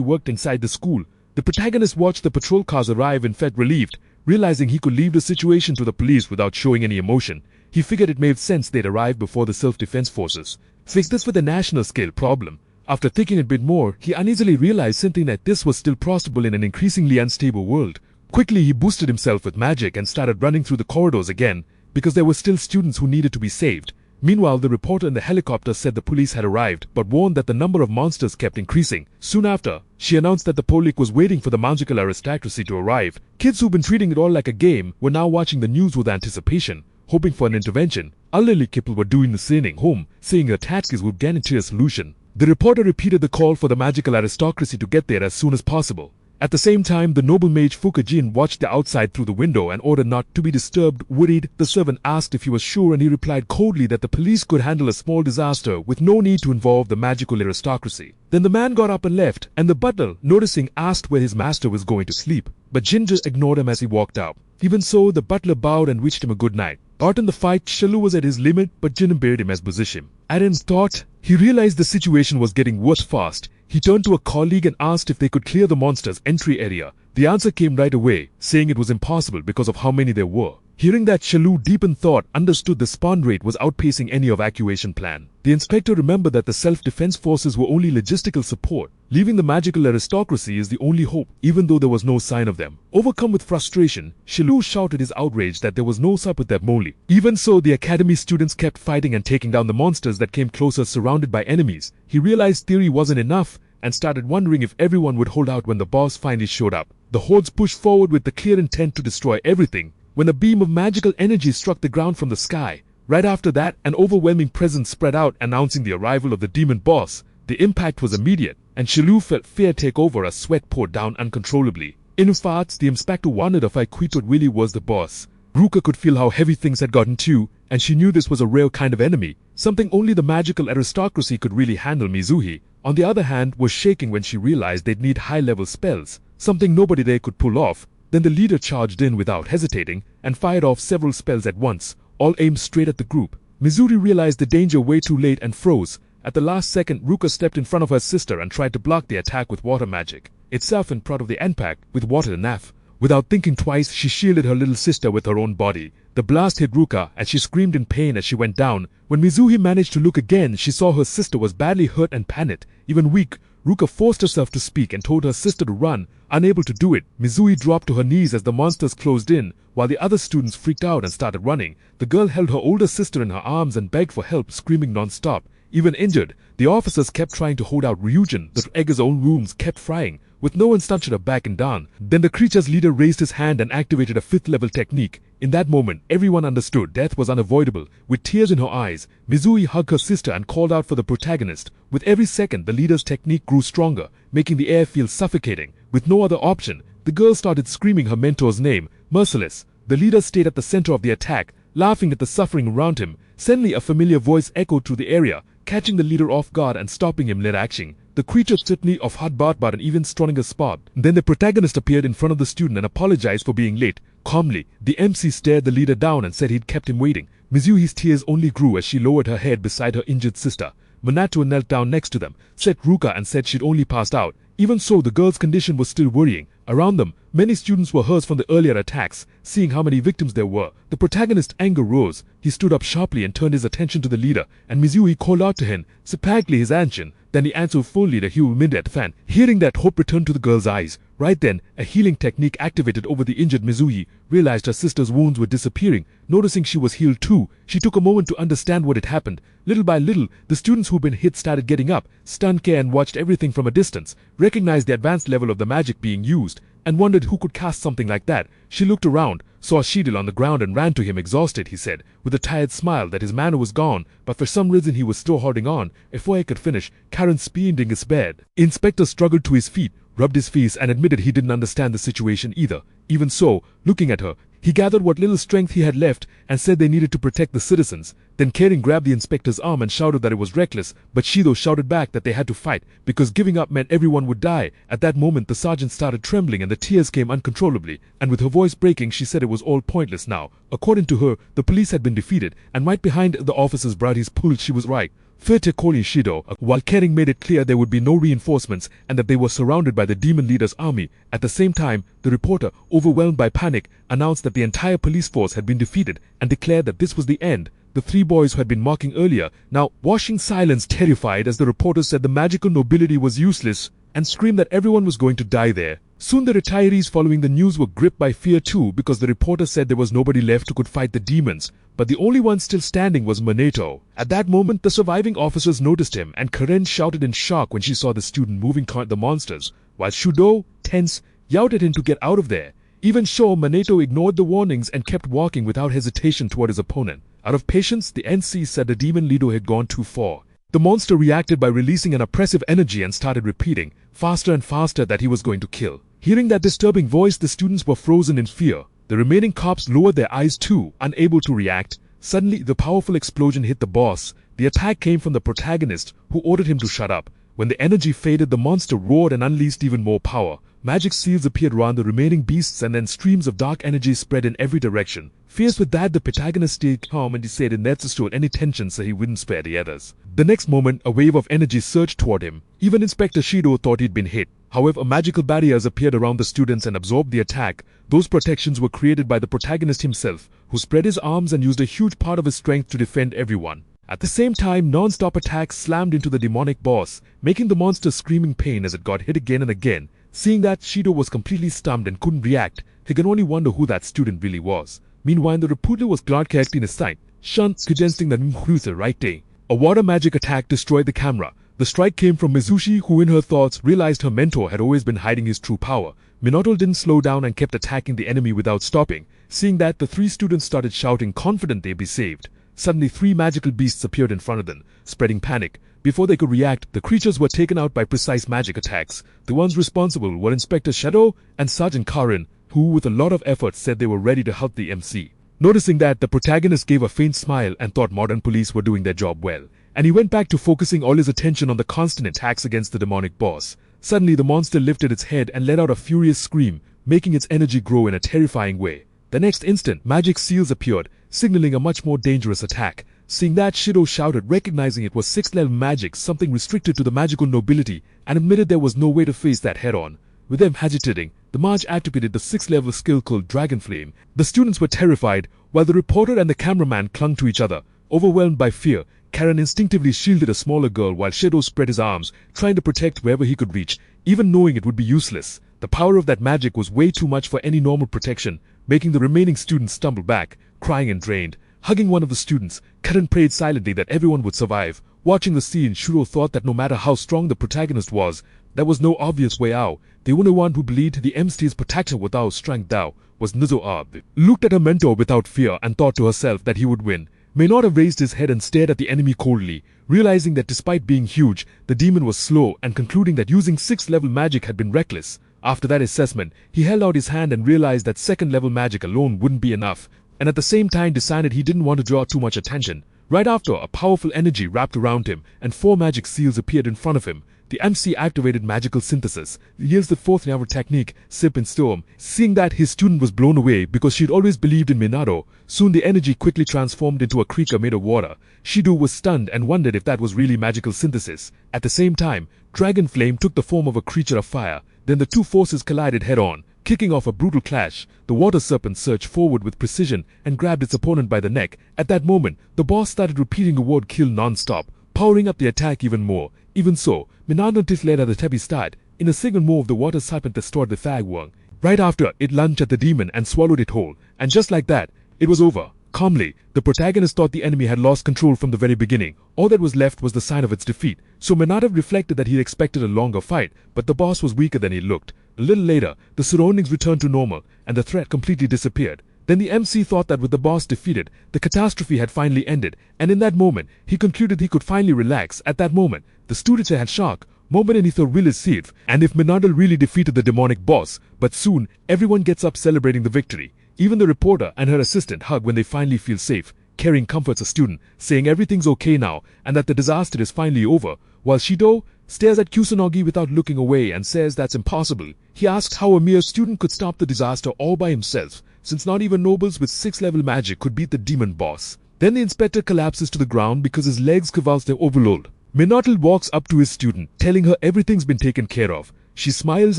worked inside the school. The protagonist watched the patrol cars arrive and felt relieved, realizing he could leave the situation to the police without showing any emotion. He figured it made sense they'd arrived before the self-defense forces. Fix this with a national scale problem. After thinking a bit more, he uneasily realized something that this was still possible in an increasingly unstable world. Quickly, he boosted himself with magic and started running through the corridors again, because there were still students who needed to be saved. Meanwhile, the reporter in the helicopter said the police had arrived, but warned that the number of monsters kept increasing. Soon after, she announced that the Polik was waiting for the magical aristocracy to arrive. Kids who've been treating it all like a game were now watching the news with anticipation, hoping for an intervention. Elderly people were doing the same home, saying their taxes would guarantee a solution. The reporter repeated the call for the magical aristocracy to get there as soon as possible. At the same time, the noble mage Fukajin watched the outside through the window and ordered not to be disturbed. Worried, the servant asked if he was sure, and he replied coldly that the police could handle a small disaster with no need to involve the magical aristocracy. Then the man got up and left, and the butler, noticing, asked where his master was going to sleep. But Jin just ignored him as he walked out. Even so, the butler bowed and wished him a good night. Caught in the fight, Shalu was at his limit, but Jin bade him as position. Aden's thought, he realized the situation was getting worse fast. He turned to a colleague and asked if they could clear the monster's entry area. The answer came right away, saying it was impossible because of how many there were. Hearing that, Shalu, deep in thought, understood the spawn rate was outpacing any evacuation plan. The inspector remembered that the self-defense forces were only logistical support. Leaving the magical aristocracy is the only hope, even though there was no sign of them. Overcome with frustration, Shalu shouted his outrage that there was no sup with that Moli. Even so, the academy students kept fighting and taking down the monsters that came closer, surrounded by enemies. He realized theory wasn't enough and started wondering if everyone would hold out when the boss finally showed up. The hordes pushed forward with the clear intent to destroy everything, when a beam of magical energy struck the ground from the sky. Right after that, an overwhelming presence spread out, announcing the arrival of the demon boss. The impact was immediate, and Shalu felt fear take over as sweat poured down uncontrollably. In his thoughts, the inspector wondered if Quito really was the boss. Ruka could feel how heavy things had gotten too, and she knew this was a rare kind of enemy, something only the magical aristocracy could really handle. Mizuhi, on the other hand, was shaking when she realized they'd need high-level spells, something nobody there could pull off. Then the leader charged in without hesitating and fired off several spells at once, all aimed straight at the group. Mizuri realized the danger way too late and froze. At the last second, Ruka stepped in front of her sister and tried to block the attack with water magic, itself in front of the impact with water enough. Without thinking twice, she shielded her little sister with her own body. The blast hit Ruka, and she screamed in pain as she went down. When Mizuhi managed to look again, she saw her sister was badly hurt and panicked. Even weak, Ruka forced herself to speak and told her sister to run. Unable to do it, Mizui dropped to her knees as the monsters closed in, while the other students freaked out and started running. The girl held her older sister in her arms and begged for help, screaming non-stop. Even injured, the officers kept trying to hold out Ryujin. The Egger's own wounds kept frying, with no instruction of backing down. Then the creature's leader raised his hand and activated a 5th level technique. In that moment, everyone understood death was unavoidable. With tears in her eyes, Mizui hugged her sister and called out for the protagonist. With every second, the leader's technique grew stronger, making the air feel suffocating. With no other option, the girl started screaming her mentor's name, Merciless. The leader stayed at the center of the attack, laughing at the suffering around him. Suddenly, a familiar voice echoed through the area, catching the leader off guard and stopping him mid-action. The creature certainly of hard but an even stronger spot. Then the protagonist appeared in front of the student and apologized for being late. Calmly, the MC stared the leader down and said he'd kept him waiting. Mizuhi's tears only grew as she lowered her head beside her injured sister. Minato knelt down next to them, set Ruka and said she'd only passed out. Even so, the girl's condition was still worrying. Around them, many students were hurt from the earlier attacks. Seeing how many victims there were, the protagonist's anger rose. He stood up sharply and turned his attention to the leader, and Mizui called out to him, "Sepagli his ancient." Then he answered fully that he will mend at fan. Hearing that, hope returned to the girl's eyes. Right then, a healing technique activated over the injured Mizui realized her sister's wounds were disappearing. Noticing she was healed too, she took a moment to understand what had happened. Little by little, the students who'd been hit started getting up, stunned care and watched everything from a distance, recognized the advanced level of the magic being used, and wondered who could cast something like that. She looked around, saw Shidil on the ground and ran to him exhausted, he said, with a tired smile that his manner was gone, but for some reason he was still holding on. Before he could finish, Karen speared in his bed. Inspector struggled to his feet, rubbed his face and admitted he didn't understand the situation either. Even so, looking at her, He gathered what little strength he had left and said they needed to protect the citizens. Then Karen grabbed the inspector's arm and shouted that it was reckless, but Shido shouted back that they had to fight because giving up meant everyone would die. At that moment, the sergeant started trembling and the tears came uncontrollably, and with her voice breaking, she said it was all pointless now. According to her, the police had been defeated, and right behind the officer's Bradi's pulled, she was right. Further calling Shido, while Kering made it clear there would be no reinforcements and that they were surrounded by the demon leader's army. At the same time, the reporter, overwhelmed by panic, announced that the entire police force had been defeated and declared that this was the end. The three boys who had been mocking earlier, now washing silence, terrified as the reporter said the magical nobility was useless and screamed that everyone was going to die there. Soon the retirees following the news were gripped by fear too, because the reporter said there was nobody left who could fight the demons, but the only one still standing was Maneto. At that moment, the surviving officers noticed him, and Karen shouted in shock when she saw the student moving toward the monsters, while Shudo, tense, yelled at him to get out of there. Even so, Maneto ignored the warnings and kept walking without hesitation toward his opponent. Out of patience, the NC said the demon leader had gone too far. The monster reacted by releasing an oppressive energy and started repeating, faster and faster, that he was going to kill. Hearing that disturbing voice, the students were frozen in fear. The remaining cops lowered their eyes too, unable to react. Suddenly, the powerful explosion hit the boss. The attack came from the protagonist, who ordered him to shut up. When the energy faded, the monster roared and unleashed even more power. Magic seals appeared around the remaining beasts, and then streams of dark energy spread in every direction. Faced with that, the protagonist stayed calm and decided not to show any tension so he wouldn't spare the others. The next moment, a wave of energy surged toward him. Even Inspector Shido thought he'd been hit. However, magical barriers appeared around the students and absorbed the attack. Those protections were created by the protagonist himself, who spread his arms and used a huge part of his strength to defend everyone. At the same time, non-stop attacks slammed into the demonic boss, making the monster scream in pain as it got hit again and again. Seeing that Shido was completely stunned and couldn't react, he could only wonder who that student really was. Meanwhile, the reporter was glad correctly in his sight, suggesting that was the right day. A water magic attack destroyed the camera. The strike came from Mizushi, who in her thoughts realized her mentor had always been hiding his true power. Minato didn't slow down and kept attacking the enemy without stopping. Seeing that, the three students started shouting, confident they'd be saved. Suddenly, three magical beasts appeared in front of them, spreading panic. Before they could react, the creatures were taken out by precise magic attacks. The ones responsible were Inspector Shadow and Sergeant Karin, who with a lot of effort said they were ready to help the MC. Noticing that, the protagonist gave a faint smile and thought modern police were doing their job well, and he went back to focusing all his attention on the constant attacks against the demonic boss. Suddenly, the monster lifted its head and let out a furious scream, making its energy grow in a terrifying way. The next instant, magic seals appeared, signaling a much more dangerous attack. Seeing that, Shido shouted, recognizing it was 6th level magic, something restricted to the magical nobility, and admitted there was no way to face that head-on. With them hesitating, the Mage activated the 6th level skill called Dragon Flame. The students were terrified, while the reporter and the cameraman clung to each other. Overwhelmed by fear, Karen instinctively shielded a smaller girl while Shadow spread his arms, trying to protect wherever he could reach, even knowing it would be useless. The power of that magic was way too much for any normal protection, making the remaining students stumble back, crying and drained. Hugging one of the students, Karen prayed silently that everyone would survive. Watching the scene, Shuro thought that no matter how strong the protagonist was, there was no obvious way out. The only one who believed the MC's protection without strength thou was Nizo-Abe. Looked at her mentor without fear and thought to herself that he would win. Maynard raised his head and stared at the enemy coldly, realizing that despite being huge, the demon was slow and concluding that using 6th level magic had been reckless. After that assessment, he held out his hand and realized that 2nd level magic alone wouldn't be enough, and at the same time decided he didn't want to draw too much attention. Right after, a powerful energy wrapped around him and 4 magic seals appeared in front of him. The MC activated magical synthesis. He used the 4th level technique, Sip and Storm. Seeing that, his student was blown away because she'd always believed in Minato. Soon the energy quickly transformed into a creature made of water. Shido was stunned and wondered if that was really magical synthesis. At the same time, Dragon Flame took the form of a creature of fire. Then the two forces collided head-on. Kicking off a brutal clash, the water serpent surged forward with precision and grabbed its opponent by the neck. At that moment, the boss started repeating the word kill non-stop, powering up the attack even more. Even so, Minato led at the Tebi start. In a single move, the water serpent destroyed the Fagwang. Right after, it lunged at the demon and swallowed it whole. And just like that, it was over. Calmly, the protagonist thought the enemy had lost control from the very beginning. All that was left was the sign of its defeat. So Minato reflected that he expected a longer fight, but the boss was weaker than he looked. A little later, the surroundings returned to normal, and the threat completely disappeared. Then the MC thought that with the boss defeated, the catastrophe had finally ended, and in that moment, he concluded he could finally relax. At that moment, the students had shock, moment and he thought will is safe, and if Minato really defeated the demonic boss, but soon, everyone gets up celebrating the victory. Even the reporter and her assistant hug when they finally feel safe. Caring comforts a student, saying everything's okay now and that the disaster is finally over, while Shido stares at Kusanagi without looking away and says that's impossible. He asks how a mere student could stop the disaster all by himself, since not even nobles with 6th-level magic could beat the demon boss. Then the inspector collapses to the ground because his legs convulse their overload. Minato walks up to his student, telling her everything's been taken care of. She smiles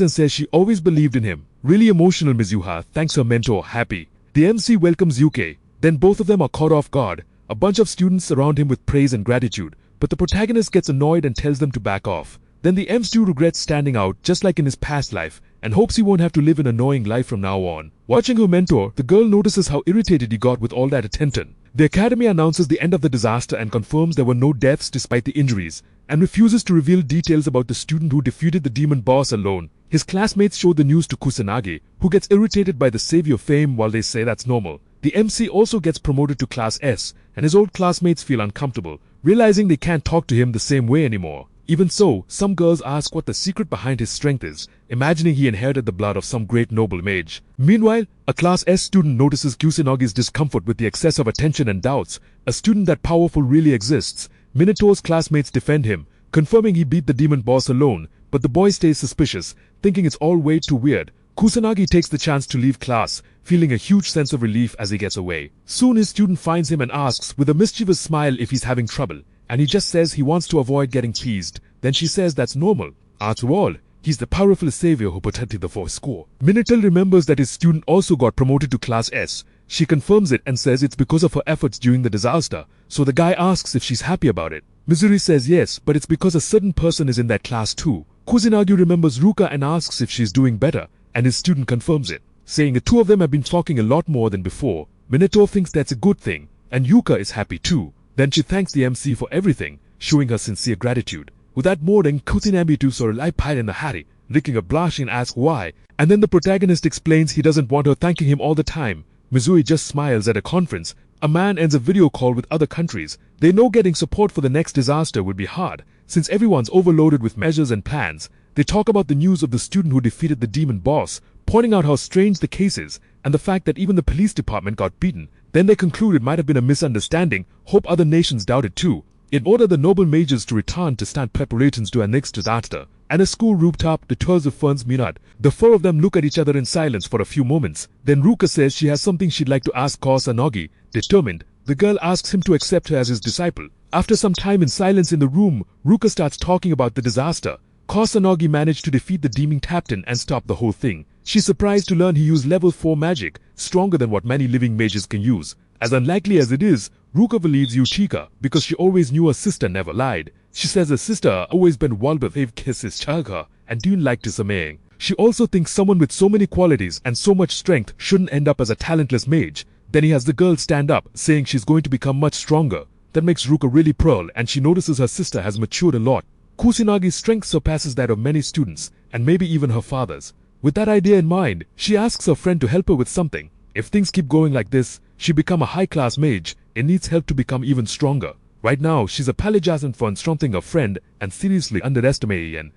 and says she always believed in him. Really emotional, Mizuha thanks her mentor, happy. The MC welcomes Yuke. Then both of them are caught off guard. A bunch of students surround him with praise and gratitude, but the protagonist gets annoyed and tells them to back off. Then the MC regrets standing out just like in his past life and hopes he won't have to live an annoying life from now on. Watching her mentor, the girl notices how irritated he got with all that attention. The academy announces the end of the disaster and confirms there were no deaths despite the injuries, and refuses to reveal details about the student who defeated the demon boss alone. His classmates show the news to Kusanagi, who gets irritated by the savior fame while they say that's normal. The MC also gets promoted to Class S, and his old classmates feel uncomfortable, realizing they can't talk to him the same way anymore. Even so, some girls ask what the secret behind his strength is, imagining he inherited the blood of some great noble mage. Meanwhile, a Class S student notices Kusanagi's discomfort with the excess of attention and doubts. A student that powerful really exists. Minato's classmates defend him, confirming he beat the demon boss alone, but the boy stays suspicious, thinking it's all way too weird. Kusanagi takes the chance to leave class, feeling a huge sense of relief as he gets away. Soon his student finds him and asks with a mischievous smile if he's having trouble, and he just says he wants to avoid getting teased. Then she says that's normal. After all, he's the powerful savior who protected the first score. Minato remembers that his student also got promoted to Class S. She confirms it and says it's because of her efforts during the disaster, so the guy asks if she's happy about it. Mizuri says yes, but it's because a certain person is in that class too. Kusanagi remembers Ruka and asks if she's doing better, and his student confirms it, saying the two of them have been talking a lot more than before. Minato thinks that's a good thing, and Yuka is happy too. Then she thanks the MC for everything, showing her sincere gratitude. With that morning, Kusanagi saw a light pile in the Hari, licking a blush and asks why, and then the protagonist explains he doesn't want her thanking him all the time. Mizui just smiles at a conference. A man ends a video call with other countries. They know getting support for the next disaster would be hard, since everyone's overloaded with measures and plans. They talk about the news of the student who defeated the demon boss, pointing out how strange the case is, and the fact that even the police department got beaten. Then they conclude it might have been a misunderstanding, hope other nations doubt it too. In order the noble mages to return to start preparations to our next disaster. And a school rooftop, the tours of Fern's Minad. The four of them look at each other in silence for a few moments. Then Ruka says she has something she'd like to ask Kusanagi. Determined, the girl asks him to accept her as his disciple. After some time in silence in the room, Ruka starts talking about the disaster. Kusanagi managed to defeat the demon captain and stop the whole thing. She's surprised to learn he used level 4 magic, stronger than what many living mages can use. As unlikely as it is, Ruka believes Yuchika because she always knew her sister never lied. She says her sister always been walbathave kisses chaga and didn't like dismaying. She also thinks someone with so many qualities and so much strength shouldn't end up as a talentless mage. Then he has the girl stand up, saying she's going to become much stronger. That makes Ruka really pearl, and she notices her sister has matured a lot. Kusanagi's strength surpasses that of many students, and maybe even her father's. With that idea in mind, she asks her friend to help her with something. If things keep going like this, she become a high-class mage and needs help to become even stronger. Right now, she's apologizing for insulting her friend and seriously underestimating.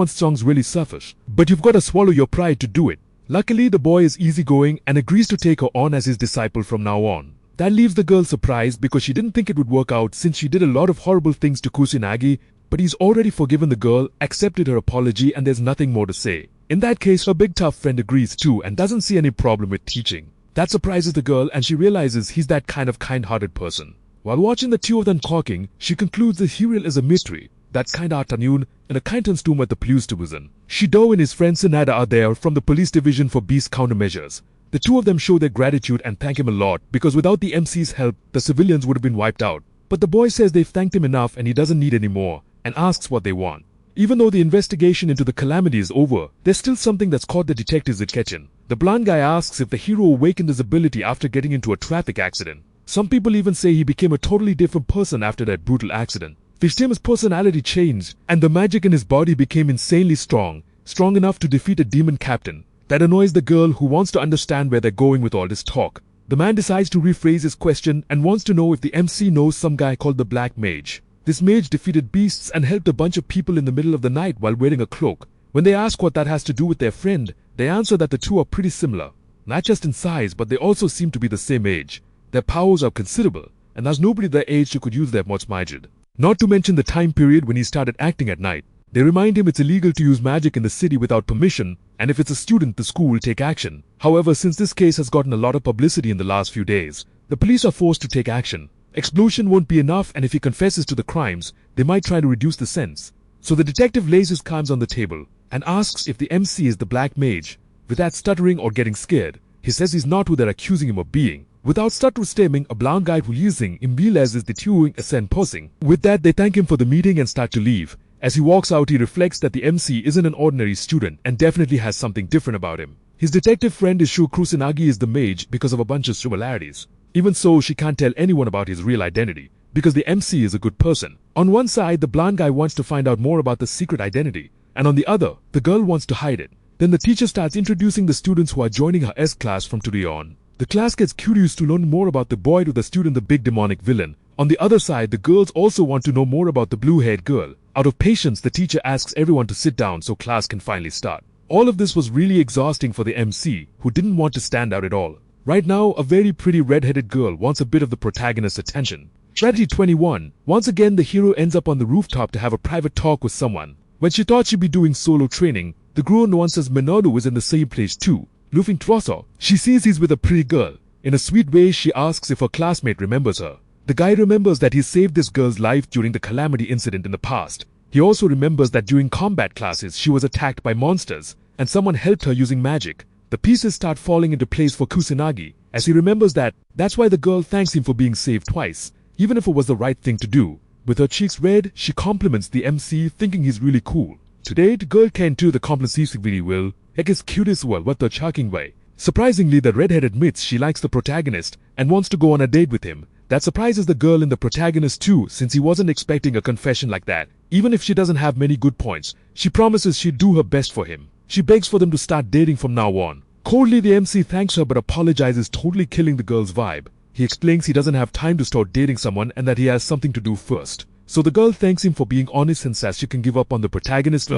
Song's really selfish, but you've got to swallow your pride to do it. Luckily, the boy is easygoing and agrees to take her on as his disciple from now on. That leaves the girl surprised because she didn't think it would work out since she did a lot of horrible things to Kusanagi, but he's already forgiven the girl, accepted her apology, and there's nothing more to say. In that case, her big tough friend agrees too and doesn't see any problem with teaching. That surprises the girl and she realizes he's that kind of kind-hearted person. While watching the two of them talking, she concludes that Hiriel is a mystery. That kind afternoon, in a kindness tomb at the police division. Shido and his friend Sanada are there from the police division for beast countermeasures. The two of them show their gratitude and thank him a lot because without the MC's help, the civilians would have been wiped out. But the boy says they've thanked him enough and he doesn't need any more, and asks what they want. Even though the investigation into the calamity is over, there's still something that's caught the detectives' attention. The blonde guy asks if the hero awakened his ability after getting into a traffic accident. Some people even say he became a totally different person after that brutal accident. Vishtima's personality changed, and the magic in his body became insanely strong enough to defeat a demon captain. That annoys the girl who wants to understand where they're going with all this talk. The man decides to rephrase his question and wants to know if the MC knows some guy called the Black Mage. This mage defeated beasts and helped a bunch of people in the middle of the night while wearing a cloak. When they ask what that has to do with their friend, they answer that the two are pretty similar. not just in size, but they also seem to be the same age. Their powers are considerable, and there's nobody their age who could use their much magic. Not to mention the time period when he started acting at night. They remind him it's illegal to use magic in the city without permission, and if it's a student, the school will take action. However, since this case has gotten a lot of publicity in the last few days, the police are forced to take action. Explosion won't be enough, and if he confesses to the crimes, they might try to reduce the sentence. So the detective lays his cards on the table and asks if the MC is the Black Mage. Without stuttering or getting scared, he says he's not who they're accusing him of being. Without stutter stemming, a blind guy who using him realizes the tuing ascend posing. With that, they thank him for the meeting and start to leave. As he walks out, he reflects that the MC isn't an ordinary student and definitely has something different about him. His detective friend is sure Kusanagi is the mage because of a bunch of similarities. Even so, she can't tell anyone about his real identity, because the MC is a good person. On one side, the blind guy wants to find out more about the secret identity, and on the other, the girl wants to hide it. Then the teacher starts introducing the students who are joining her S class from today on. The class gets curious to learn more about the boy to the student, the big demonic villain. On the other side, the girls also want to know more about the blue-haired girl. Out of patience, the teacher asks everyone to sit down so class can finally start. All of this was really exhausting for the MC, who didn't want to stand out at all. Right now, a very pretty red-headed girl wants a bit of the protagonist's attention. Strategy 21. Once again, the hero ends up on the rooftop to have a private talk with someone. When she thought she'd be doing solo training, the girl nuances Minoru is in the same place too. Lufing Trosso, she sees he's with a pretty girl. In a sweet way, she asks if her classmate remembers her. The guy remembers that he saved this girl's life during the calamity incident in the past. He also remembers that during combat classes, she was attacked by monsters, and someone helped her using magic. The pieces start falling into place for Kusanagi, as he remembers that's why the girl thanks him for being saved twice, even if it was the right thing to do. With her cheeks red, she compliments the MC, thinking he's really cool. Today, the girl can do the compliments really well. Heck is cute as well, what the chucking way. Surprisingly, the redhead admits she likes the protagonist and wants to go on a date with him. That surprises the girl and the protagonist too, since he wasn't expecting a confession like that. Even if she doesn't have many good points, she promises she'd do her best for him. She begs for them to start dating from now on. Coldly, the MC thanks her but apologizes, totally killing the girl's vibe. He explains he doesn't have time to start dating someone and that he has something to do first. So the girl thanks him for being honest and says she can give up on the protagonist.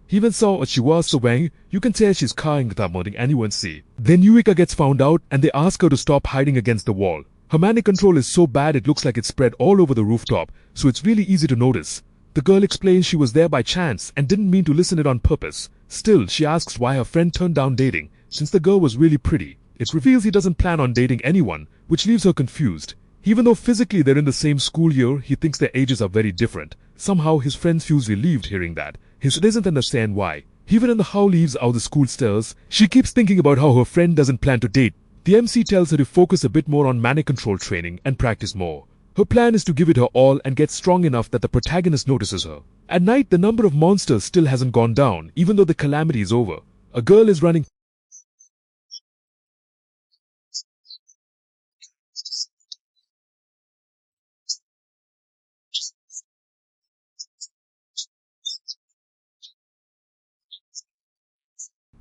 He even saw what she was, so when you can tell she's crying without letting anyone see. Then Yuika gets found out and they ask her to stop hiding against the wall. Her manic control is so bad it looks like it's spread all over the rooftop, so it's really easy to notice. The girl explains she was there by chance and didn't mean to listen it on purpose. Still, she asks why her friend turned down dating, since the girl was really pretty. It reveals he doesn't plan on dating anyone, which leaves her confused. Even though physically they're in the same school year, he thinks their ages are very different. Somehow his friend feels relieved hearing that. He doesn't understand why. Even in the how leaves out the school stairs, she keeps thinking about how her friend doesn't plan to date. The MC tells her to focus a bit more on manic control training and practice more. Her plan is to give it her all and get strong enough that the protagonist notices her. At night, the number of monsters still hasn't gone down, even though the calamity is over. A girl is running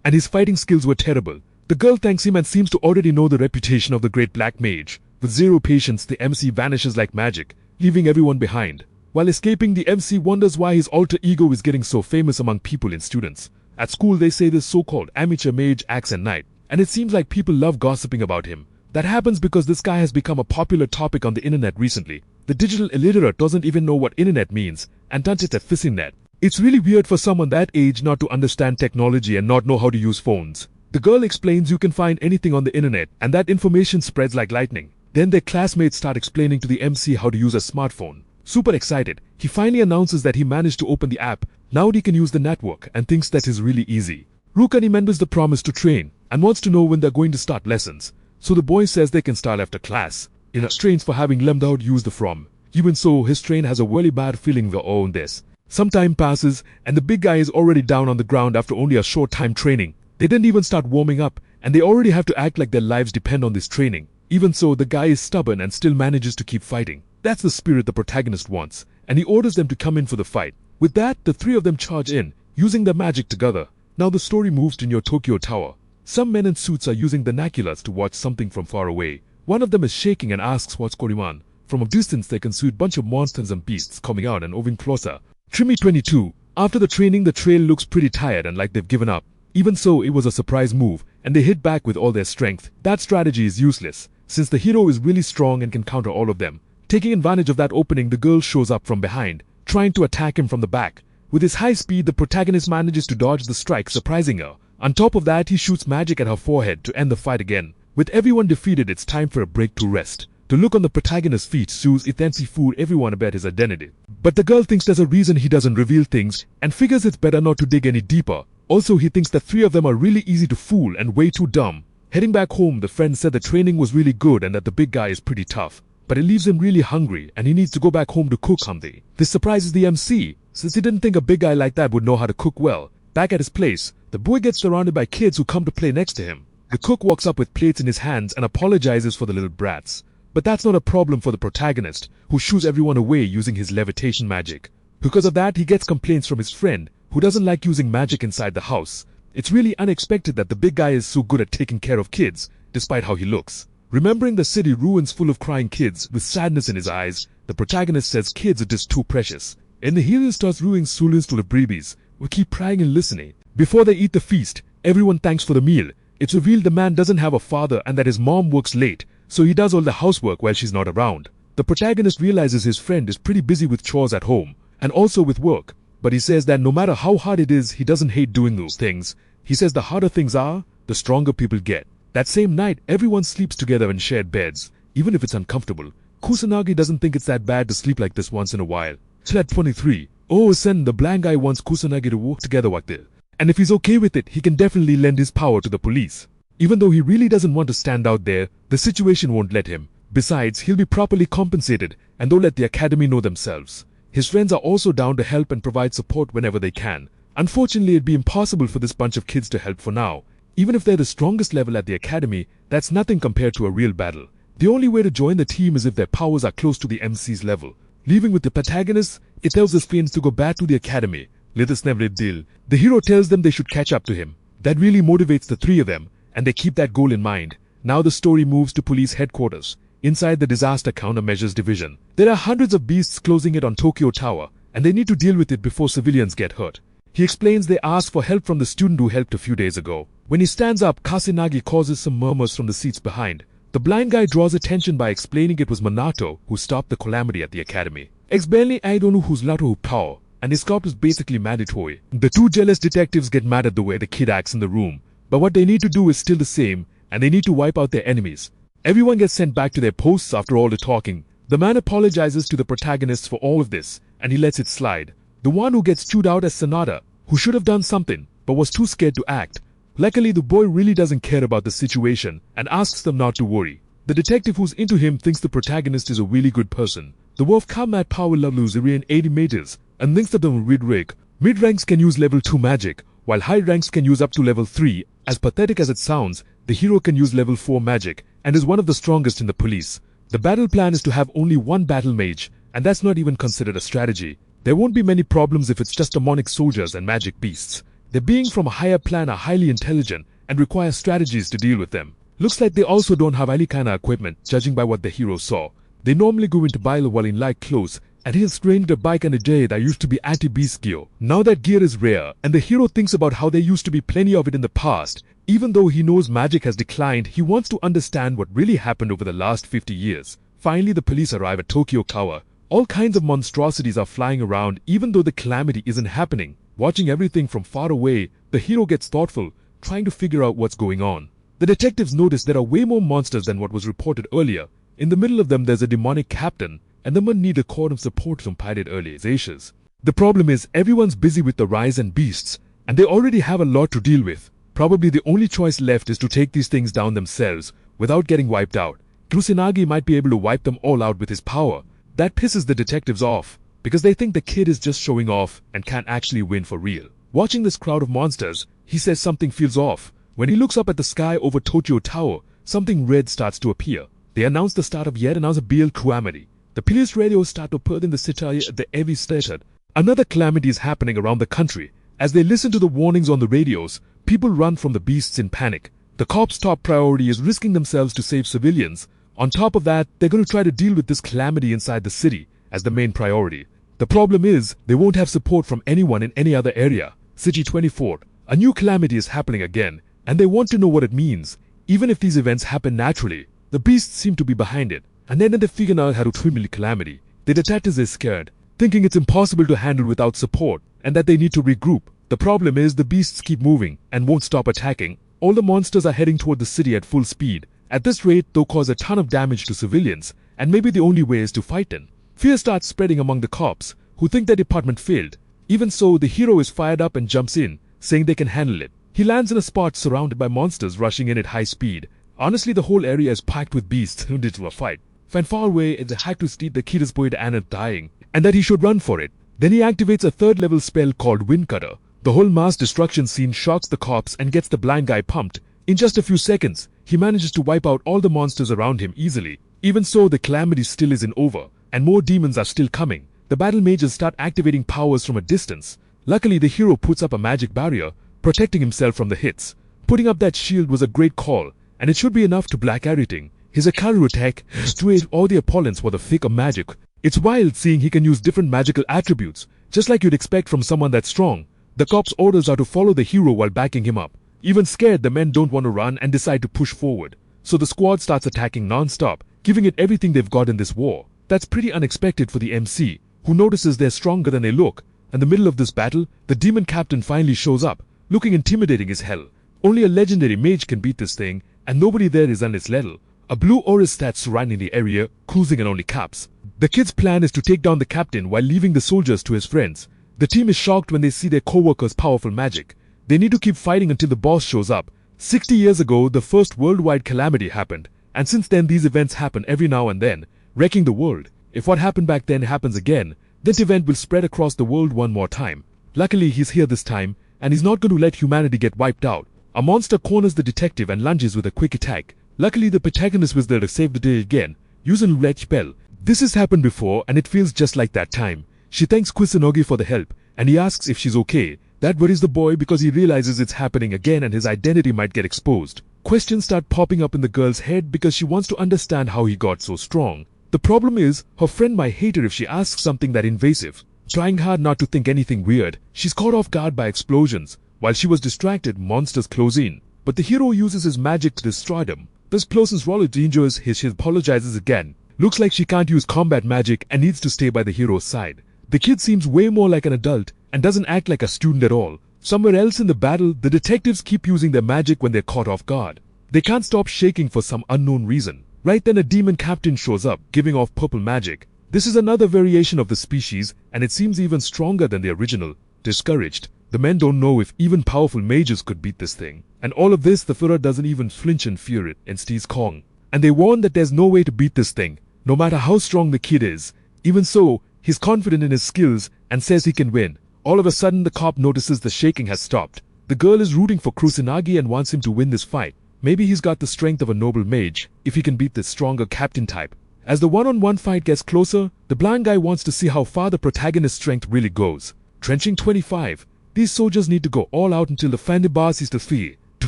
and his fighting skills were terrible. The girl thanks him and seems to already know the reputation of the great black mage. With zero patience, the MC vanishes like magic, leaving everyone behind. While escaping, the MC wonders why his alter ego is getting so famous among people and students. At school, they say this so-called amateur mage acts at night, and it seems like people love gossiping about him. That happens because this guy has become a popular topic on the internet recently. The digital illiterate doesn't even know what internet means, and turns it a fishing net. It's really weird for someone that age not to understand technology and not know how to use phones. The girl explains you can find anything on the internet, and that information spreads like lightning. Then their classmates start explaining to the MC how to use a smartphone. Super excited, he finally announces that he managed to open the app. Now he can use the network and thinks that is really easy. Ruka remembers the promise to train and wants to know when they're going to start lessons. So the boy says they can start after class. In strains for having learned how to use the from. Even so, his train has a really bad feeling they own this. Some time passes and the big guy is already down on the ground after only a short time training. They didn't even start warming up and they already have to act like their lives depend on this training. Even so, the guy is stubborn and still manages to keep fighting. That's the spirit the protagonist wants, and he orders them to come in for the fight. With that, the three of them charge in, using their magic together. Now the story moves to near Tokyo Tower. Some men in suits are using binoculars to watch something from far away. One of them is shaking and asks what's going on. From a distance, they can see a bunch of monsters and beasts coming out and moving closer. Trimmy 22. After the training, the trail looks pretty tired and like they've given up. Even so, it was a surprise move, and they hit back with all their strength. That strategy is useless, since the hero is really strong and can counter all of them. Taking advantage of that opening, the girl shows up from behind, trying to attack him from the back. With his high speed, the protagonist manages to dodge the strike, surprising her. On top of that, he shoots magic at her forehead to end the fight again. With everyone defeated, it's time for a break to rest. The look on the protagonist's feet shows intensely fooled everyone about his identity. But the girl thinks there's a reason he doesn't reveal things and figures it's better not to dig any deeper. Also, he thinks the three of them are really easy to fool and way too dumb. Heading back home, the friend said the training was really good and that the big guy is pretty tough. But it leaves him really hungry and he needs to go back home to cook something. This surprises the MC, since he didn't think a big guy like that would know how to cook well. Back at his place, the boy gets surrounded by kids who come to play next to him. The cook walks up with plates in his hands and apologizes for the little brats. But that's not a problem for the protagonist, who shoos everyone away using his levitation magic. Because of that, he gets complaints from his friend, who doesn't like using magic inside the house. It's really unexpected that the big guy is so good at taking care of kids, despite how he looks. Remembering the city ruins full of crying kids with sadness in his eyes, the protagonist says kids are just too precious. And the hero starts ruining solutions to the babies, who keep crying and listening. Before they eat the feast, everyone thanks for the meal. It's revealed the man doesn't have a father and that his mom works late, so he does all the housework while she's not around. The protagonist realizes his friend is pretty busy with chores at home, and also with work, but he says that no matter how hard it is, he doesn't hate doing those things. He says the harder things are, the stronger people get. That same night, everyone sleeps together in shared beds, even if it's uncomfortable. Kusanagi doesn't think it's that bad to sleep like this once in a while. Sled 23. Oh, Sen, the blind guy wants Kusanagi to work together like this. And if he's okay with it, he can definitely lend his power to the police. Even though he really doesn't want to stand out there, the situation won't let him. Besides, he'll be properly compensated, and they'll let the academy know themselves. His friends are also down to help and provide support whenever they can. Unfortunately, it'd be impossible for this bunch of kids to help for now. Even if they're the strongest level at the academy, that's nothing compared to a real battle. The only way to join the team is if their powers are close to the MC's level. Leaving with the protagonist, it tells his friends to go back to the academy. Let us never deal. The hero tells them they should catch up to him. That really motivates the three of them, and they keep that goal in mind. Now the story moves to police headquarters, inside the Disaster Countermeasures Division. There are hundreds of beasts closing in on Tokyo Tower, and they need to deal with it before civilians get hurt. He explains they asked for help from the student who helped a few days ago. When he stands up, Kasenagi causes some murmurs from the seats behind. The blind guy draws attention by explaining it was Minato who stopped the calamity at the academy. Explainly, I don't know who's Lato power, and his cop is basically mandatory. The two jealous detectives get mad at the way the kid acts in the room, but what they need to do is still the same, and they need to wipe out their enemies. Everyone gets sent back to their posts after all the talking. The man apologizes to the protagonists for all of this, and he lets it slide. The one who gets chewed out is Sanada, who should have done something, but was too scared to act. Luckily, the boy really doesn't care about the situation, and asks them not to worry. The detective who's into him thinks the protagonist is a really good person. The wolf combat power levels are in 80 mages, and thinks that them mid-rank. Mid-ranks can use level 2 magic, while high ranks can use up to level 3. As pathetic as it sounds, the hero can use level 4 magic, and is one of the strongest in the police. The battle plan is to have only one battle mage, and that's not even considered a strategy. There won't be many problems if it's just demonic soldiers and magic beasts. The beings from a higher plan are highly intelligent and require strategies to deal with them. Looks like they also don't have any kind of equipment, judging by what the hero saw. They normally go into battle while in light clothes, and he's trained a bike and a jet that used to be anti-beast gear. Now that gear is rare, and the hero thinks about how there used to be plenty of it in the past. Even though he knows magic has declined, he wants to understand what really happened over the last 50 years. Finally, the police arrive at Tokyo Tower. All kinds of monstrosities are flying around even though the calamity isn't happening. Watching everything from far away, the hero gets thoughtful, trying to figure out what's going on. The detectives notice there are way more monsters than what was reported earlier. In the middle of them there's a demonic captain, and the men need a cord of support from pirate organizations. The problem is everyone's busy with the rise and beasts, and they already have a lot to deal with. Probably the only choice left is to take these things down themselves, without getting wiped out. Kusanagi might be able to wipe them all out with his power. That pisses the detectives off, because they think the kid is just showing off and can't actually win for real. Watching this crowd of monsters, he says something feels off. When he looks up at the sky over Tokyo Tower, something red starts to appear. They announce the start of yet another BL calamity. The police radios start to put in the city at the every station. Another calamity is happening around the country. As they listen to the warnings on the radios, people run from the beasts in panic. The cops' top priority is risking themselves to save civilians. On top of that, they're going to try to deal with this calamity inside the city as the main priority. The problem is, they won't have support from anyone in any other area. City 24. A new calamity is happening again. and they want to know what it means. Even if these events happen naturally, the beasts seem to be behind it, and then they figure out how to twin calamity. The detectives are scared, thinking it's impossible to handle without support, and that they need to regroup. The problem is the beasts keep moving and won't stop attacking. All the monsters are heading toward the city at full speed. At this rate, they'll cause a ton of damage to civilians, and maybe the only way is to fight them. Fear starts spreading among the cops, who think their department failed. Even so, the hero is fired up and jumps in, saying they can handle it. He lands in a spot surrounded by monsters rushing in at high speed. Honestly, the whole area is packed with beasts who did a fight. When far away, it's a hack to state the kid is going to end up dying, and that he should run for it. Then he activates a third level spell called Wind Cutter. The whole mass destruction scene shocks the cops and gets the blind guy pumped. In just a few seconds, he manages to wipe out all the monsters around him easily. Even so, the calamity still isn't over, and more demons are still coming. The battle mages start activating powers from a distance. Luckily, the hero puts up a magic barrier, protecting himself from the hits. Putting up that shield was a great call, and it should be enough to black everything. His Akaru attack destroyed all the opponents with a fake of magic. It's wild seeing he can use different magical attributes, just like you'd expect from someone that's strong. The cops' orders are to follow the hero while backing him up. Even scared, the men don't want to run and decide to push forward. So the squad starts attacking non-stop, giving it everything they've got in this war. That's pretty unexpected for the MC, who notices they're stronger than they look. In the middle of this battle, the demon captain finally shows up, looking intimidating as hell. Only a legendary mage can beat this thing, and nobody there is on its level. A blue aura stat surrounding the area, cruising and only caps. The kid's plan is to take down the captain while leaving the soldiers to his friends. The team is shocked when they see their co-workers' powerful magic. They need to keep fighting until the boss shows up. 60 years ago, the first worldwide calamity happened, and since then these events happen every now and then, wrecking the world. If what happened back then happens again, that event will spread across the world one more time. Luckily, he's here this time, and he's not going to let humanity get wiped out. A monster corners the detective and lunges with a quick attack. Luckily, the protagonist was there to save the day again, using Roulette spell. This has happened before, and it feels just like that time. She thanks Kusanagi for the help, and he asks if she's okay. That worries the boy because he realizes it's happening again and his identity might get exposed. Questions start popping up in the girl's head because she wants to understand how he got so strong. The problem is, her friend might hate her if she asks something that invasive. Trying hard not to think anything weird, she's caught off guard by explosions. While she was distracted, monsters close in. But the hero uses his magic to destroy them. This person's role injures she apologizes again. Looks like she can't use combat magic and needs to stay by the hero's side. The kid seems way more like an adult and doesn't act like a student at all. Somewhere else in the battle, the detectives keep using their magic when they're caught off guard. They can't stop shaking for some unknown reason. Right then a demon captain shows up, giving off purple magic. This is another variation of the species, and it seems even stronger than the original. Discouraged, the men don't know if even powerful mages could beat this thing. And all of this, the Führer doesn't even flinch and fear it, and stays calm. And they warn that there's no way to beat this thing, no matter how strong the kid is. Even so, he's confident in his skills and says he can win. All of a sudden, the cop notices the shaking has stopped. The girl is rooting for Kusanagi and wants him to win this fight. Maybe he's got the strength of a noble mage, if he can beat this stronger captain type. As the one-on-one fight gets closer, the blind guy wants to see how far the protagonist's strength really goes. Trenching 25. These soldiers need to go all out until the Fandibas is to fee. To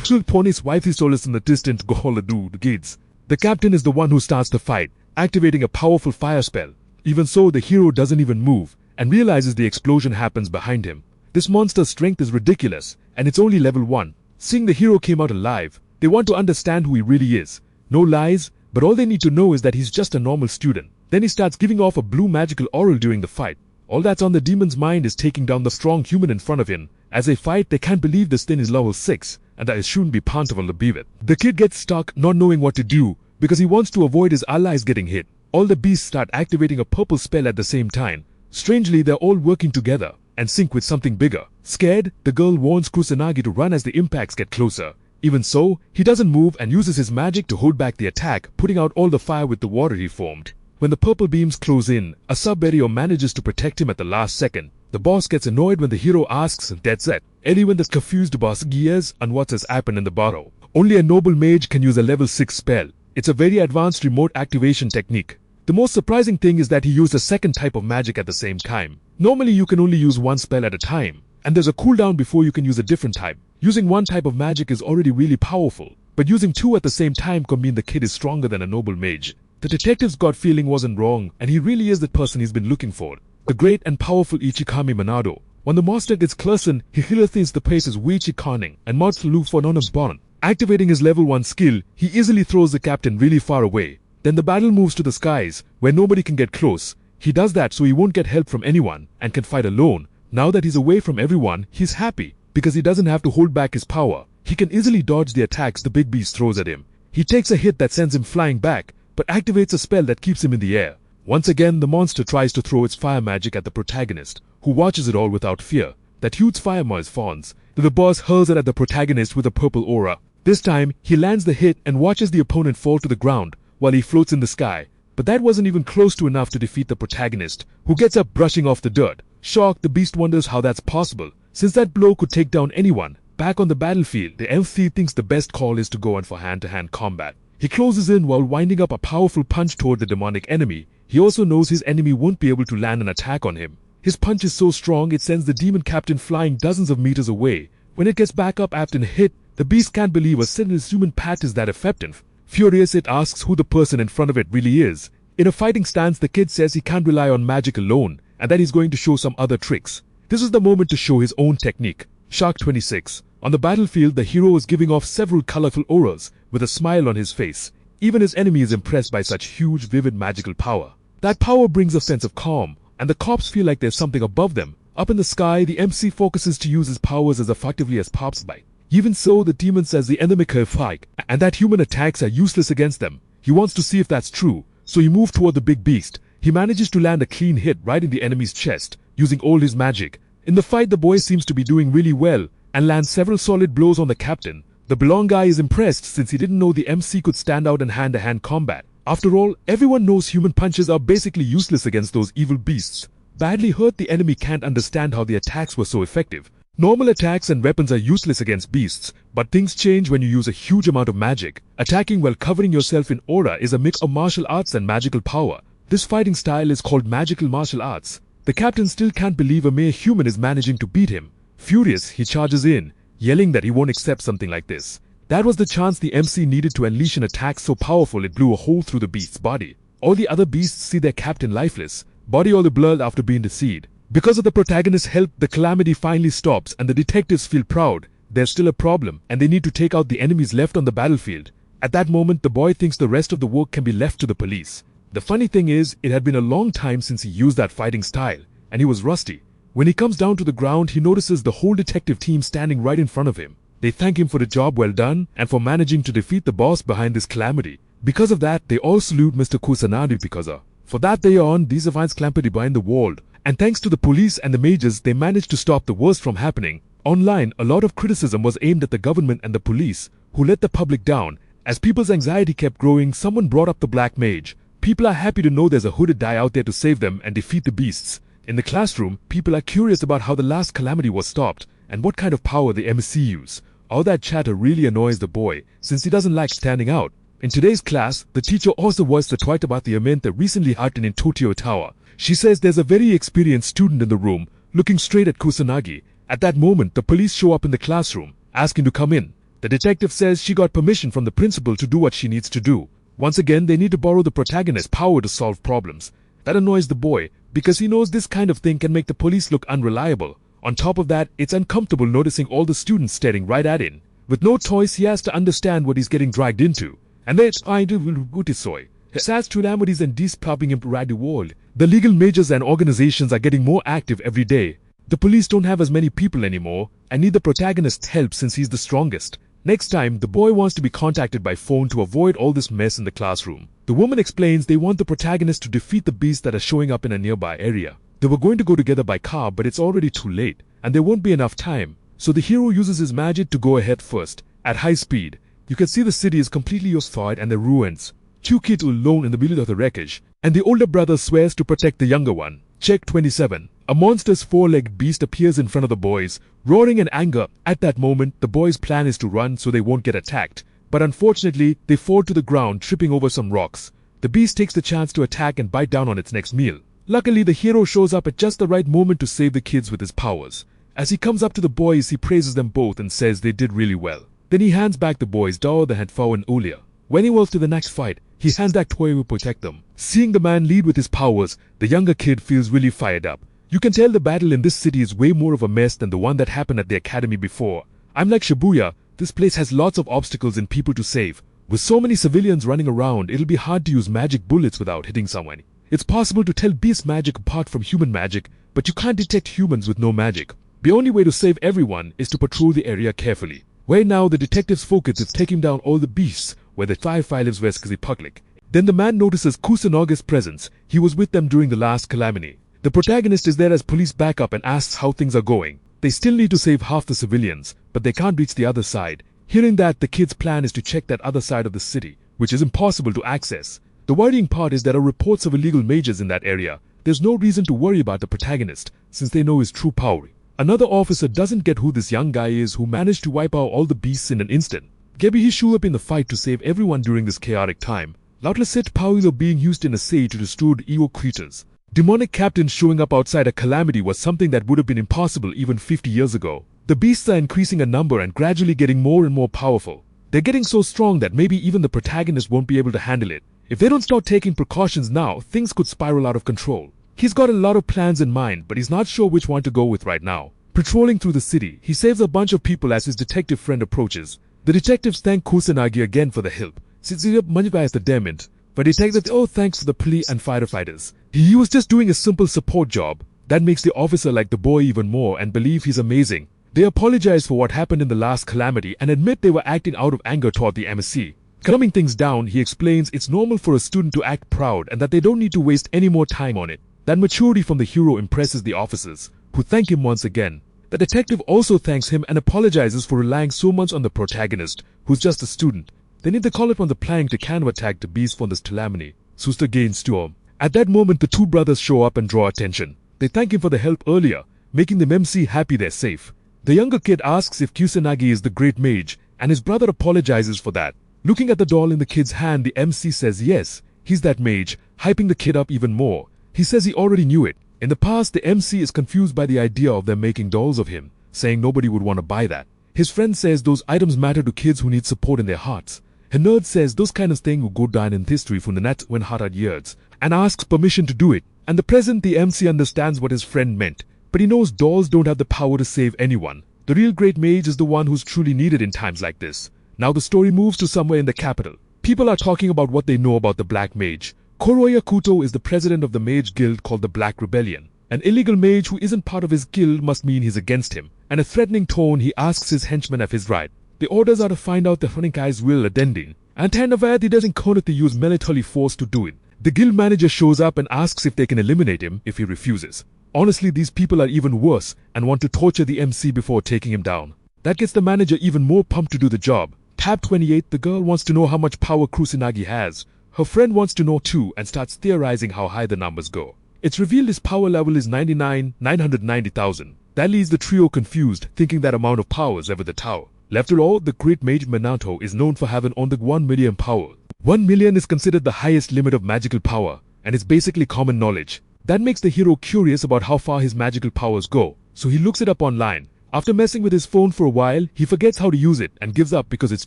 kill Pony's wife is in the distance to go all the gates. The captain is the one who starts the fight, activating a powerful fire spell. Even so, the hero doesn't even move, and realizes the explosion happens behind him. This monster's strength is ridiculous, and it's only level 1. Seeing the hero came out alive, they want to understand who he really is. No lies, but all they need to know is that he's just a normal student. Then he starts giving off a blue magical aura during the fight. All that's on the demon's mind is taking down the strong human in front of him. As they fight, they can't believe this thing is level 6, and that it shouldn't be possible to beat it. The kid gets stuck, not knowing what to do, because he wants to avoid his allies getting hit. All the beasts start activating a purple spell at the same time. Strangely, they're all working together, and sync with something bigger. Scared, the girl warns Kusanagi to run as the impacts get closer. Even so, he doesn't move and uses his magic to hold back the attack, putting out all the fire with the water he formed. When the purple beams close in, a sub-barrier manages to protect him at the last second. The boss gets annoyed when the hero asks, and that's it. Anyone that's confused about gears and what has happened in the battle. Only a noble mage can use a level 6 spell. It's a very advanced remote activation technique. The most surprising thing is that he used a second type of magic at the same time. Normally you can only use one spell at a time, and there's a cooldown before you can use a different type. Using one type of magic is already really powerful, but using two at the same time could mean the kid is stronger than a noble mage. The detective's gut feeling wasn't wrong, and he really is the person he's been looking for. The great and powerful Ichikami Manado. When the master gets closer, he thinks the place is way cunning and must look for none of Baron. Activating his level 1 skill, he easily throws the captain really far away. Then the battle moves to the skies, where nobody can get close. He does that so he won't get help from anyone and can fight alone. Now that he's away from everyone, he's happy because he doesn't have to hold back his power. He can easily dodge the attacks the big beast throws at him. He takes a hit that sends him flying back, but activates a spell that keeps him in the air. Once again, the monster tries to throw its fire magic at the protagonist, who watches it all without fear. That huge fire noise fawns. Then the boss hurls it at the protagonist with a purple aura. This time, he lands the hit and watches the opponent fall to the ground while he floats in the sky. But that wasn't even close to enough to defeat the protagonist, who gets up brushing off the dirt. Shocked, the beast wonders how that's possible, since that blow could take down anyone. Back on the battlefield, the MC thinks the best call is to go on for hand-to-hand combat. He closes in while winding up a powerful punch toward the demonic enemy. He also knows his enemy won't be able to land an attack on him. His punch is so strong it sends the demon captain flying dozens of meters away. When it gets back up after a hit, the beast can't believe a single human pat is that effective. Furious, it asks who the person in front of it really is. In a fighting stance, the kid says he can't rely on magic alone and that he's going to show some other tricks. This is the moment to show his own technique. Shark 26. On the battlefield, the hero is giving off several colorful auras with a smile on his face. Even his enemy is impressed by such huge, vivid magical power. That power brings a sense of calm, and the cops feel like there's something above them. Up in the sky, the MC focuses to use his powers as effectively as possible. Even so, the demon says the enemy can fight, and that human attacks are useless against them. He wants to see if that's true, so he moves toward the big beast. He manages to land a clean hit right in the enemy's chest, using all his magic. In the fight, the boy seems to be doing really well, and lands several solid blows on the captain. The belong guy is impressed since he didn't know the MC could stand out in hand-to-hand combat. After all, everyone knows human punches are basically useless against those evil beasts. Badly hurt, the enemy can't understand how the attacks were so effective. Normal attacks and weapons are useless against beasts, but things change when you use a huge amount of magic. Attacking while covering yourself in aura is a mix of martial arts and magical power. This fighting style is called magical martial arts. The captain still can't believe a mere human is managing to beat him. Furious, he charges in, yelling that he won't accept something like this. That was the chance the MC needed to unleash an attack so powerful it blew a hole through the beast's body. All the other beasts see their captain lifeless, body all blurred after being deceived. Because of the protagonist's help, the calamity finally stops and the detectives feel proud. There's still a problem and they need to take out the enemies left on the battlefield. At that moment, the boy thinks the rest of the work can be left to the police. The funny thing is, it had been a long time since he used that fighting style, and he was rusty. When he comes down to the ground, he notices the whole detective team standing right in front of him. They thank him for the job well done and for managing to defeat the boss behind this calamity. Because of that, they all salute Mr. Kusanagi Pikaza. For that day on, these finds calamity behind the wall, and thanks to the police and the mages, they managed to stop the worst from happening. Online, a lot of criticism was aimed at the government and the police, who let the public down. As people's anxiety kept growing, someone brought up the Black Mage. People are happy to know there's a hooded guy out there to save them and defeat the beasts. In the classroom, people are curious about how the last calamity was stopped and what kind of power the MC used. All that chatter really annoys the boy, since he doesn't like standing out. In today's class, the teacher also voiced the tweet about the event that recently happened in Tokyo Tower. She says there's a very experienced student in the room, looking straight at Kusanagi. At that moment, the police show up in the classroom, asking to come in. The detective says she got permission from the principal to do what she needs to do. Once again, they need to borrow the protagonist's power to solve problems. That annoys the boy, because he knows this kind of thing can make the police look unreliable. On top of that, it's uncomfortable noticing all the students staring right at him. With no choice, he has to understand what he's getting dragged into. And that's why he will go to soy. Has calamities and dispopping him around the world. The legal majors and organizations are getting more active every day. The police don't have as many people anymore, and need the protagonist's help since he's the strongest. Next time, the boy wants to be contacted by phone to avoid all this mess in the classroom. The woman explains they want the protagonist to defeat the beasts that are showing up in a nearby area. They were going to go together by car, but it's already too late, and there won't be enough time. So the hero uses his magic to go ahead first, at high speed. You can see the city is completely destroyed and the ruins. Two kids are alone in the middle of the wreckage, and the older brother swears to protect the younger one. Check 27. A monster's four-legged beast appears in front of the boys, roaring in anger. At that moment, the boys' plan is to run so they won't get attacked. But unfortunately, they fall to the ground, tripping over some rocks. The beast takes the chance to attack and bite down on its next meal. Luckily, the hero shows up at just the right moment to save the kids with his powers. As he comes up to the boys, he praises them both and says they did really well. Then he hands back the boys' doll that had fallen earlier. When he was to the next fight, he hands that toy to protect them. Seeing the man lead with his powers, the younger kid feels really fired up. You can tell the battle in this city is way more of a mess than the one that happened at the academy before. I'm like Shibuya, This place has lots of obstacles and people to save. With so many civilians running around, it'll be hard to use magic bullets without hitting someone. It's possible to tell beast magic apart from human magic, but you can't detect humans with no magic. The only way to save everyone is to patrol the area carefully. Where now the detective's focus is taking down all the beasts where the firefly lives Veskazi public. Then the man notices Kusanaga's presence. He was with them during the last calamity. The protagonist is there as police backup and asks how things are going. They still need to save half the civilians, but they can't reach the other side. Hearing that, the kid's plan is to check that other side of the city, which is impossible to access. The worrying part is there are reports of illegal mages in that area. There's no reason to worry about the protagonist, since they know his true power. Another officer doesn't get who this young guy is who managed to wipe out all the beasts in an instant. Gebi he show up in the fight to save everyone during this chaotic time. Lautlaset power being used in a siege to destroy evil creatures. Demonic captains showing up outside a calamity was something that would have been impossible even 50 years ago. The beasts are increasing in number and gradually getting more and more powerful. They're getting so strong that maybe even the protagonist won't be able to handle it. If they don't start taking precautions now, things could spiral out of control. He's got a lot of plans in mind, but he's not sure which one to go with right now. Patrolling through the city, he saves a bunch of people as his detective friend approaches. The detectives thank Kusanagi again for the help, since he helped Manhwa as the demon. But detectives thanks to the police and firefighters. He was just doing a simple support job. That makes the officer like the boy even more and believe he's amazing. They apologize for what happened in the last calamity and admit they were acting out of anger toward the MSc. Calming things down, he explains it's normal for a student to act proud and that they don't need to waste any more time on it. That maturity from the hero impresses the officers, who thank him once again. The detective also thanks him and apologizes for relying so much on the protagonist, who's just a student. They need to call upon the plank to can attack the beast from this calamity. Suster gains storm. At that moment, the two brothers show up and draw attention. They thank him for the help earlier, making the MC happy they're safe. The younger kid asks if Kusanagi is the great mage, and his brother apologizes for that. Looking at the doll in the kid's hand, the MC says yes, he's that mage, hyping the kid up even more. He says he already knew it. In the past, the MC is confused by the idea of them making dolls of him, saying nobody would want to buy that. His friend says those items matter to kids who need support in their hearts. A nerd says those kind of things will go down in history for the net when hard years, and asks permission to do it. And the present, the MC understands what his friend meant, but he knows dolls don't have the power to save anyone. The real great mage is the one who's truly needed in times like this. Now the story moves to somewhere in the capital. People are talking about what they know about the Black Mage. Koroya Kuto is the president of the mage guild called the Black Rebellion. An illegal mage who isn't part of his guild must mean he's against him. And a threatening tone, he asks his henchmen if he's right. The orders are to find out the running guy's will attending. And Tanavadi doesn't commit to use military force to do it. The guild manager shows up and asks if they can eliminate him if he refuses. Honestly, these people are even worse and want to torture the MC before taking him down. That gets the manager even more pumped to do the job. Tab 28, the girl wants to know how much power Kusanagi has. Her friend wants to know too and starts theorizing how high the numbers go. It's revealed his power level is 990,000. That leaves the trio confused, thinking that amount of power is ever the tower. After all, the great mage Minato is known for having on the 1 million power. 1 million is considered the highest limit of magical power, and it's basically common knowledge. That makes the hero curious about how far his magical powers go, so he looks it up online. After messing with his phone for a while, he forgets how to use it and gives up because it's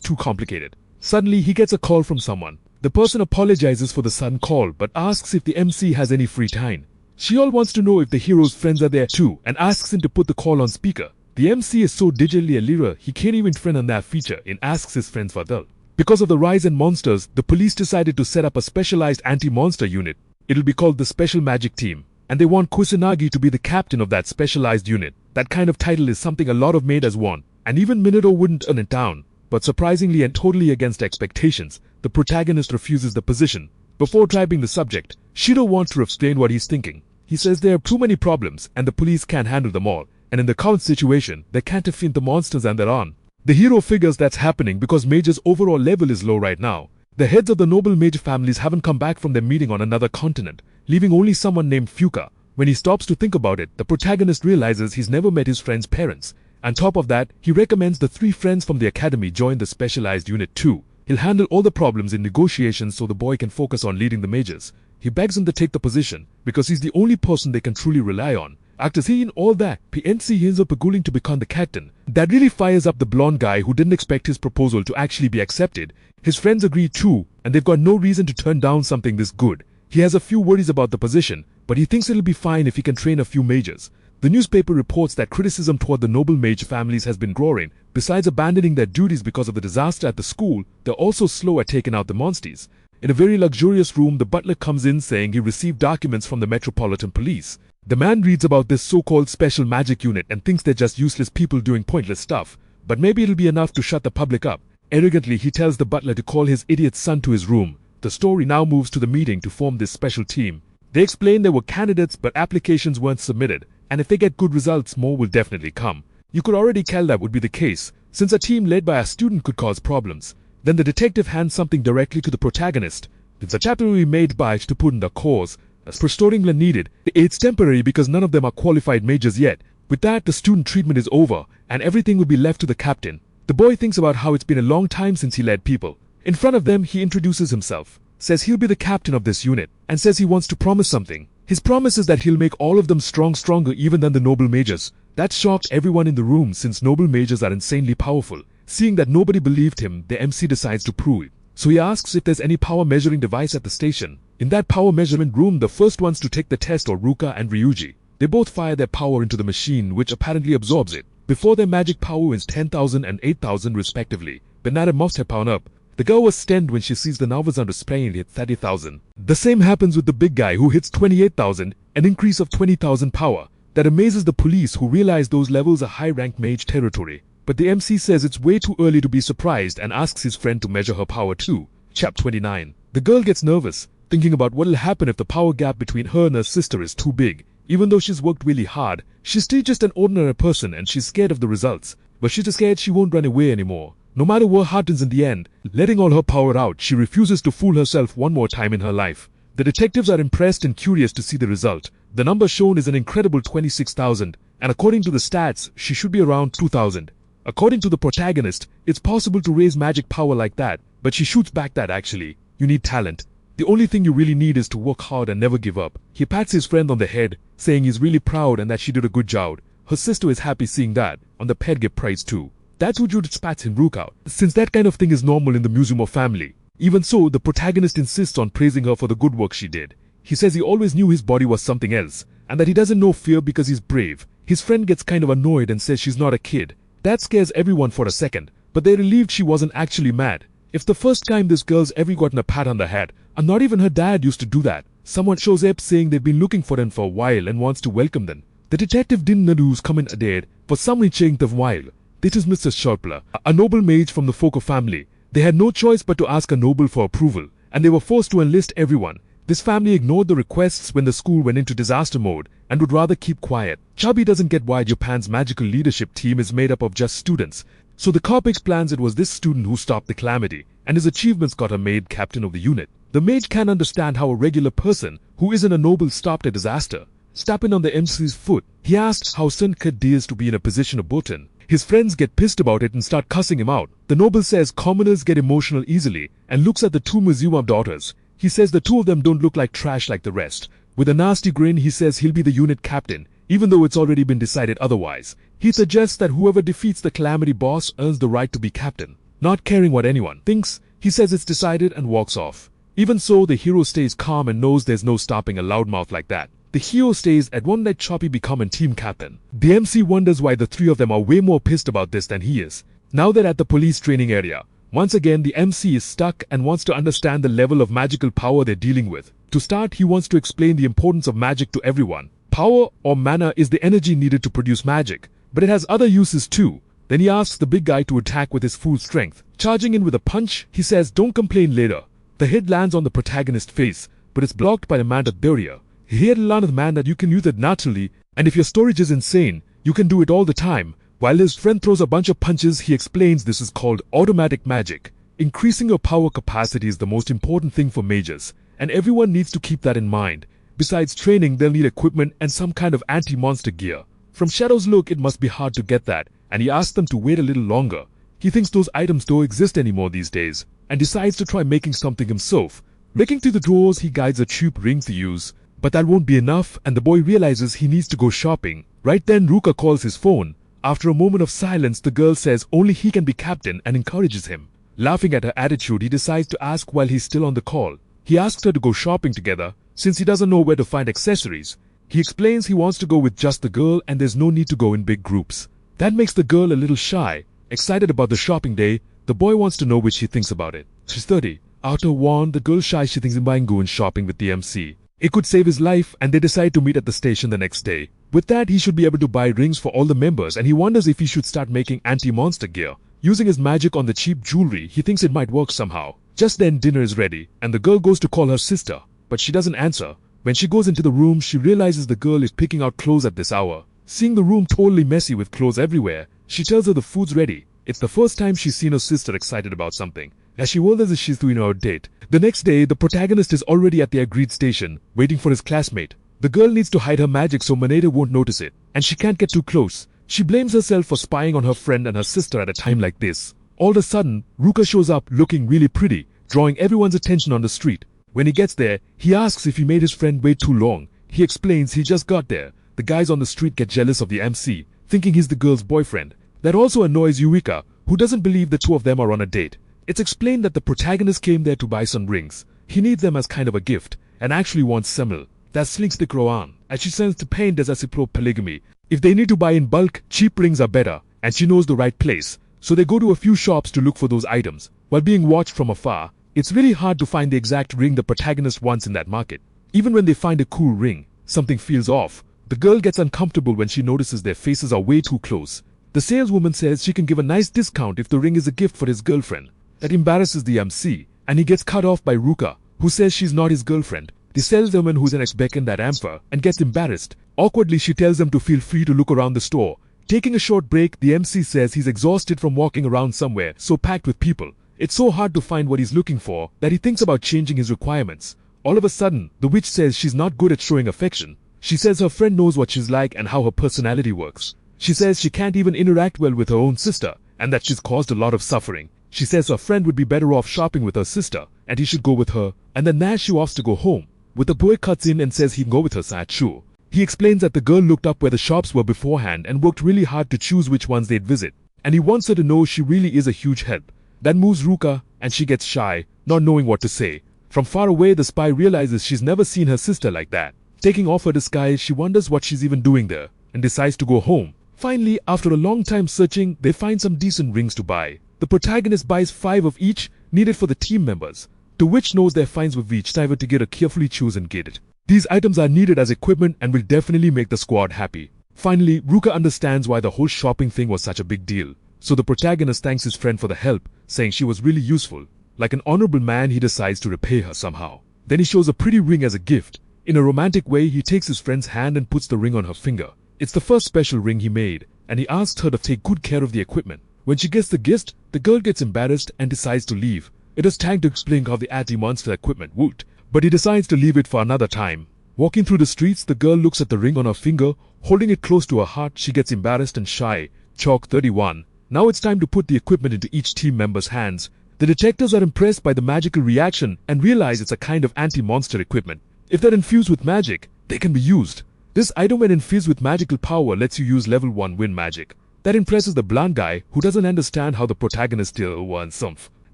too complicated. Suddenly, he gets a call from someone. The person apologizes for the sudden call, but asks if the MC has any free time. Shiol wants to know if the hero's friends are there too, and asks him to put the call on speaker. The MC is so digitally illiterate, he can't even friend on that feature and asks his friends for help. Because of the rise in monsters, the police decided to set up a specialized anti-monster unit. It'll be called the Special Magic Team, and they want Kusanagi to be the captain of that specialized unit. That kind of title is something a lot of maidens want, and even Minato wouldn't turn it down. But surprisingly and totally against expectations, the protagonist refuses the position. Before typing the subject, Shido wants to explain what he's thinking. He says there are too many problems, and the police can't handle them all. And in the current situation, they can't defeat the monsters and they're on. The hero figures that's happening because Mage's overall level is low right now. The heads of the noble Mage families haven't come back from their meeting on another continent, leaving only someone named Fuka. When he stops to think about it, the protagonist realizes he's never met his friend's parents. On top of that, he recommends the 3 friends from the academy join the specialized unit too. He'll handle all the problems in negotiations so the boy can focus on leading the mages. He begs him to take the position because he's the only person they can truly rely on. After seeing all that, PNC ends up agreeing to become the captain. That really fires up the blonde guy who didn't expect his proposal to actually be accepted. His friends agree too, and they've got no reason to turn down something this good. He has a few worries about the position, but he thinks it'll be fine if he can train a few mages. The newspaper reports that criticism toward the noble mage families has been growing. Besides abandoning their duties because of the disaster at the school, they're also slow at taking out the monsters. In a very luxurious room, the butler comes in saying he received documents from the Metropolitan Police. The man reads about this so-called special magic unit and thinks they're just useless people doing pointless stuff. But maybe it'll be enough to shut the public up. Arrogantly, he tells the butler to call his idiot son to his room. The story now moves to the meeting to form this special team. They explain there were candidates but applications weren't submitted, and if they get good results, more will definitely come. You could already tell that would be the case, since a team led by a student could cause problems. Then the detective hands something directly to the protagonist. It's a chapter we made by to put in the cause. As per storing when needed, it's temporary because none of them are qualified mages yet. With that, the student treatment is over, and everything will be left to the captain. The boy thinks about how it's been a long time since he led people. In front of them, he introduces himself, says he'll be the captain of this unit, and says he wants to promise something. His promise is that he'll make all of them stronger even than the noble mages. That shocked everyone in the room since noble mages are insanely powerful. Seeing that nobody believed him, the MC decides to prove it. So he asks if there's any power measuring device at the station. In that power measurement room, the first ones to take the test are Ruka and Ryuji. They both fire their power into the machine, which apparently absorbs it. Before their magic power wins 10,000 and 8,000 respectively. Bernada must have powered up. The girl was stunned when she sees the novice under spray and hit 30,000. The same happens with the big guy who hits 28,000, an increase of 20,000 power. That amazes the police who realize those levels are high-rank mage territory. But the MC says it's way too early to be surprised and asks his friend to measure her power too. Chapter 29. The girl gets nervous, thinking about what'll happen if the power gap between her and her sister is too big. Even though she's worked really hard, she's still just an ordinary person and she's scared of the results. But she's just scared she won't run away anymore. No matter what happens in the end, letting all her power out, she refuses to fool herself one more time in her life. The detectives are impressed and curious to see the result. The number shown is an incredible 26,000, and according to the stats, she should be around 2,000. According to the protagonist, it's possible to raise magic power like that, but she shoots back that actually. You need talent. The only thing you really need is to work hard and never give up. He pats his friend on the head, saying he's really proud and that she did a good job. Her sister is happy seeing that, and the pet get praise too. That's what Judith spats in Rook out, since that kind of thing is normal in the Museum of Family. Even so, the protagonist insists on praising her for the good work she did. He says he always knew his body was something else, and that he doesn't know fear because he's brave. His friend gets kind of annoyed and says she's not a kid. That scares everyone for a second, but they're relieved she wasn't actually mad. If the first time this girl's ever gotten a pat on the head, and not even her dad used to do that, someone shows up saying they've been looking for them for a while and wants to welcome them. The detective didn't know who's coming dead, for someone changed a while. This is Mr. Sharpler, a noble mage from the Fokker family. They had no choice but to ask a noble for approval, and they were forced to enlist everyone. This family ignored the requests when the school went into disaster mode and would rather keep quiet. Chubby doesn't get why Japan's magical leadership team is made up of just students. So the cop explains it was this student who stopped the calamity, and his achievements got him made captain of the unit. The mage can't understand how a regular person, who isn't a noble, stopped a disaster. Stepping on the MC's foot, he asks how Sunket dares to be in a position of button. His friends get pissed about it and start cussing him out. The noble says commoners get emotional easily and looks at the two museum daughters. He says the two of them don't look like trash like the rest. With a nasty grin, he says he'll be the unit captain, even though it's already been decided otherwise. He suggests that whoever defeats the calamity boss earns the right to be captain. Not caring what anyone thinks, he says it's decided and walks off. Even so, the hero stays calm and knows there's no stopping a loudmouth like that. The hero stays and won't let Choppy become a team captain. The MC wonders why the three of them are way more pissed about this than he is. Now they're at the police training area. Once again, the MC is stuck and wants to understand the level of magical power they're dealing with. To start, he wants to explain the importance of magic to everyone. Power or mana is the energy needed to produce magic, but it has other uses too. Then he asks the big guy to attack with his full strength. Charging in with a punch, he says, "Don't complain later." The hit lands on the protagonist's face, but it's blocked by the Manta barrier. He had learned the man that you can use it naturally, and if your storage is insane, you can do it all the time. While his friend throws a bunch of punches, he explains this is called automatic magic. Increasing your power capacity is the most important thing for mages, and everyone needs to keep that in mind. Besides training, they'll need equipment and some kind of anti-monster gear. From Shadow's look, it must be hard to get that, and he asks them to wait a little longer. He thinks those items don't exist anymore these days, and decides to try making something himself. Looking through the drawers, he guides a cheap ring to use, but that won't be enough, and the boy realizes he needs to go shopping. Right then, Ruka calls his phone. After a moment of silence, the girl says only he can be captain and encourages him. Laughing at her attitude, he decides to ask while he's still on the call. He asks her to go shopping together, since he doesn't know where to find accessories. He explains he wants to go with just the girl and there's no need to go in big groups. That makes the girl a little shy. Excited about the shopping day, the boy wants to know what she thinks about it. She's 30. After warned, the girl shy she thinks he might go shopping with the MC. It could save his life and they decide to meet at the station the next day. With that, he should be able to buy rings for all the members and he wonders if he should start making anti-monster gear. Using his magic on the cheap jewelry, he thinks it might work somehow. Just then dinner is ready and the girl goes to call her sister, but she doesn't answer. When she goes into the room, she realizes the girl is picking out clothes at this hour. Seeing the room totally messy with clothes everywhere, she tells her the food's ready. It's the first time she's seen her sister excited about something, as she wonders if she's doing her date. The next day, the protagonist is already at the agreed station, waiting for his classmate. The girl needs to hide her magic so Manhwa won't notice it, and she can't get too close. She blames herself for spying on her friend and her sister at a time like this. All of a sudden, Ruka shows up looking really pretty, drawing everyone's attention on the street. When he gets there, he asks if he made his friend wait too long. He explains he just got there. The guys on the street get jealous of the MC, thinking he's the girl's boyfriend. That also annoys Eureka, who doesn't believe the two of them are on a date. It's explained that the protagonist came there to buy some rings. He needs them as kind of a gift, and actually wants Semel. That slinks the Quran, as she sends to paint as a polygamy. If they need to buy in bulk, cheap rings are better, and she knows the right place. So they go to a few shops to look for those items. While being watched from afar, it's really hard to find the exact ring the protagonist wants in that market. Even when they find a cool ring, something feels off. The girl gets uncomfortable when she notices their faces are way too close. The saleswoman says she can give a nice discount if the ring is a gift for his girlfriend. That embarrasses the MC, and he gets cut off by Ruka, who says she's not his girlfriend. The saleswoman who's an ex-beckon that Ampher and gets embarrassed. Awkwardly, she tells them to feel free to look around the store. Taking a short break, the MC says he's exhausted from walking around somewhere so packed with people. It's so hard to find what he's looking for that he thinks about changing his requirements. All of a sudden, the witch says she's not good at showing affection. She says her friend knows what she's like and how her personality works. She says she can't even interact well with her own sister and that she's caused a lot of suffering. She says her friend would be better off shopping with her sister and he should go with her, and then Nash offs to go home. With the boy cuts in and says he'd go with her side shoe. He explains that the girl looked up where the shops were beforehand and worked really hard to choose which ones they'd visit, and he wants her to know she really is a huge help. That moves Ruka and she gets shy, not knowing what to say. From far away, the spy realizes she's never seen her sister like that. Taking off her disguise, she wonders what she's even doing there and decides to go home. Finally, after a long time searching, they find some decent rings to buy. The protagonist buys 5 of each, needed for the team members. The witch knows their finds with each diver to get a carefully choose and get it. These items are needed as equipment and will definitely make the squad happy. Finally, Ruka understands why the whole shopping thing was such a big deal. So the protagonist thanks his friend for the help, saying she was really useful. Like an honorable man, he decides to repay her somehow. Then he shows a pretty ring as a gift. In a romantic way, he takes his friend's hand and puts the ring on her finger. It's the first special ring he made, and he asks her to take good care of the equipment. When she gets the gift, the girl gets embarrassed and decides to leave. It is time to explain how the anti-monster equipment worked, but he decides to leave it for another time. Walking through the streets, the girl looks at the ring on her finger. Holding it close to her heart, she gets embarrassed and shy. Chalk 31. Now it's time to put the equipment into each team member's hands. The detectives are impressed by the magical reaction and realize it's a kind of anti-monster equipment. If they're infused with magic, they can be used. This item, when infused with magical power, lets you use level 1 wind magic. That impresses the blind guy who doesn't understand how the protagonist still wants something.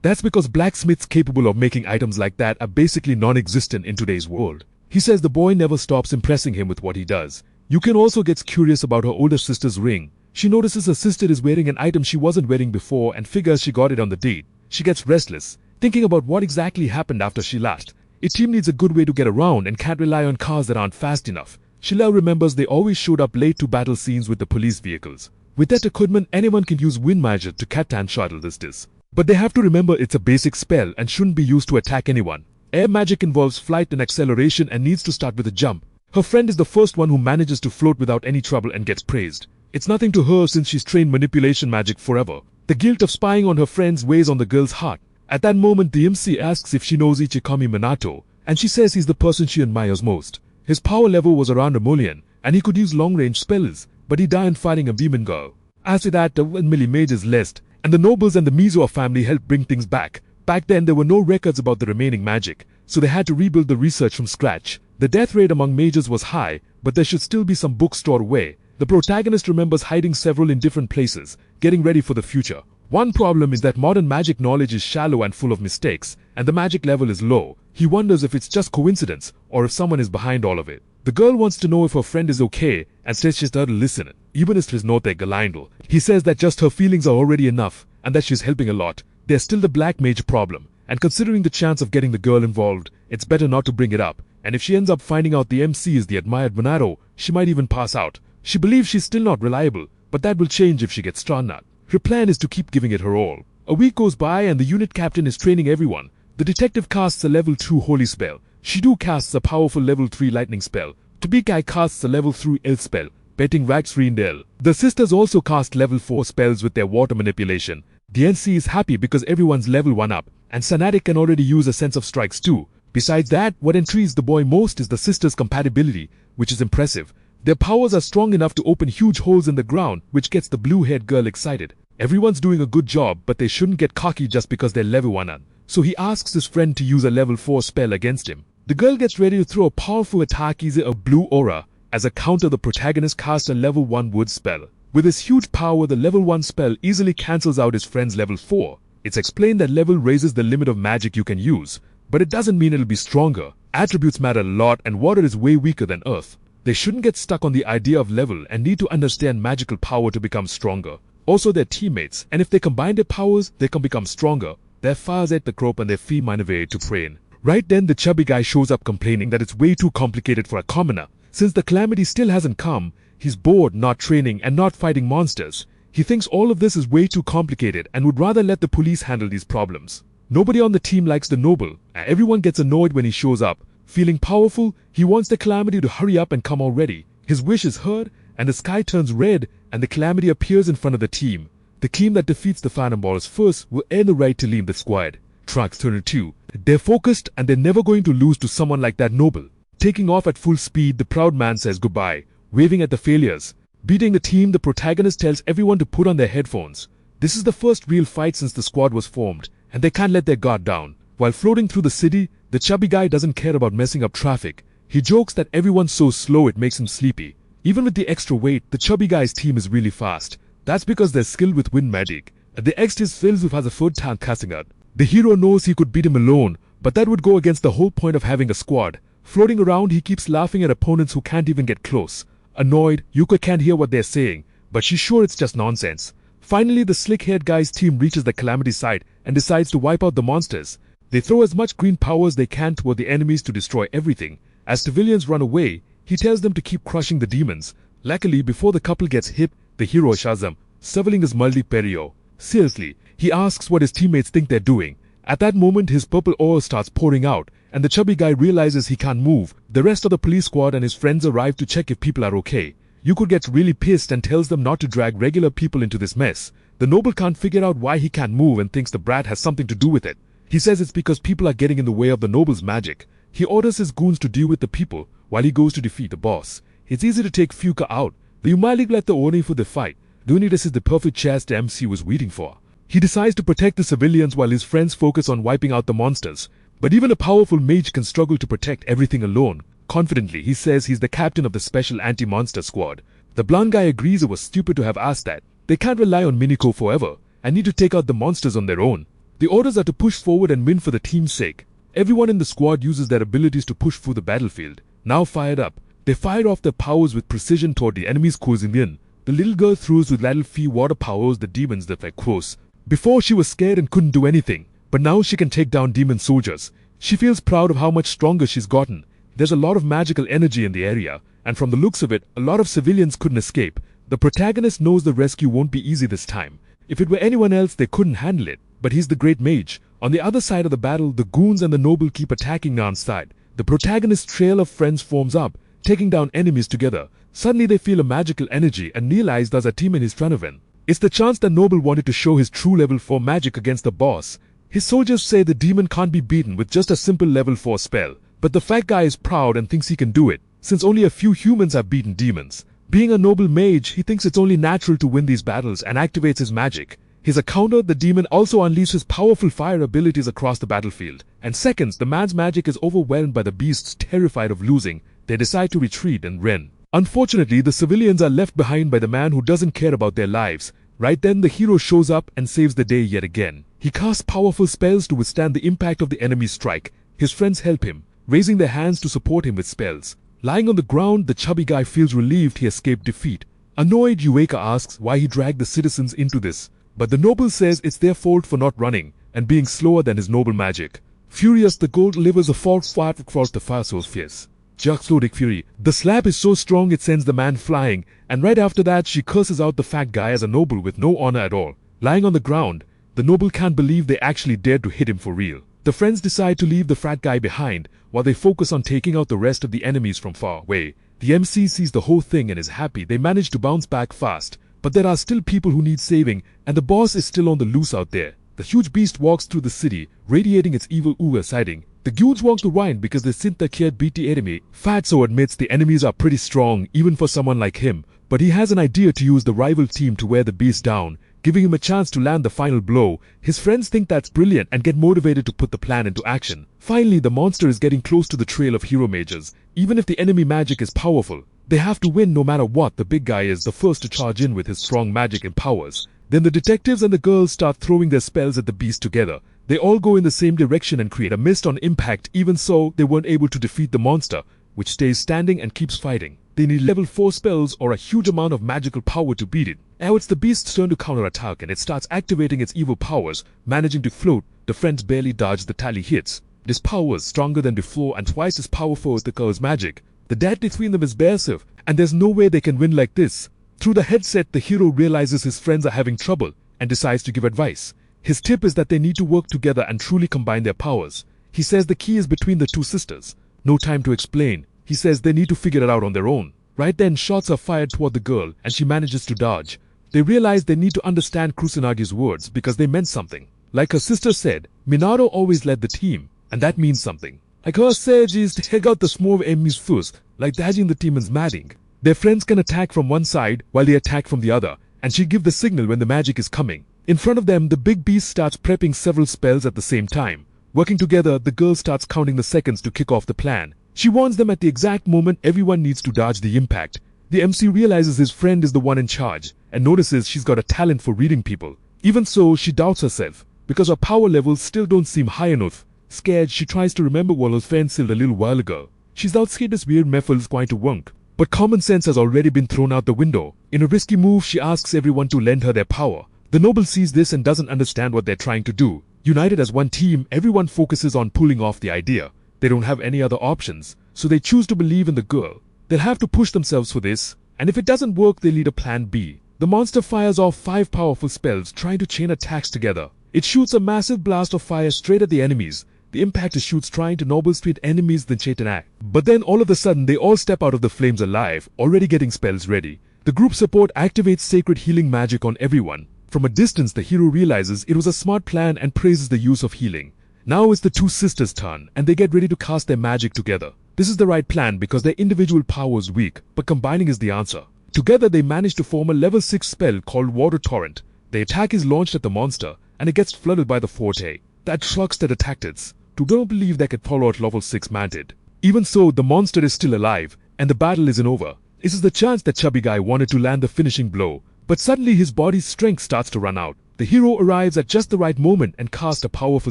That's because blacksmiths capable of making items like that are basically non-existent in today's world. He says the boy never stops impressing him with what he does. Yukin also gets curious about her older sister's ring. She notices her sister is wearing an item she wasn't wearing before and figures she got it on the date. She gets restless, thinking about what exactly happened after she left. A team needs a good way to get around and can't rely on cars that aren't fast enough. Sheila remembers they always showed up late to battle scenes with the police vehicles. With that equipment, anyone can use wind magic to cat-tan shuttle this. But they have to remember it's a basic spell and shouldn't be used to attack anyone. Air magic involves flight and acceleration and needs to start with a jump. Her friend is the first one who manages to float without any trouble and gets praised. It's nothing to her since she's trained manipulation magic forever. The guilt of spying on her friends weighs on the girl's heart. At that moment, the MC asks if she knows Ichikami Minato, and she says he's the person she admires most. His power level was around 1 million, and he could use long-range spells, but he died fighting a demon girl. After that, the 1 million Mage is left, and the nobles and the Mizuha family helped bring things back. Back then, there were no records about the remaining magic, so they had to rebuild the research from scratch. The death rate among mages was high, but there should still be some books stored away. The protagonist remembers hiding several in different places, getting ready for the future. One problem is that modern magic knowledge is shallow and full of mistakes, and the magic level is low. He wonders if it's just coincidence, or if someone is behind all of it. The girl wants to know if her friend is okay and says she's there to listen, even if there's no galindal. He says that just her feelings are already enough and that she's helping a lot. There's still the black mage problem, and considering the chance of getting the girl involved, it's better not to bring it up. And if she ends up finding out the MC is the admired Monaro, she might even pass out. She believes she's still not reliable, but that will change if she gets Strandnut. Her plan is to keep giving it her all. A week goes by and the unit captain is training everyone. The detective casts a level 2 holy spell. Shidu casts a powerful level 3 lightning spell. Tobikai casts a level 3 elf spell, betting Rax Reindel. The sisters also cast level 4 spells with their water manipulation. The NC is happy because everyone's level 1 up, and Sanatic can already use a sense of strikes too. Besides that, what intrigues the boy most is the sisters' compatibility, which is impressive. Their powers are strong enough to open huge holes in the ground, which gets the blue-haired girl excited. Everyone's doing a good job, but they shouldn't get cocky just because they're level 1 up. So he asks his friend to use a level 4 spell against him. The girl gets ready to throw a powerful attack using a blue aura. As a counter, the protagonist casts a level 1 wood spell. With his huge power, the level 1 spell easily cancels out his friend's level 4. It's explained that level raises the limit of magic you can use, but it doesn't mean it'll be stronger. Attributes matter a lot, and water is way weaker than earth. They shouldn't get stuck on the idea of level and need to understand magical power to become stronger. Also, they're teammates, and if they combine their powers, they can become stronger. Their fires at the crop and their fee minavay to train. Right then, the chubby guy shows up complaining that it's way too complicated for a commoner. Since the calamity still hasn't come, he's bored not training and not fighting monsters. He thinks all of this is way too complicated and would rather let the police handle these problems. Nobody on the team likes the noble, and everyone gets annoyed when he shows up. Feeling powerful, he wants the calamity to hurry up and come already. His wish is heard, and the sky turns red, and the calamity appears in front of the team. The team that defeats the Phantom Balls first will earn the right to lead the squad. Track 32. They're focused, and they're never going to lose to someone like that noble. Taking off at full speed, the proud man says goodbye, waving at the failures. Beating the team, the protagonist tells everyone to put on their headphones. This is the first real fight since the squad was formed, and they can't let their guard down. While floating through the city, the chubby guy doesn't care about messing up traffic. He jokes that everyone's so slow it makes him sleepy. Even with the extra weight, the chubby guy's team is really fast. That's because they're skilled with wind magic. The X is filled with has a foot tank casting out. The hero knows he could beat him alone, but that would go against the whole point of having a squad. Floating around, he keeps laughing at opponents who can't even get close. Annoyed, Yuka can't hear what they're saying, but she's sure it's just nonsense. Finally, the slick-haired guy's team reaches the calamity site and decides to wipe out the monsters. They throw as much green power as they can toward the enemies to destroy everything. As civilians run away, he tells them to keep crushing the demons. Luckily, before the couple gets hit, the hero Shazam, shoveling his multi-perio. Seriously, he asks what his teammates think they're doing. At that moment, his purple oil starts pouring out, and the chubby guy realizes he can't move. The rest of the police squad and his friends arrive to check if people are okay. Yuko gets really pissed and tells them not to drag regular people into this mess. The noble can't figure out why he can't move and thinks the brat has something to do with it. He says it's because people are getting in the way of the noble's magic. He orders his goons to deal with the people while he goes to defeat the boss. It's easy to take Fuka out. The Umalik let the Oni for the fight. This is the perfect chance the MC was waiting for. He decides to protect the civilians while his friends focus on wiping out the monsters. But even a powerful mage can struggle to protect everything alone. Confidently, he says he's the captain of the special anti-monster squad. The blonde guy agrees it was stupid to have asked that. They can't rely on Miniko forever and need to take out the monsters on their own. The orders are to push forward and win for the team's sake. Everyone in the squad uses their abilities to push through the battlefield. Now fired up, they fire off their powers with precision toward the enemies closing in. The little girl throws with little fee water powers the demons that were close. Before she was scared and couldn't do anything, but now she can take down demon soldiers. She feels proud of how much stronger she's gotten. There's a lot of magical energy in the area, and from the looks of it, a lot of civilians couldn't escape. The protagonist knows the rescue won't be easy this time. If it were anyone else, they couldn't handle it, but he's the great mage. On the other side of the battle, the goons and the noble keep attacking non-side. The protagonist's trail of friends forms up, taking down enemies together. Suddenly they feel a magical energy and realize there's a team in his front of him. It's the chance that Noble wanted to show his true level 4 magic against the boss. His soldiers say the demon can't be beaten with just a simple level 4 spell. But the fat guy is proud and thinks he can do it, since only a few humans have beaten demons. Being a noble mage, he thinks it's only natural to win these battles and activates his magic. His counter, the demon also unleashes powerful fire abilities across the battlefield. And seconds, the man's magic is overwhelmed by the beasts terrified of losing. They decide to retreat and run. Unfortunately, the civilians are left behind by the man who doesn't care about their lives. Right then, the hero shows up and saves the day yet again. He casts powerful spells to withstand the impact of the enemy's strike. His friends help him, raising their hands to support him with spells. Lying on the ground, the chubby guy feels relieved he escaped defeat. Annoyed, Yueka asks why he dragged the citizens into this, but the noble says it's their fault for not running and being slower than his noble magic. Furious, the gold delivers a false fart across the fire soul's face. Juxlodic fury. The slap is so strong it sends the man flying, and right after that she curses out the fat guy as a noble with no honor at all. Lying on the ground, the noble can't believe they actually dared to hit him for real. The friends decide to leave the frat guy behind while they focus on taking out the rest of the enemies from far away. The MC sees the whole thing and is happy they managed to bounce back fast, but there are still people who need saving and the boss is still on the loose out there. The huge beast walks through the city, radiating its evil ooga sighting. The guilds want to Ryan because they think they can't beat the enemy. Fatso admits the enemies are pretty strong even for someone like him, but he has an idea to use the rival team to wear the beast down, giving him a chance to land the final blow. His friends think that's brilliant and get motivated to put the plan into action. Finally, the monster is getting close to the trail of hero mages. Even if the enemy magic is powerful, they have to win no matter what. The big guy is the first to charge in with his strong magic and powers. Then the detectives and the girls start throwing their spells at the beast together. They all go in the same direction and create a mist on impact. Even so, they weren't able to defeat the monster, which stays standing and keeps fighting. They need level 4 spells or a huge amount of magical power to beat it. Now it's the beast's turn to counterattack and it starts activating its evil powers. Managing to float, the friends barely dodge the tally hits. This power is stronger than before and twice as powerful as the girl's magic. The debt between them is massive, and there's no way they can win like this. Through the headset, the hero realizes his friends are having trouble and decides to give advice. His tip is that they need to work together and truly combine their powers. He says the key is between the two sisters. No time to explain. He says they need to figure it out on their own. Right then, shots are fired toward the girl and she manages to dodge. They realize they need to understand Kusanagi's words because they meant something. Like her sister said, Minato always led the team, and that means something. Like her said is to take out the small enemies first, like dodging the team's madding. Their friends can attack from one side while they attack from the other, and she gives the signal when the magic is coming. In front of them, the big beast starts prepping several spells at the same time. Working together, the girl starts counting the seconds to kick off the plan. She warns them at the exact moment everyone needs to dodge the impact. The MC realizes his friend is the one in charge, and notices she's got a talent for reading people. Even so, she doubts herself, because her power levels still don't seem high enough. Scared, she tries to remember what her friend said a little while ago. She's out scared this weird method is going to work. But common sense has already been thrown out the window. In a risky move, she asks everyone to lend her their power. The noble sees this and doesn't understand what they're trying to do. United as one team, everyone focuses on pulling off the idea. They don't have any other options, so they choose to believe in the girl. They'll have to push themselves for this, and if it doesn't work, they need a plan B. The monster fires off 5 powerful spells, trying to chain attacks together. It shoots a massive blast of fire straight at the enemies. The impact shoots trying to noble street enemies than Chaitanak. But then all of a sudden they all step out of the flames alive, already getting spells ready. The group support activates sacred healing magic on everyone. From a distance the hero realizes it was a smart plan and praises the use of healing. Now it's the two sisters' turn and they get ready to cast their magic together. This is the right plan because their individual power is weak, but combining is the answer. Together they manage to form a level 6 spell called Water Torrent. The attack is launched at the monster and it gets flooded by the forte. That trucks that attacked it. To don't believe they could follow out level 6 man did. Even so, the monster is still alive, and the battle isn't over. This is the chance that chubby guy wanted to land the finishing blow, but suddenly his body's strength starts to run out. The hero arrives at just the right moment and casts a powerful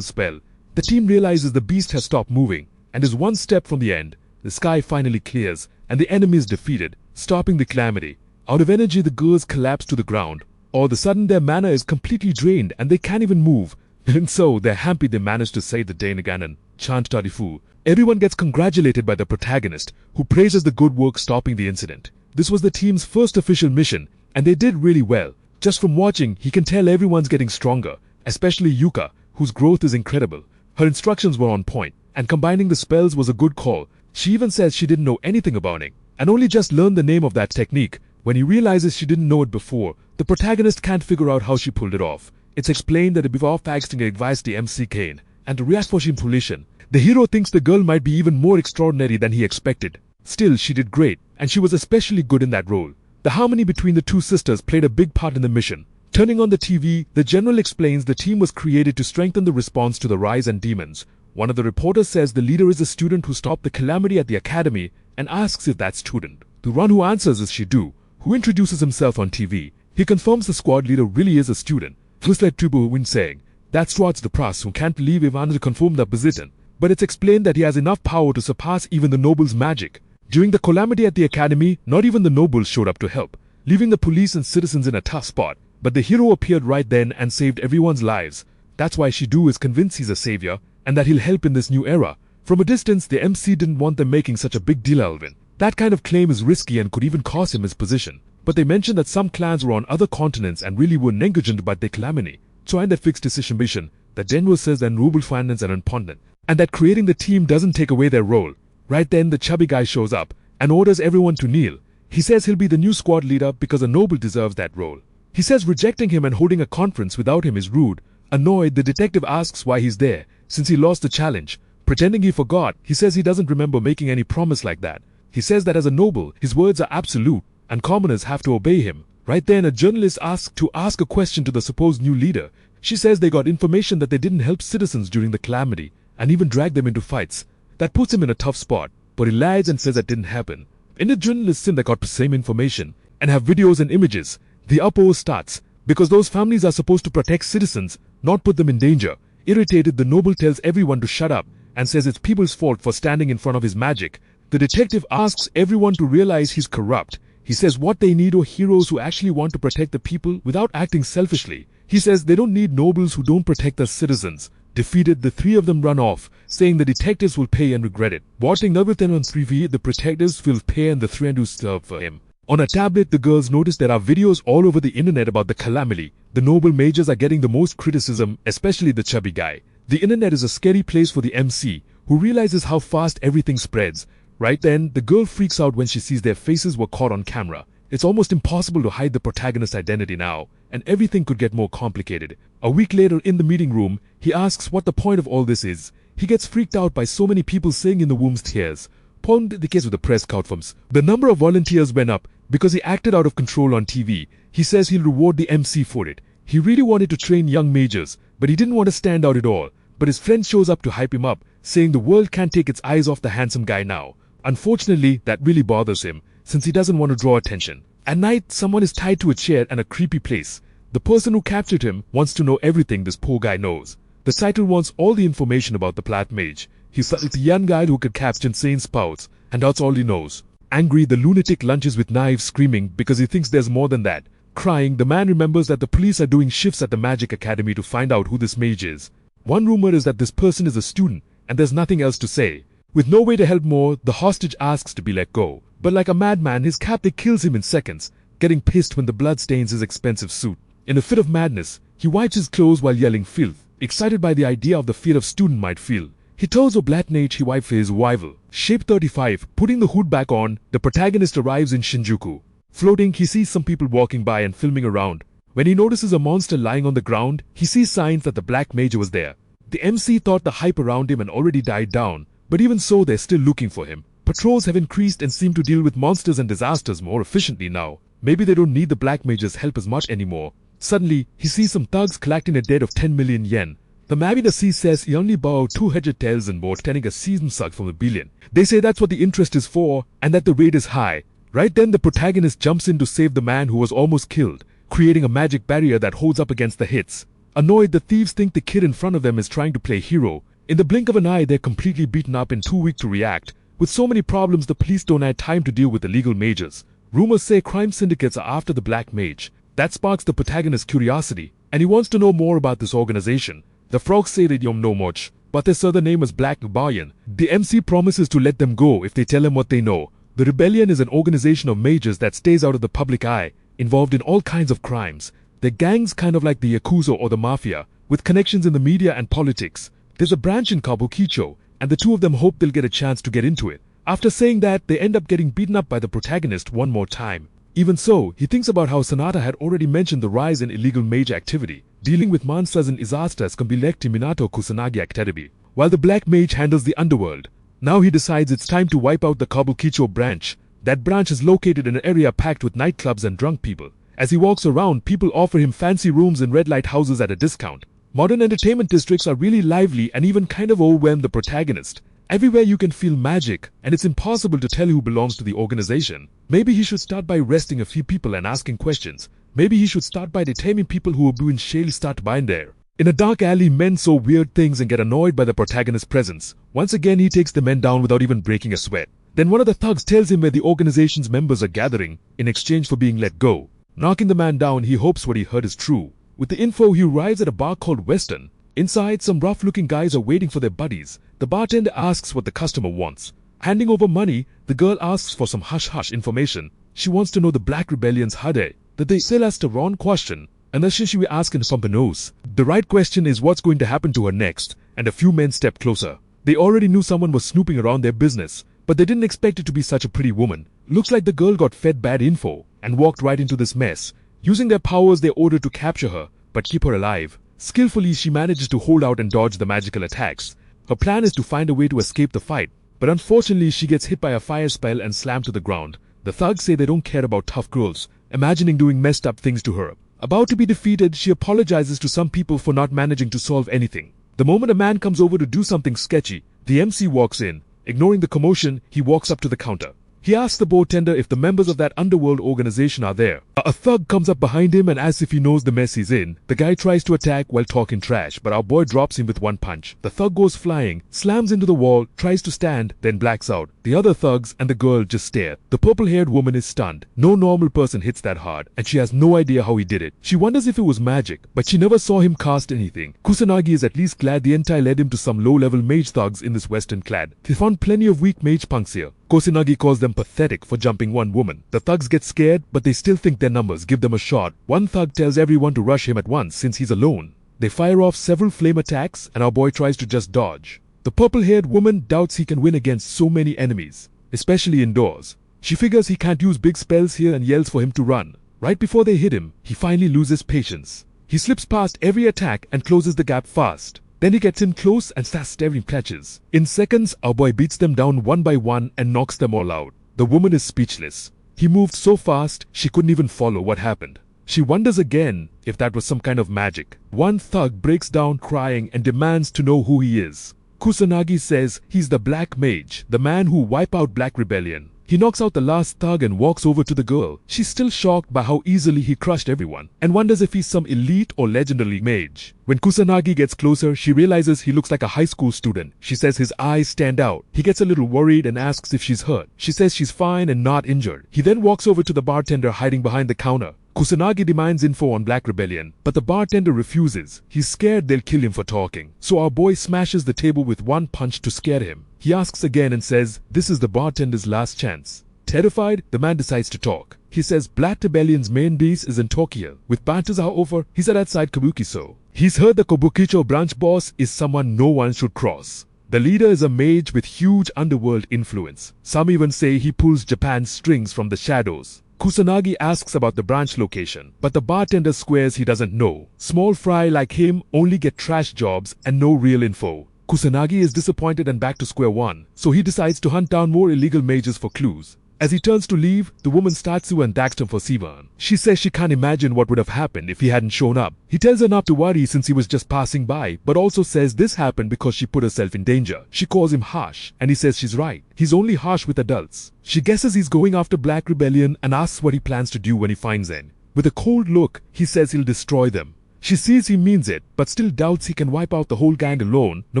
spell. The team realizes the beast has stopped moving, and is one step from the end. The sky finally clears, and the enemy is defeated, stopping the calamity. Out of energy, the girls collapse to the ground. All of a sudden, their mana is completely drained, and they can't even move. And so, they're happy they managed to save the day Naganon, chant Tarifu. Everyone gets congratulated by the protagonist, who praises the good work stopping the incident. This was the team's first official mission, and they did really well. Just from watching, he can tell everyone's getting stronger, especially Yuka, whose growth is incredible. Her instructions were on point, and combining the spells was a good call. She even says she didn't know anything about it, and only just learned the name of that technique. When he realizes she didn't know it before, the protagonist can't figure out how she pulled it off. It's explained that before faxing advised the MC Kane, and to react for Shimpulishan, the hero thinks the girl might be even more extraordinary than he expected. Still, she did great, and she was especially good in that role. The harmony between the two sisters played a big part in the mission. Turning on the TV, the general explains the team was created to strengthen the response to the rise and demons. One of the reporters says the leader is a student who stopped the calamity at the academy and asks if that student. The one who answers is Shidu, who introduces himself on TV. He confirms the squad leader really is a student. Just like Tribu Win saying, that's towards the press who can't believe Ivan to confirm the position. But it's explained that he has enough power to surpass even the noble's magic. During the calamity at the academy, not even the nobles showed up to help, leaving the police and citizens in a tough spot. But the hero appeared right then and saved everyone's lives. That's why Shidu is convinced he's a savior and that he'll help in this new era. From a distance, the MC didn't want them making such a big deal, Alvin. That kind of claim is risky and could even cost him his position. But they mentioned that some clans were on other continents and really were negligent about their calamity. So in that fixed decision mission, that Denver says that noble finance are important, and that creating the team doesn't take away their role. Right then, the chubby guy shows up and orders everyone to kneel. He says he'll be the new squad leader because a noble deserves that role. He says rejecting him and holding a conference without him is rude. Annoyed, the detective asks why he's there, since he lost the challenge. Pretending he forgot, he says he doesn't remember making any promise like that. He says that as a noble, his words are absolute, and commoners have to obey him. Right then, a journalist asks to ask a question to the supposed new leader. She says they got information that they didn't help citizens during the calamity, and even dragged them into fights. That puts him in a tough spot, but he lies and says that didn't happen. In the journalist's sim that got the same information, and have videos and images, the uproar starts, because those families are supposed to protect citizens, not put them in danger. Irritated, the noble tells everyone to shut up, and says it's people's fault for standing in front of his magic. The detective asks everyone to realize he's corrupt. He says what they need are heroes who actually want to protect the people without acting selfishly. He says they don't need nobles who don't protect their citizens. Defeated, the three of them run off, saying the detectives will pay and regret it. Watching everything on 3v, the detectives will pay and the three do serve for him. On a tablet, the girls notice there are videos all over the internet about the calamity. The noble mages are getting the most criticism, especially the chubby guy. The internet is a scary place for the MC, who realizes how fast everything spreads. Right then, the girl freaks out when she sees their faces were caught on camera. It's almost impossible to hide the protagonist's identity now, and everything could get more complicated. A week later, in the meeting room, he asks what the point of all this is. He gets freaked out by so many people saying in the womb's tears. Point the case with the press outcomes. The number of volunteers went up because he acted out of control on TV. He says he'll reward the MC for it. He really wanted to train young mages, but he didn't want to stand out at all. But his friend shows up to hype him up, saying the world can't take its eyes off the handsome guy now. Unfortunately, that really bothers him, since he doesn't want to draw attention. At night, someone is tied to a chair in a creepy place. The person who captured him wants to know everything this poor guy knows. The title wants all the information about the Plat Mage. He's the young guy who could capture insane spouts, and that's all he knows. Angry, the lunatic lunges with knives, screaming because he thinks there's more than that. Crying, the man remembers that the police are doing shifts at the Magic Academy to find out who this mage is. One rumor is that this person is a student, and there's nothing else to say. With no way to help more, the hostage asks to be let go. But like a madman, his captor kills him in seconds, getting pissed when the blood stains his expensive suit. In a fit of madness, he wipes his clothes while yelling filth, excited by the idea of the fear a student might feel. He tells Oblatnage he wiped for his rival. Shape 35, putting the hood back on, the protagonist arrives in Shinjuku. Floating, he sees some people walking by and filming around. When he notices a monster lying on the ground, he sees signs that the Black Mage was there. The MC thought the hype around him had already died down, but even so, they're still looking for him. Patrols have increased and seem to deal with monsters and disasters more efficiently now. Maybe they don't need the Black Mage's help as much anymore. Suddenly, he sees some thugs collecting a debt of 10 million yen. The Mabida says he only borrowed 200 taels and more, turning a season sug from a billion. They say that's what the interest is for, and that the rate is high. Right then, the protagonist jumps in to save the man who was almost killed, creating a magic barrier that holds up against the hits. Annoyed, the thieves think the kid in front of them is trying to play hero. In the blink of an eye, they're completely beaten up and too weak to react. With so many problems, the police don't have time to deal with illegal mages. Rumors say crime syndicates are after the Black Mage. That sparks the protagonist's curiosity, and he wants to know more about this organization. The frogs say they don't know much, but their other name is Black Rebellion. The MC promises to let them go if they tell him what they know. The Rebellion is an organization of mages that stays out of the public eye, involved in all kinds of crimes. They're gangs kind of like the Yakuza or the Mafia, with connections in the media and politics. There's a branch in Kabukicho, and the two of them hope they'll get a chance to get into it. After saying that, they end up getting beaten up by the protagonist one more time. Even so, he thinks about how Sanada had already mentioned the rise in illegal mage activity, dealing with monsters and disasters Kambilekti Minato Kusanagi Academy, while the Black Mage handles the underworld. Now he decides it's time to wipe out the Kabukicho branch. That branch is located in an area packed with nightclubs and drunk people. As he walks around, people offer him fancy rooms in red light houses at a discount. Modern entertainment districts are really lively and even kind of overwhelm the protagonist. Everywhere you can feel magic, and it's impossible to tell who belongs to the organization. Maybe he should start by arresting a few people and asking questions. Maybe he should start by detaining people who are doing shale start by there. In a dark alley, men saw weird things and get annoyed by the protagonist's presence. Once again, he takes the men down without even breaking a sweat. Then one of the thugs tells him where the organization's members are gathering in exchange for being let go. Knocking the man down, he hopes what he heard is true. With the info, he arrives at a bar called Western. Inside, some rough-looking guys are waiting for their buddies. The bartender asks what the customer wants. Handing over money, the girl asks for some hush-hush information. She wants to know the Black Rebellion's hade. That they still asked the wrong question. And then she will ask in Pompanos. The right question is what's going to happen to her next. And a few men step closer. They already knew someone was snooping around their business, but they didn't expect it to be such a pretty woman. Looks like the girl got fed bad info and walked right into this mess. Using their powers, they ordered to capture her, but keep her alive. Skillfully, she manages to hold out and dodge the magical attacks. Her plan is to find a way to escape the fight, but unfortunately she gets hit by a fire spell and slammed to the ground. The thugs say they don't care about tough girls, imagining doing messed up things to her. About to be defeated, she apologizes to some people for not managing to solve anything. The moment a man comes over to do something sketchy, the MC walks in. Ignoring the commotion, he walks up to the counter. He asks the bartender if the members of that underworld organization are there. A thug comes up behind him and as if he knows the mess he's in, the guy tries to attack while talking trash, but our boy drops him with one punch. The thug goes flying, slams into the wall, tries to stand, then blacks out. The other thugs and the girl just stare. The purple-haired woman is stunned. No normal person hits that hard, and she has no idea how he did it. She wonders if it was magic, but she never saw him cast anything. Kusanagi is at least glad the entire led him to some low-level mage thugs in this western clad. They found plenty of weak mage punks here. Kusanagi calls them pathetic for jumping one woman. The thugs get scared, but they still think their numbers give them a shot. One thug tells everyone to rush him at once since he's alone. They fire off several flame attacks and our boy tries to just dodge. The purple-haired woman doubts he can win against so many enemies, especially indoors. She figures he can't use big spells here and yells for him to run. Right before they hit him, he finally loses patience. He slips past every attack and closes the gap fast. Then he gets in close and starts staring patches. In seconds, our boy beats them down one by one and knocks them all out. The woman is speechless. He moved so fast, she couldn't even follow what happened. She wonders again if that was some kind of magic. One thug breaks down crying and demands to know who he is. Kusanagi says he's the Black Mage, the man who wiped out Black Rebellion. He knocks out the last thug and walks over to the girl. She's still shocked by how easily he crushed everyone and wonders if he's some elite or legendary mage. When Kusanagi gets closer, she realizes he looks like a high school student. She says his eyes stand out. He gets a little worried and asks if she's hurt. She says she's fine and not injured. He then walks over to the bartender hiding behind the counter. Kusanagi demands info on Black Rebellion, but the bartender refuses. He's scared they'll kill him for talking. So our boy smashes the table with one punch to scare him. He asks again and says this is the bartender's last chance. Terrified, the man decides to talk. He says Black Rebellion's main base is in Tokyo. With batters over, he's at outside Kabukicho. He's heard the Kabukicho branch boss is someone no one should cross. The leader is a mage with huge underworld influence. Some even say he pulls Japan's strings from the shadows. Kusanagi asks about the branch location, but the bartender squares he doesn't know. Small fry like him only get trash jobs and no real info. Kusanagi is disappointed and back to square one, so he decides to hunt down more illegal mages for clues. As he turns to leave, the woman starts to and thanks him for Sivan. She says she can't imagine what would have happened if he hadn't shown up. He tells her not to worry since he was just passing by, but also says this happened because she put herself in danger. She calls him harsh, and he says she's right. He's only harsh with adults. She guesses he's going after Black Rebellion and asks what he plans to do when he finds them. With a cold look, he says he'll destroy them. She sees he means it, but still doubts he can wipe out the whole gang alone, no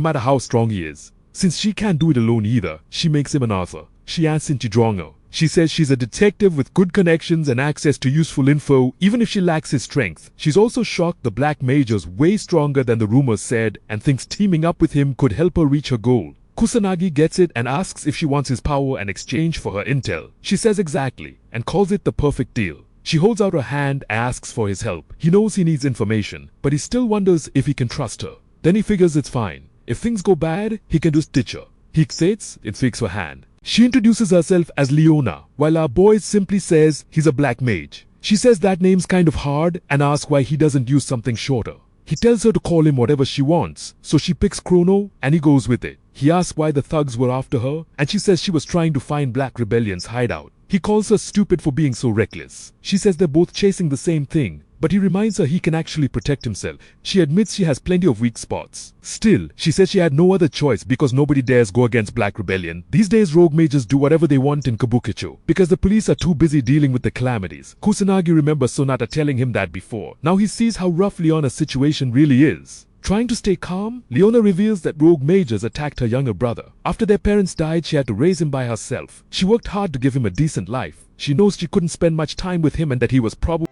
matter how strong he is. Since she can't do it alone either, she makes him an offer. She asks him to join her. She says she's a detective with good connections and access to useful info, even if she lacks his strength. She's also shocked the Black Mage is way stronger than the rumors said and thinks teaming up with him could help her reach her goal. Kusanagi gets it and asks if she wants his power in exchange for her intel. She says exactly and calls it the perfect deal. She holds out her hand and asks for his help. He knows he needs information, but he still wonders if he can trust her. Then he figures it's fine. If things go bad, he can just ditch her. He accepts and shakes her hand. She introduces herself as Leona, while our boy simply says he's a Black Mage. She says that name's kind of hard and asks why he doesn't use something shorter. He tells her to call him whatever she wants, so she picks Chrono and he goes with it. He asks why the thugs were after her and she says she was trying to find Black Rebellion's hideout. He calls her stupid for being so reckless. She says they're both chasing the same thing, but he reminds her he can actually protect himself. She admits she has plenty of weak spots. Still, she says she had no other choice because nobody dares go against Black Rebellion. These days rogue mages do whatever they want in Kabukicho because the police are too busy dealing with the calamities. Kusanagi remembers Sonata telling him that before. Now he sees how roughly on a situation really is. Trying to stay calm, Leona reveals that rogue mages attacked her younger brother. After their parents died, she had to raise him by herself. She worked hard to give him a decent life. She knows she couldn't spend much time with him and that he was probably...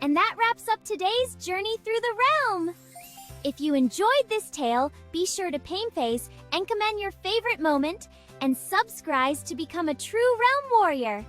And that wraps up today's journey through the realm. If you enjoyed this tale, be sure to pain face and comment your favorite moment and subscribe to become a true realm warrior.